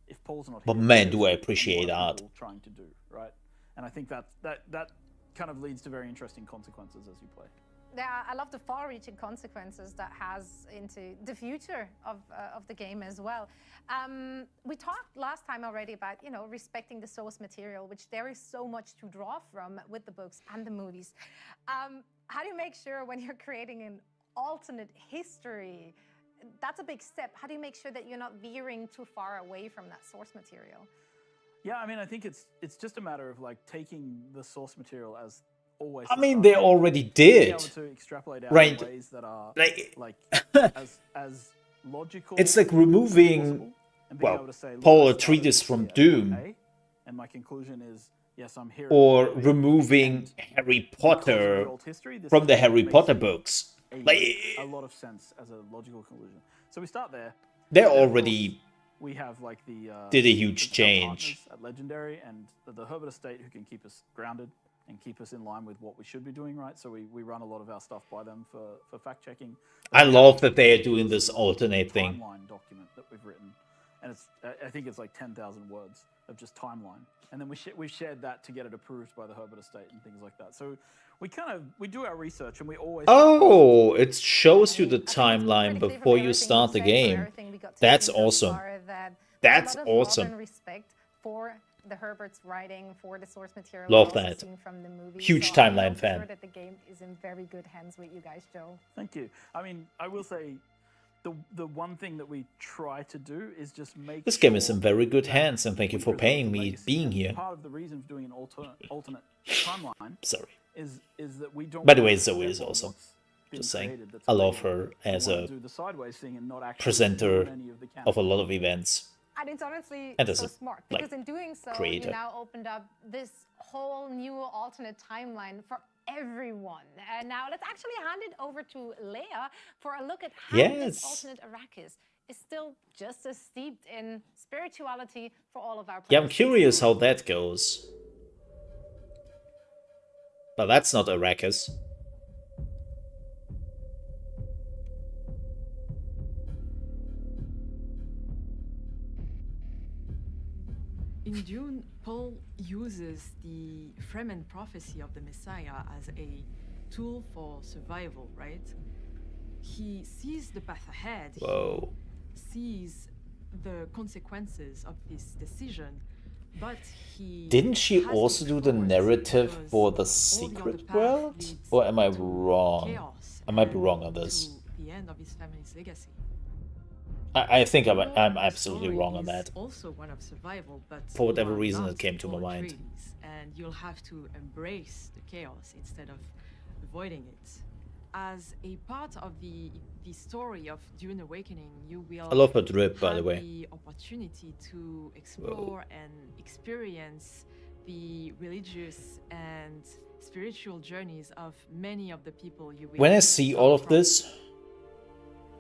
if Paul's not but here, man, what do I is appreciate what are art. people trying to do, right? And I think that kind of leads to very interesting consequences as you play. Yeah, I love the far-reaching consequences that has into the future of the game as well. We talked last time already about, respecting the source material, which there is so much to draw from with the books and the movies. How do you make sure when you're creating an alternate history, that's a big step. How do you make sure that you're not veering too far away from that source material? Yeah, I mean, I think it's just a matter of like taking the source material as always. I the mean, start. they already Being did. able to extrapolate out Right. in ways that are Like, as logical. it's like as removing, possible, and being well, able to say, look, Paul I started Atreides this from here at Doom, point A, and my conclusion is yes, I'm here. at or point B, removing and Harry because of the Potter old history, this from the Harry makes Potter a- books. a, Like, a lot of sense as a logical conclusion. So we start there. they And of course, already we have like the did a huge our change. partners at Legendary and the Herbert Estate who can keep us grounded and keep us in line with what we should be doing, right? So we run a lot of our stuff by them for fact checking. I love that they are doing this alternate thing. Timeline document that we've written, and I think it's like 10,000 words of just timeline, and then we've shared that to get it approved by the Herbert Estate and things like that. So we do our research and we always. Oh, it shows you the I think it's pretty timeline clear from before you everything start the we've said, from game. everything we got to That's see so awesome. far, that That's there's a lot of love awesome. and respect for the Herbert's writing, for the source material. Love we've also that. seen from the movie. Huge So I know timeline for fan. Sure that the game is in very good hands with you guys, Joe. Thank you. I mean, I will say, the one thing that we try to do is just make This game is sure in very good that hands, and thank you we for preserve paying the me legacy. being And here. Part of the reason for doing an alternate timeline Sorry. is that we don't. By the want way, to Zoe is step on awesome. what's been Just saying. created that's I love amazing. her We as wanna a do the sideways thing and not actually presenter ruin any of the of a canon. lot of events. And it's honestly And as so a, smart like, because in doing so, creator. you now opened up this whole new alternate timeline for everyone. And now let's actually hand it over to Leia for a look at how Yes. this alternate Arrakis is still just as steeped in spirituality for all of our Yeah, I'm players. curious how that goes. But that's not Arrakis. In Dune, Paul uses the Fremen prophecy of the Messiah as a tool for survival, right? He sees the path ahead. Whoa. He sees the consequences of this decision, but he Didn't she has also do looked the forward narrative because for the all secret other path world? leads Or am I to wrong? chaos I might be and wrong on this. to the end of his family's legacy. I think I'm The absolutely story wrong on is that. Also one of survival, but For whatever you are reason, not it came to my Paul mind. Atreides, and you'll have to embrace the chaos instead of avoiding it. As a part of the story of Dune Awakening, you will I love her drip, by the have way. the opportunity to explore and experience the religious and spiritual journeys of many of the people you will When I see all of from. this,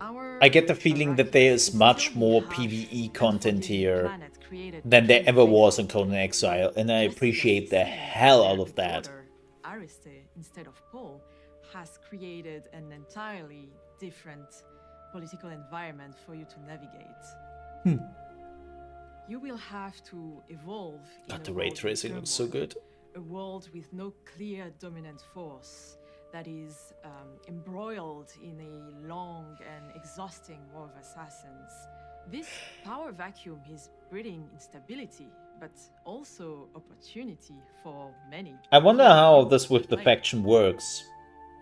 Our I get the feeling that there is Arrakis much still more harsh PvE and content forgiving here planet created than there between ever was faithful in Conan Exile, and I investigates appreciate the sin, hell out and of that. daughter, Ariste, instead of Paul, has created an entirely different political environment for you to navigate. You will have to evolve in God, a the ray world with tracing looks so turmoil, good. a world with no clear dominant force that is embroiled in a long and exhausting war of assassins. This power vacuum is breeding instability, but also opportunity for many. I wonder how this with the Like, faction works.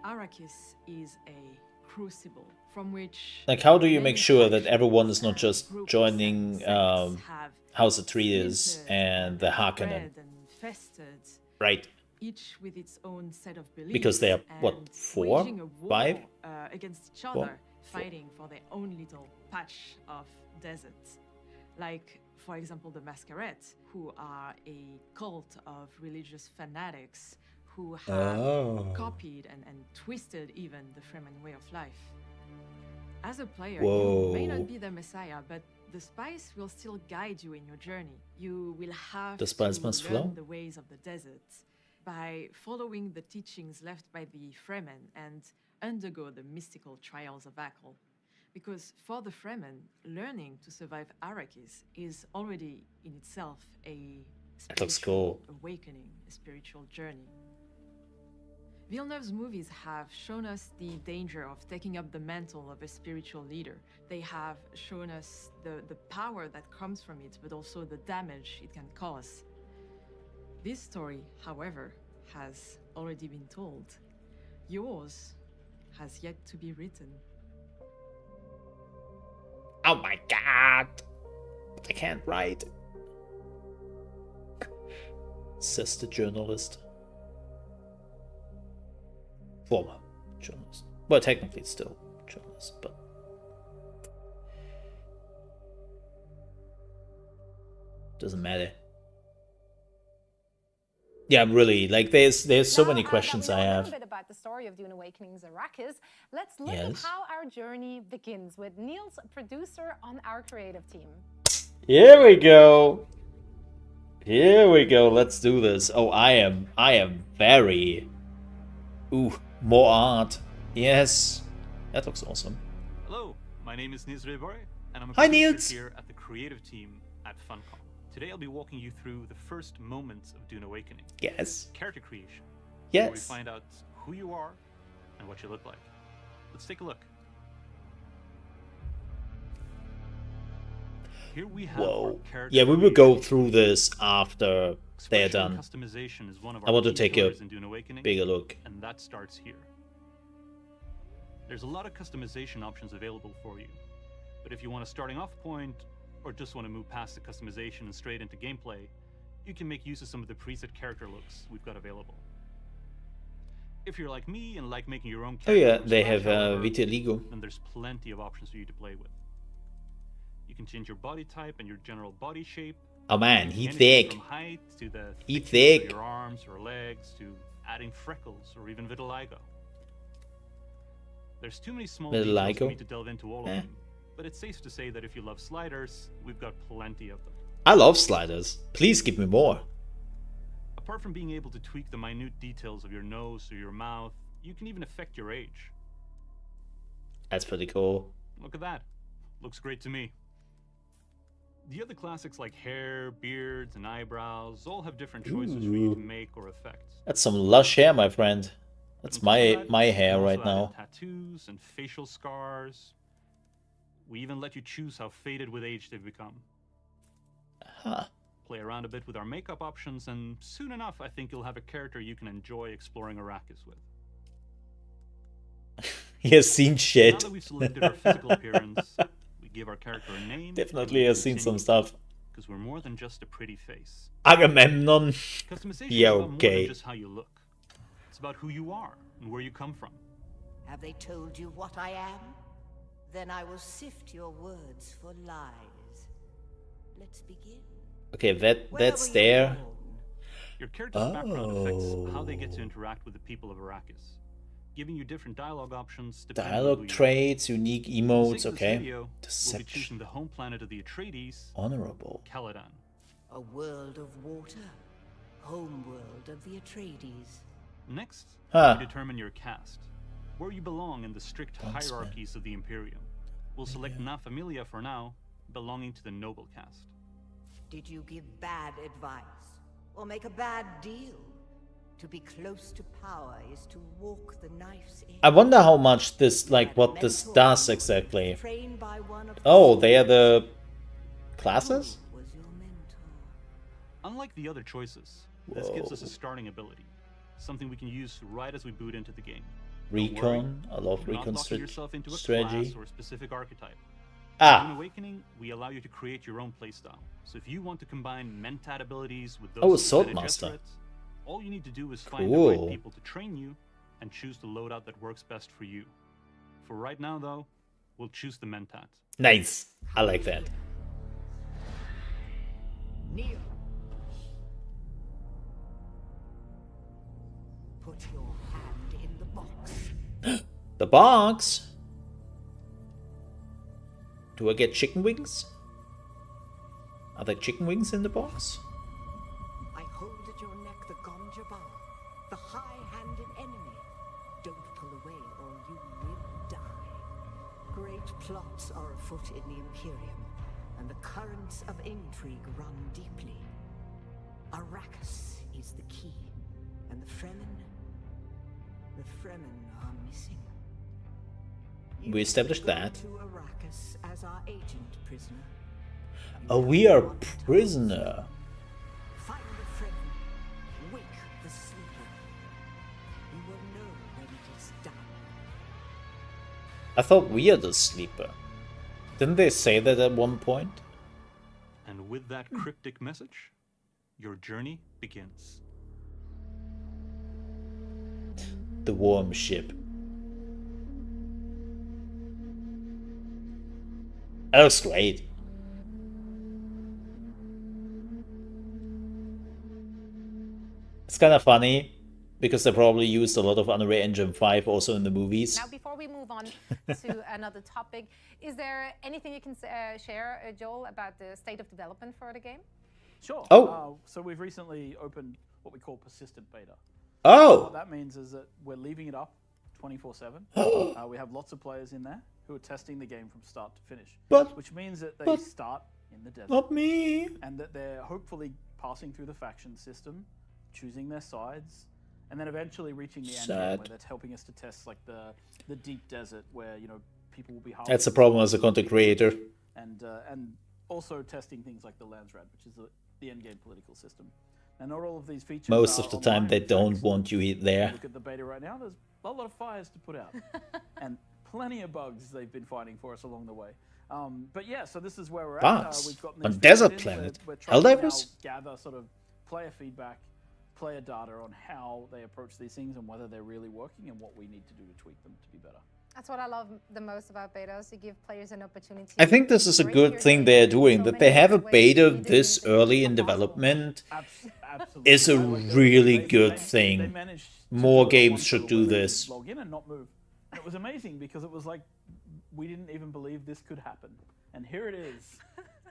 Arrakis is a crucible from which. Like, how do you many make sure that factions everyone is not and just groups joining and sects have House Atreides splintered and the Harkonnen, spread and festered, right? each with its own set of beliefs. Because they are, what, and 4? waging a war, 5? Against each 4? other, fighting for their own little patch of desert. Like, for example, the Masquerade, who are a cult of religious fanatics who have copied and twisted even the Fremen way of life. As a player, you may not be the Messiah, but the spice will still guide you in your journey. You will have The spice to must learn flow. the ways of the desert by following the teachings left by the Fremen and undergo the mystical trials of Akhl. Because for the Fremen, learning to survive Arrakis is already in itself a That looks spiritual cool. awakening, a spiritual journey. Villeneuve's movies have shown us the danger of taking up the mantle of a spiritual leader. They have shown us the power that comes from it, but also the damage it can cause. This story, however, has already been told. Yours has yet to be written. Oh my god! I can't write. Says the journalist. Former journalist. Well, technically it's still journalist, but doesn't matter. Yeah, I'm really like there's so many questions I A have. little bit about the story of Dune Awakening's Arrakis. Let's look at Yes. how our journey begins with Niels, producer on our creative team. Here we go. Here we go. Let's do this. Oh, I am very. Ooh, more art. Yes, that looks awesome. Hello, my name is Niels Reborg, and I'm a Hi, producer Niels. here at the creative team at Funcom. Today I'll be walking you through the first moments of Dune Awakening, Yes. character creation, where we Yes. find out who you are and what you look like. Let's take a look. Here we have our Whoa. character Yeah, we will go creation. through this after they're Expression done. customization is one of I our want to key take a pillars in Dune Awakening, bigger look. and that starts here. There's a lot of customization options available for you, but if you want a starting off point, or just want to move past the customization and straight into gameplay, you can make use of some of the preset character looks we've got available. If you're like me and like making your own Oh character yeah, from they scratch, have however, vitiligo. then there's plenty of options for you to play with. You can change your body type and your general body shape. Oh man, he Anything thick. From height to the He thickness thick. of your arms or legs to adding freckles or even vitiligo. There's too many small details Vitiligo? for me to delve into all of Eh. them, but it's safe to say that if you love sliders, we've got plenty of them. I love sliders. Please give me more. Apart from being able to tweak the minute details of your nose or your mouth, you can even affect your age. That's pretty cool. Look at that. Looks great to me. The other classics like hair, beards, and eyebrows all have different choices for you to Ooh. make or affect. That's some lush hair, my friend. That's On top of that, my you can hair also right add now. in tattoos and facial scars. We even let you choose how faded with age they've become. Huh. Play around a bit with our makeup options, and soon enough, I think you'll have a character you can enjoy exploring Arrakis with. He has seen Now shit. that we've selected our physical appearance, we give our character a name. Definitely has seen some stuff. Because we're more than just a pretty face. Agamemnon. Customization Yeah, is about more okay. than just how you look. It's about who you are and where you come from. Have they told you what I am? Then I will sift your words for lies. Let's begin. Okay, Where that's were you there. born? Your character's background affects how they get to Oh. interact with the people of Arrakis, giving you different dialogue options depending on who Dialogue you are. traits, unique For the emotes, sake of this okay. video, we'll be Deception. choosing the home planet of the Atreides, Honorable. Caladan. A world of water. Home world of the Atreides. Next, Huh. we determine your caste, where you belong in the strict Bondsman. hierarchies of the Imperium. We'll select Na Familia for now, belonging to the noble caste. Did you give bad advice? Or make a bad deal? To be close to power is to walk the knife's edge. I wonder how much this, like, Had what a this mentor does who was exactly. trained by one of the Oh, they are sages. the classes? Who was your mentor? Unlike the other choices, this gives us a Whoa. starting ability, something we can use right as we boot into the game. Don't worry, Recon. I love you're not recon locking yourself into a strategy. class or a specific archetype. In Ah, Awakening, we allow you to create your own playstyle. So if you want to combine mentat abilities with those Oh, a of the Bene Swordmaster. Gesserit, all you need to do is find the right Cool. people to train you and choose the loadout that works best for you. For right now, though, we'll choose the mentat. nice. I like that. Kneel. Put your hand in the box. The box? Do I get chicken wings? Are there chicken wings in the box? I hold at your neck the Gonjabar, the high-handed enemy. Don't pull away or you will die. Great plots are afoot in the Imperium, and the currents of intrigue run deeply. Arrakis is the key, and the Fremen are missing. You We established go that. to Arrakis as our agent, prisoner. Oh, we are prisoner. Find the Fremen, wake the sleeper. You will know when it is done. I thought we are the sleeper. Didn't they say that at one point? And with that cryptic message, your journey begins. The worm ship. That looks great. It's kind of funny because they probably used a lot of Unreal Engine 5 also in the movies. Now, before we move on to another topic, is there anything you can share, Joel, about the state of development for the game? Sure. Oh. So we've recently opened what we call persistent beta. Oh! What that means is that we're leaving it up 24/7. We have lots of players in there who are testing the game from start to finish. Which means that they start in the desert. Not me! And that they're hopefully passing through the faction system, choosing their sides, and then eventually reaching the end game where that's helping us to test like the deep desert where, you know, people will be harvesting. That's the problem as a content creator. And also testing things like the Landsrat, which is the end game political system. And not all of these features Most are of the time online. they In don't fact, want you there. look at the beta right now, there's a lot of fires to put out. And plenty of bugs they've been finding for us along the way. But yeah, so this is where we're at. Bugs? We've gotten On these Desert features in. Planet? We're trying to now Helldivers? gather sort of player feedback, player data on how they approach these things and whether they're really working and what we need to do to tweak them to be better. That's what I love the most about betas. You give players an opportunity. I think this is a to good break thing your they're game in doing. so That many they have a different ways beta we didn't this think early in possible. development Absolutely. is a really good thing. They managed to More do it on games one should server do where they this. could log in and not move. And it was amazing because it was like we didn't even believe this could happen. And here it is.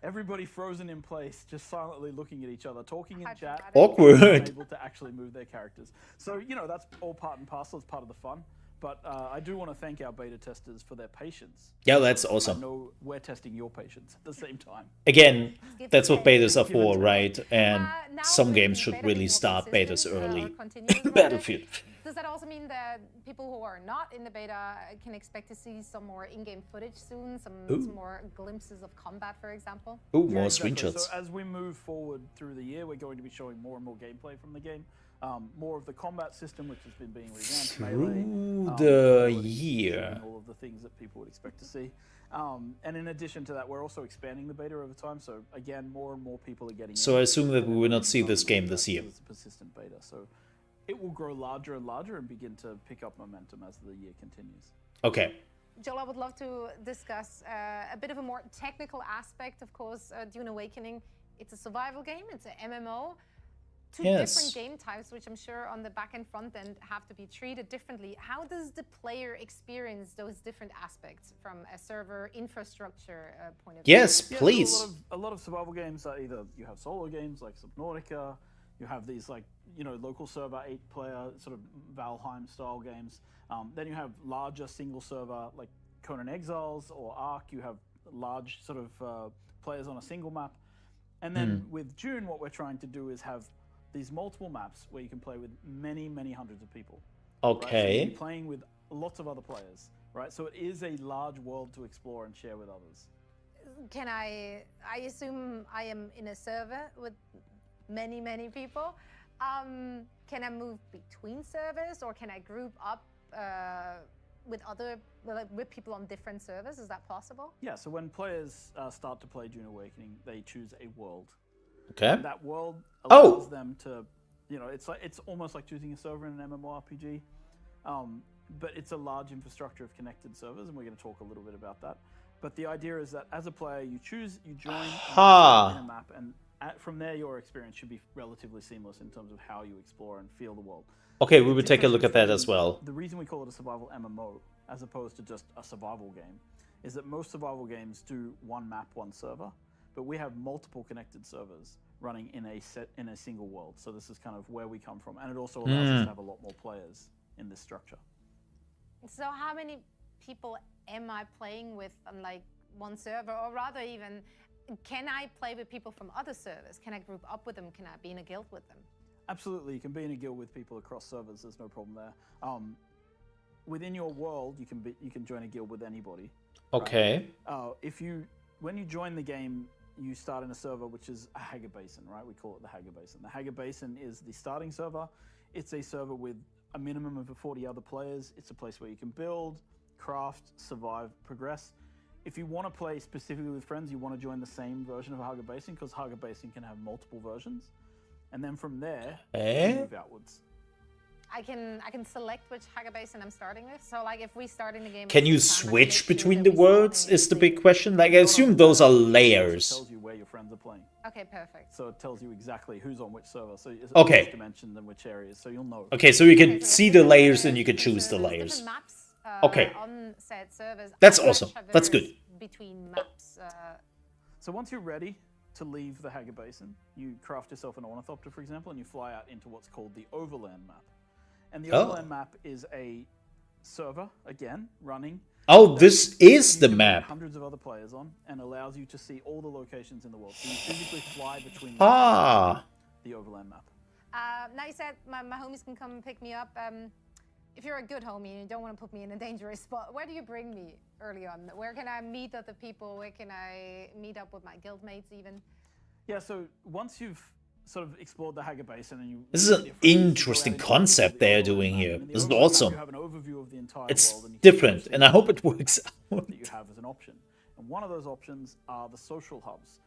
Everybody frozen in place, just silently looking at each other, talking in chat. Awkward. Able to actually move their characters. So, you know, that's all part and parcel. It's part of the fun. But I do want to thank our beta testers for their patience. Yeah, that's I awesome. know we're testing your patience at the same time. Again, that's what betas are for, right? And Now some with games the should beta really being more start betas consistent, or early. continuous rather, Battlefield. Does that also mean that people who are not in the beta can expect to see some more in-game footage soon? Some more glimpses of combat, for example? Ooh, Yeah, more exactly. screenshots. So as we move forward through the year, we're going to be showing more and more gameplay from the game. More of the combat system, which has been being revamped. Melee, Through the abilities, year. and all of the things that people would expect to see. And in addition to that, we're also expanding the beta over time. So again, more and more people are getting. So in. I assume that we will not see And this game this because year. It's a persistent beta, so it will grow larger and larger and begin to pick up momentum as the year continues. Okay. Joel, I would love to discuss a bit of a more technical aspect. Of course, Dune Awakening, it's a survival game, it's an MMO. Two Yes. different game types, which I'm sure on the back and front end have to be treated differently. How does the player experience those different aspects from a server infrastructure point of view? Yes, Yeah, please. so a lot of survival games are either you have solo games like Subnautica, you have these like, you know, local server 8-player sort of Valheim style games. Then you have larger single server like Conan Exiles or Ark. You have large sort of players on a single map. And then with Dune, what we're trying to do is have these multiple maps where you can play with many, many hundreds of people. Right? So Okay. you're playing with lots of other players, right? So it is a large world to explore and share with others. Can I assume I am in a server with many, many people. Can I move between servers, or can I group up with people on different servers? Is that possible? Yeah, so when players start to play Dune Awakening, they choose a world. Okay. And that world Oh! allows them to, you know, it's almost like choosing a server in an MMORPG, but it's a large infrastructure of connected servers, and we're going to talk a little bit about that. But the idea is that as a player, you join in a map, and from there, your experience should be relatively seamless in terms of how you explore and feel the world. Okay, we will take a look at that as well. The reason we call it a survival MMO, as opposed to just a survival game, is that most survival games do one map, one server, but we have multiple connected servers running in a single world. So this is kind of where we come from, and it also allows us to have a lot more players in this structure. So how many people am I playing with on like one server, or rather even, can I play with people from other servers? Can I group up with them? Can I be in a guild with them? Absolutely, you can be in a guild with people across servers. There's no problem there. Within your world, you can join a guild with anybody. Okay. Right? When you join the game, you start in a server which is a Hager Basin, right? We call it the Hager Basin. The Hager Basin is the starting server. It's a server with a minimum of 40 other players. It's a place where you can build, craft, survive, progress. If you want to play specifically with friends, you want to join the same version of Hager Basin, because Hager Basin can have multiple versions. And then from there, you move outwards. I can select which Hager Basin I'm starting with. So like if we start in the game, Can you switch between the worlds is the big question. Like, I assume those are layers. It tells you where your friends are playing. Okay, perfect. So it tells you exactly who's on which server. So it's Okay. which dimension and which areas. So you'll know. Okay, so you can see the layers and you can choose the layers. Different maps, Okay. on said servers. That's and awesome. That's good. Between maps. So once you're ready to leave the Hager Basin, you craft yourself an ornithopter, for example, and you fly out into what's called the Overland map. And the Overland map is a server, again, running. Oh, this is the map. Hundreds of other players on, and allows you to see all the locations in the world. So you physically fly between the Overland map. Now you said my homies can come and pick me up. If you're a good homie and you don't want to put me in a dangerous spot, where do you bring me early on? Where can I meet other people? Where can I meet up with my guild mates even? Yeah, so once you've sort of explored the Hager Basin and you... This is an interesting concept they're doing here. This is awesome. You have an overview of the entire It's world, and you different, and I hope it works out. that you have as an option. And one of those options are the social hubs,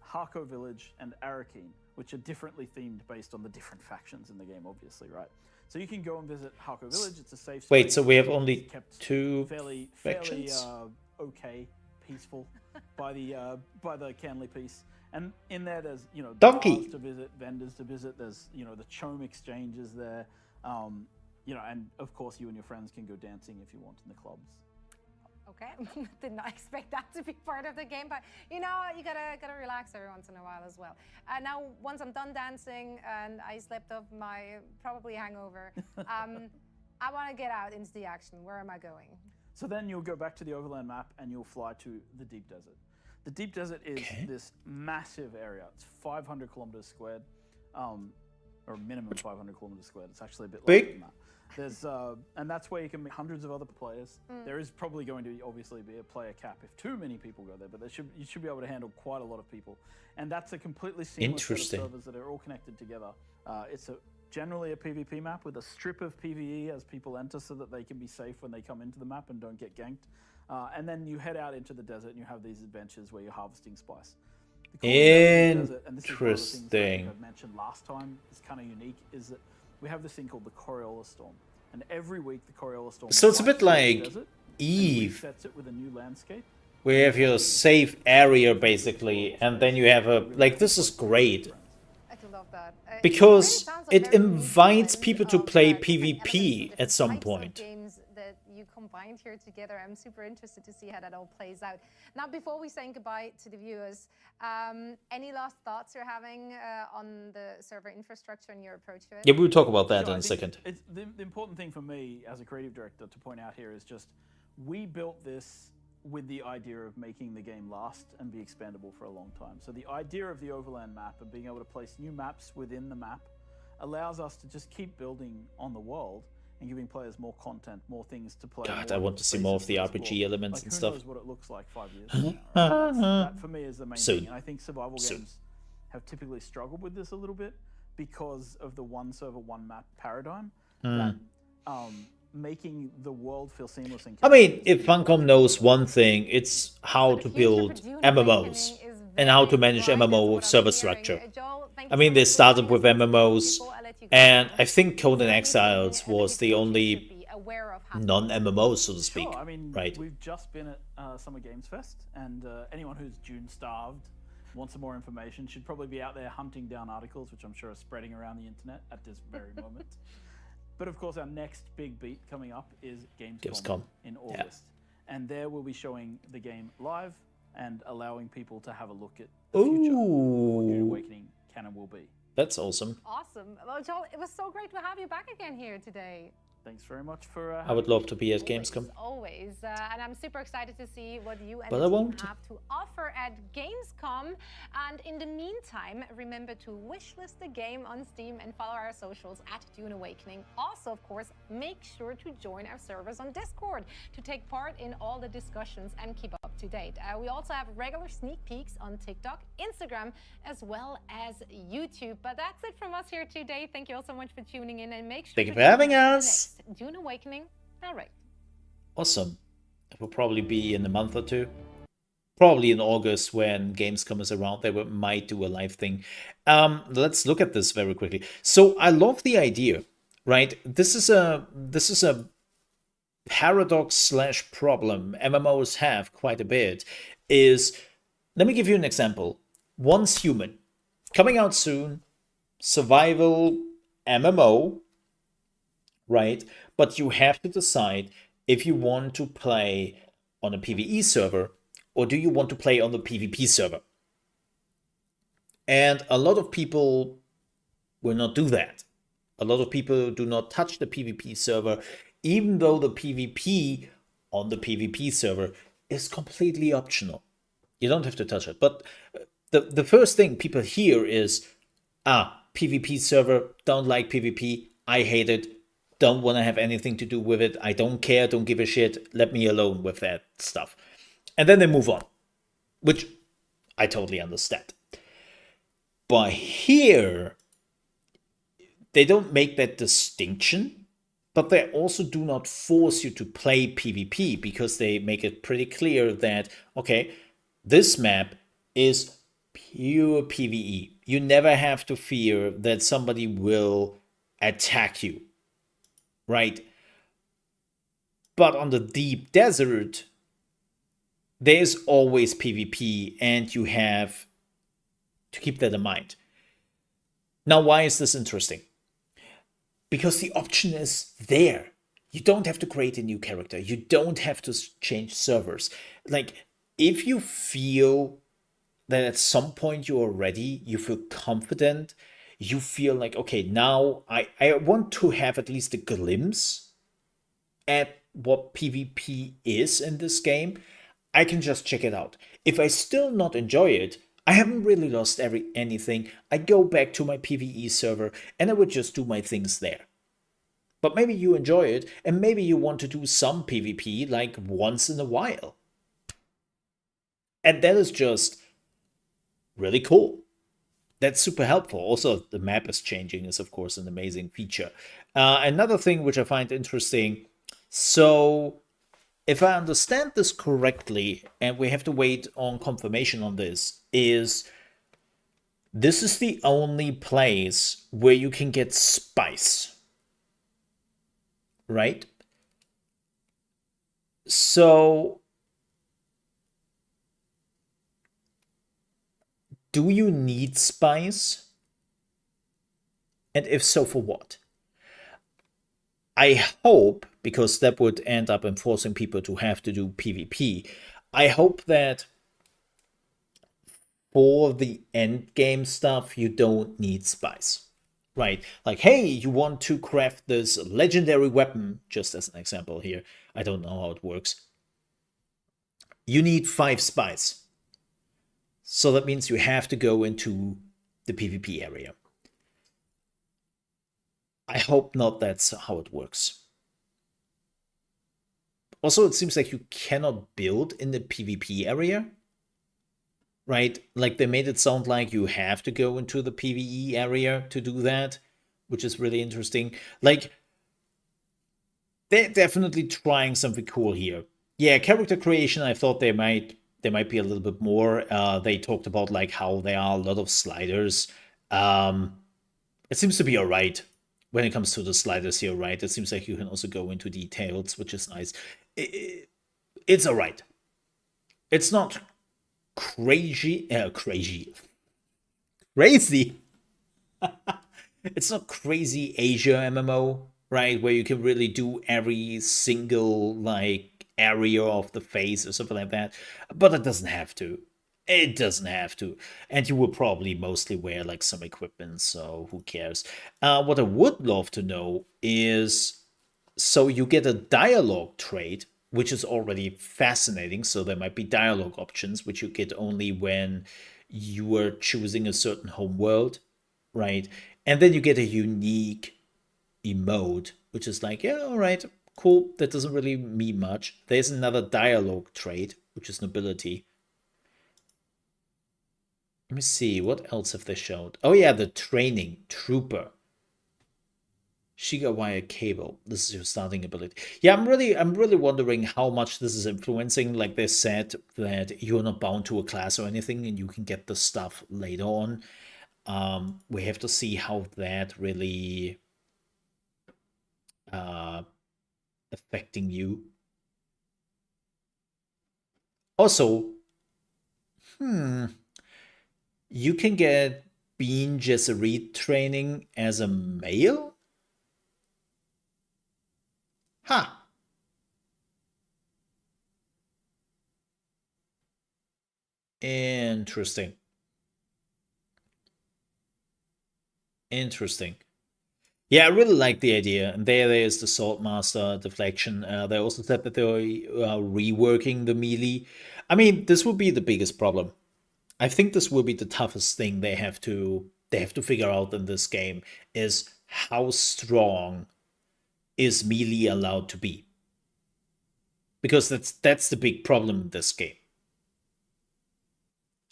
Harko Village and Arakeen, which are differently themed based on the different factions in the game, obviously, right? So you can go and visit Harko Village. It's a safe space. Wait, so we have only Kept two fairly factions? okay, peaceful by the Canley Peace. And in there, there's Donkey bars to visit, vendors to visit. There's the Chome exchanges there, and of course you and your friends can go dancing if you want in the clubs. Okay, did not expect that to be part of the game, but you gotta relax every once in a while as well. Now, once I'm done dancing and I slept off my probably hangover, I want to get out into the action. Where am I going? So then you'll go back to the Overland map and you'll fly to the Deep Desert. The Deep Desert is this massive area. It's 500 kilometers squared, or minimum 500 kilometers squared. It's actually a bit larger than that. There's and that's where you can meet hundreds of other players. There is probably going to obviously be a player cap if too many people go there, but you should be able to handle quite a lot of people. And that's a completely seamless set of servers that are all connected together. It's generally a PvP map with a strip of PvE as people enter, so that they can be safe when they come into the map and don't get ganked. And then you head out into the desert and you have these adventures where you're harvesting spice. Interesting. I've mentioned last time is kind of unique, is that we have this thing called the Coriolis Storm, and every week the Coriolis Storm. So it's a bit like Eve, sets it with a new landscape. where you have your safe area basically, and then you have a this is great. I love that. Because it invites people to play PvP at some point. Games that you combined here together. I'm super interested to see how that all plays out. Now, before we say goodbye to the viewers, any last thoughts you're having on the server infrastructure and your approach to it? Yeah, we'll talk about that in a second. It's the important thing for me as a creative director to point out here is just we built this with the idea of making the game last and be expandable for a long time. So the idea of the Overland map and being able to place new maps within the map allows us to just keep building on the world and giving players more content, more things to play. God, I want to see more of the RPG elements and stuff. Who knows what it looks like 5 years from now, right? That for me is the main thing. And I think survival games have typically struggled with this a little bit because of the one server, one map paradigm. That, making the world feel seamless and I mean, if Funcom knows one thing, it's how to build MMOs and how to manage MMO with server structure. I mean, they started with MMOs, and I think Conan Exiles was the only non-MMO, so to speak. Sure, I mean, right? We've just been at Summer Games Fest, and anyone who's Dune starved want some more information should probably be out there hunting down articles, which I'm sure are spreading around the internet at this very moment. But of course, our next big beat coming up is Gamescom. In August. And there we'll be showing the game live and allowing people to have a look at the future of what Dune Awakening can and will be. That's awesome. Awesome. Well, Joel, it was so great to have you back again here today. Thanks very much for. I would love to be at Gamescom. Always. And I'm super excited to see what you and But the I team won't. have to offer at Gamescom. And in the meantime, remember to wishlist the game on Steam and follow our socials at Dune Awakening. Also, of course, make sure to join our servers on Discord to take part in all the discussions and keep up to date. We also have regular sneak peeks on TikTok, Instagram, as well as YouTube. But that's it from us here today. Thank you all so much for tuning in, and make sure Thank you to for having join us for the us. next Dune Awakening. All right. Awesome. It will probably be in a month or two. Probably in August when Gamescom is around. They might do a live thing. Let's look at this very quickly. So I love the idea, right? This is a paradox / problem MMOs have quite a bit. Let me give you an example. Once Human, coming out soon, survival MMO, right? But you have to decide if you want to play on a PvE server or do you want to play on the PvP server. And a lot of people will not do that. A lot of people do not touch the PvP server, even though the PvP on the PvP server is completely optional. You don't have to touch it. But the first thing people hear is, PvP server, don't like PvP, I hate it, don't want to have anything to do with it, I don't care, don't give a shit, let me alone with that stuff. And then they move on, which I totally understand. But here, they don't make that distinction, but they also do not force you to play PvP because they make it pretty clear that, okay, this map is pure PvE. You never have to fear that somebody will attack you, right? But on the deep desert, there's always PvP, and you have to keep that in mind. Now, why is this interesting? Because the option is there. You don't have to create a new character. You don't have to change servers. Like, if you feel that at some point you are ready, you feel confident, you feel like, okay, now I want to have at least a glimpse at what PvP is in this game, I can just check it out. If I still not enjoy it, I haven't really lost anything. I go back to my PvE server and I would just do my things there. But maybe you enjoy it and maybe you want to do some PvP like once in a while. And that is just really cool. That's super helpful. Also, the map is changing is, of course, an amazing feature. Another thing which I find interesting, so if I understand this correctly, and we have to wait on confirmation on this is the only place where you can get spice, right? So do you need spice? And if so, for what? I hope, because that would end up enforcing people to have to do PvP, I hope that for the end game stuff, you don't need spice, right? Like, hey, you want to craft this legendary weapon, just as an example here. I don't know how it works. You need 5 spice. So that means you have to go into the PvP area. I hope not that's how it works. Also, it seems like you cannot build in the PvP area, right? Like they made it sound like you have to go into the PvE area to do that, which is really interesting. Like, they're definitely trying something cool here. Yeah, character creation, I thought they might be a little bit more. They talked about like how there are a lot of sliders. It seems to be all right when it comes to the sliders here, right? It seems like you can also go into details, which is nice. It's all right. It's not crazy. It's not crazy Asia MMO, right? Where you can really do every single like area of the face or something like that. But it doesn't have to. It doesn't have to. And you will probably mostly wear like some equipment, so who cares? What I would love to know is, so you get a dialogue trait, which is already fascinating. So there might be dialogue options, which you get only when you are choosing a certain home world, right? And then you get a unique emote, which is like, yeah, all right, cool. That doesn't really mean much. There's another dialogue trait, which is nobility. Let me see, what else have they showed? Oh yeah, the training trooper. Shiga wire cable. This is your starting ability. Yeah, I'm really wondering how much this is influencing. Like they said that you're not bound to a class or anything, and you can get the stuff later on. We have to see how that really affecting you. Also, you can get Bean Gesserit training as a male? Huh. Interesting. Interesting. Yeah, I really like the idea. And there's the Sword Master deflection. They also said that they're reworking the melee. I mean, this will be the biggest problem. I think this will be the toughest thing they have to figure out in this game is how strong is melee allowed to be? Because that's the big problem in this game.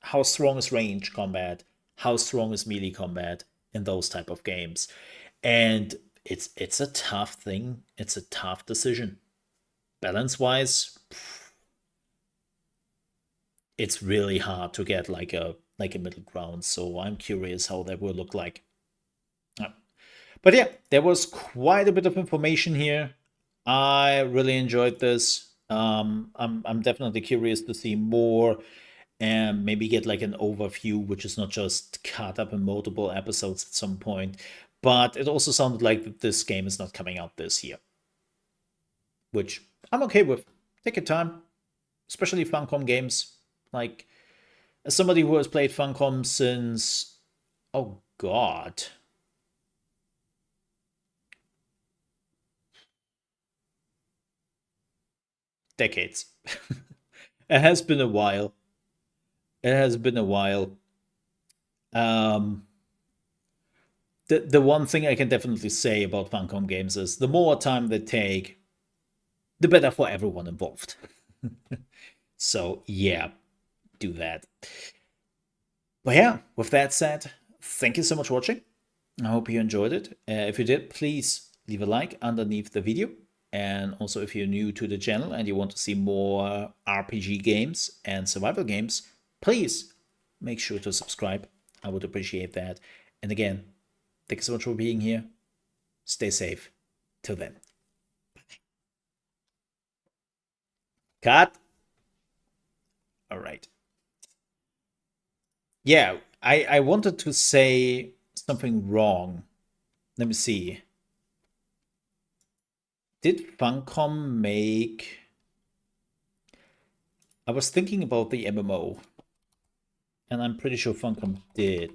How strong is range combat? How strong is melee combat in those type of games? And it's a tough thing. It's a tough decision. Balance wise, it's really hard to get like a middle ground. So I'm curious how that will look like. But yeah, there was quite a bit of information here. I really enjoyed this. I'm definitely curious to see more and maybe get like an overview, which is not just cut up in multiple episodes at some point. But it also sounded like this game is not coming out this year, which I'm okay with. Take your time, especially Funcom games. Like, as somebody who has played Funcom since, oh god, decades. It has been a while. It has been a while. Um, the one thing I can definitely say about Funcom games is the more time they take, the better for everyone involved. So yeah, do that. But yeah, with that said, thank you so much for watching. I hope you enjoyed it. If you did, please leave a like underneath the video. And also, if you're new to the channel and you want to see more RPG games and survival games, please make sure to subscribe. I would appreciate that. And again, thank you so much for being here. Stay safe. Till then. Cut. All right. Yeah, I wanted to say something wrong. Let me see. Did Funcom make... I was thinking about the MMO. And I'm pretty sure Funcom did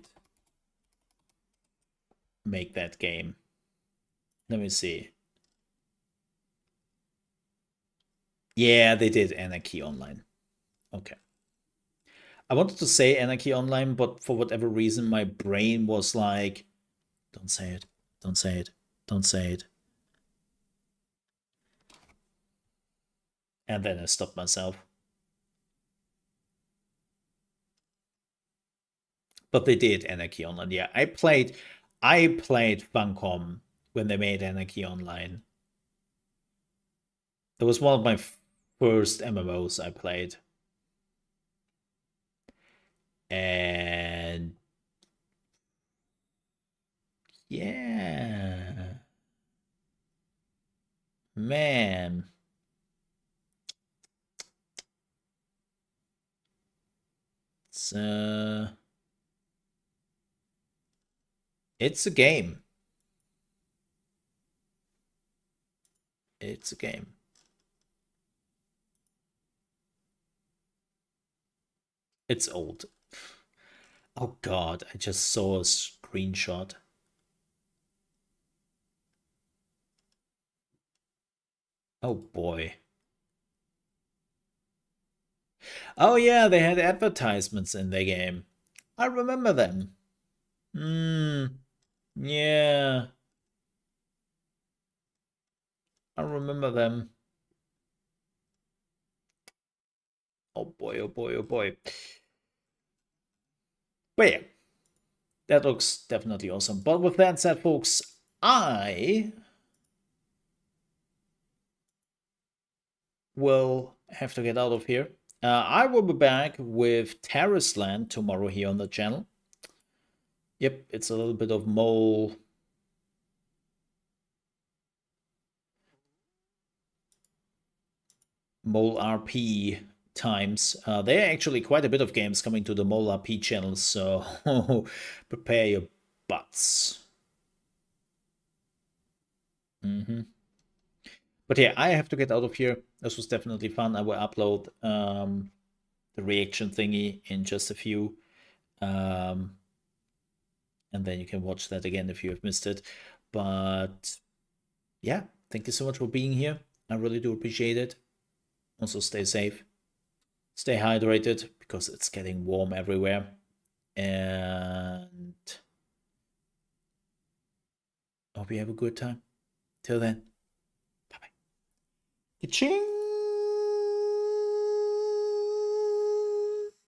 make that game. Let me see. Yeah, they did Anarchy Online. Okay. I wanted to say Anarchy Online, but for whatever reason, my brain was like, don't say it, don't say it, don't say it. And then I stopped myself. But they did Anarchy Online. Yeah, I played Funcom when they made Anarchy Online. That was one of my first MMOs I played. And yeah, man. It's a game. It's a game. It's old. Oh god, I just saw a screenshot. Oh boy. Oh yeah, they had advertisements in their game. I remember them. Yeah. I remember them. Oh boy, oh boy, oh boy. But yeah, that looks definitely awesome. But with that said, folks, I will have to get out of here. I will be back with Tarisland tomorrow here on the channel. Yep, it's a little bit of mole RP times. There are actually quite a bit of games coming to the mole RP channel, so prepare your butts. But yeah, I have to get out of here. This was definitely fun. I will upload the reaction thingy in just a few. And then you can watch that again if you have missed it. But yeah, thank you so much for being here. I really do appreciate it. Also, stay safe. Stay hydrated because it's getting warm everywhere. And hope you have a good time. Till then, bye-bye. Ka-ching!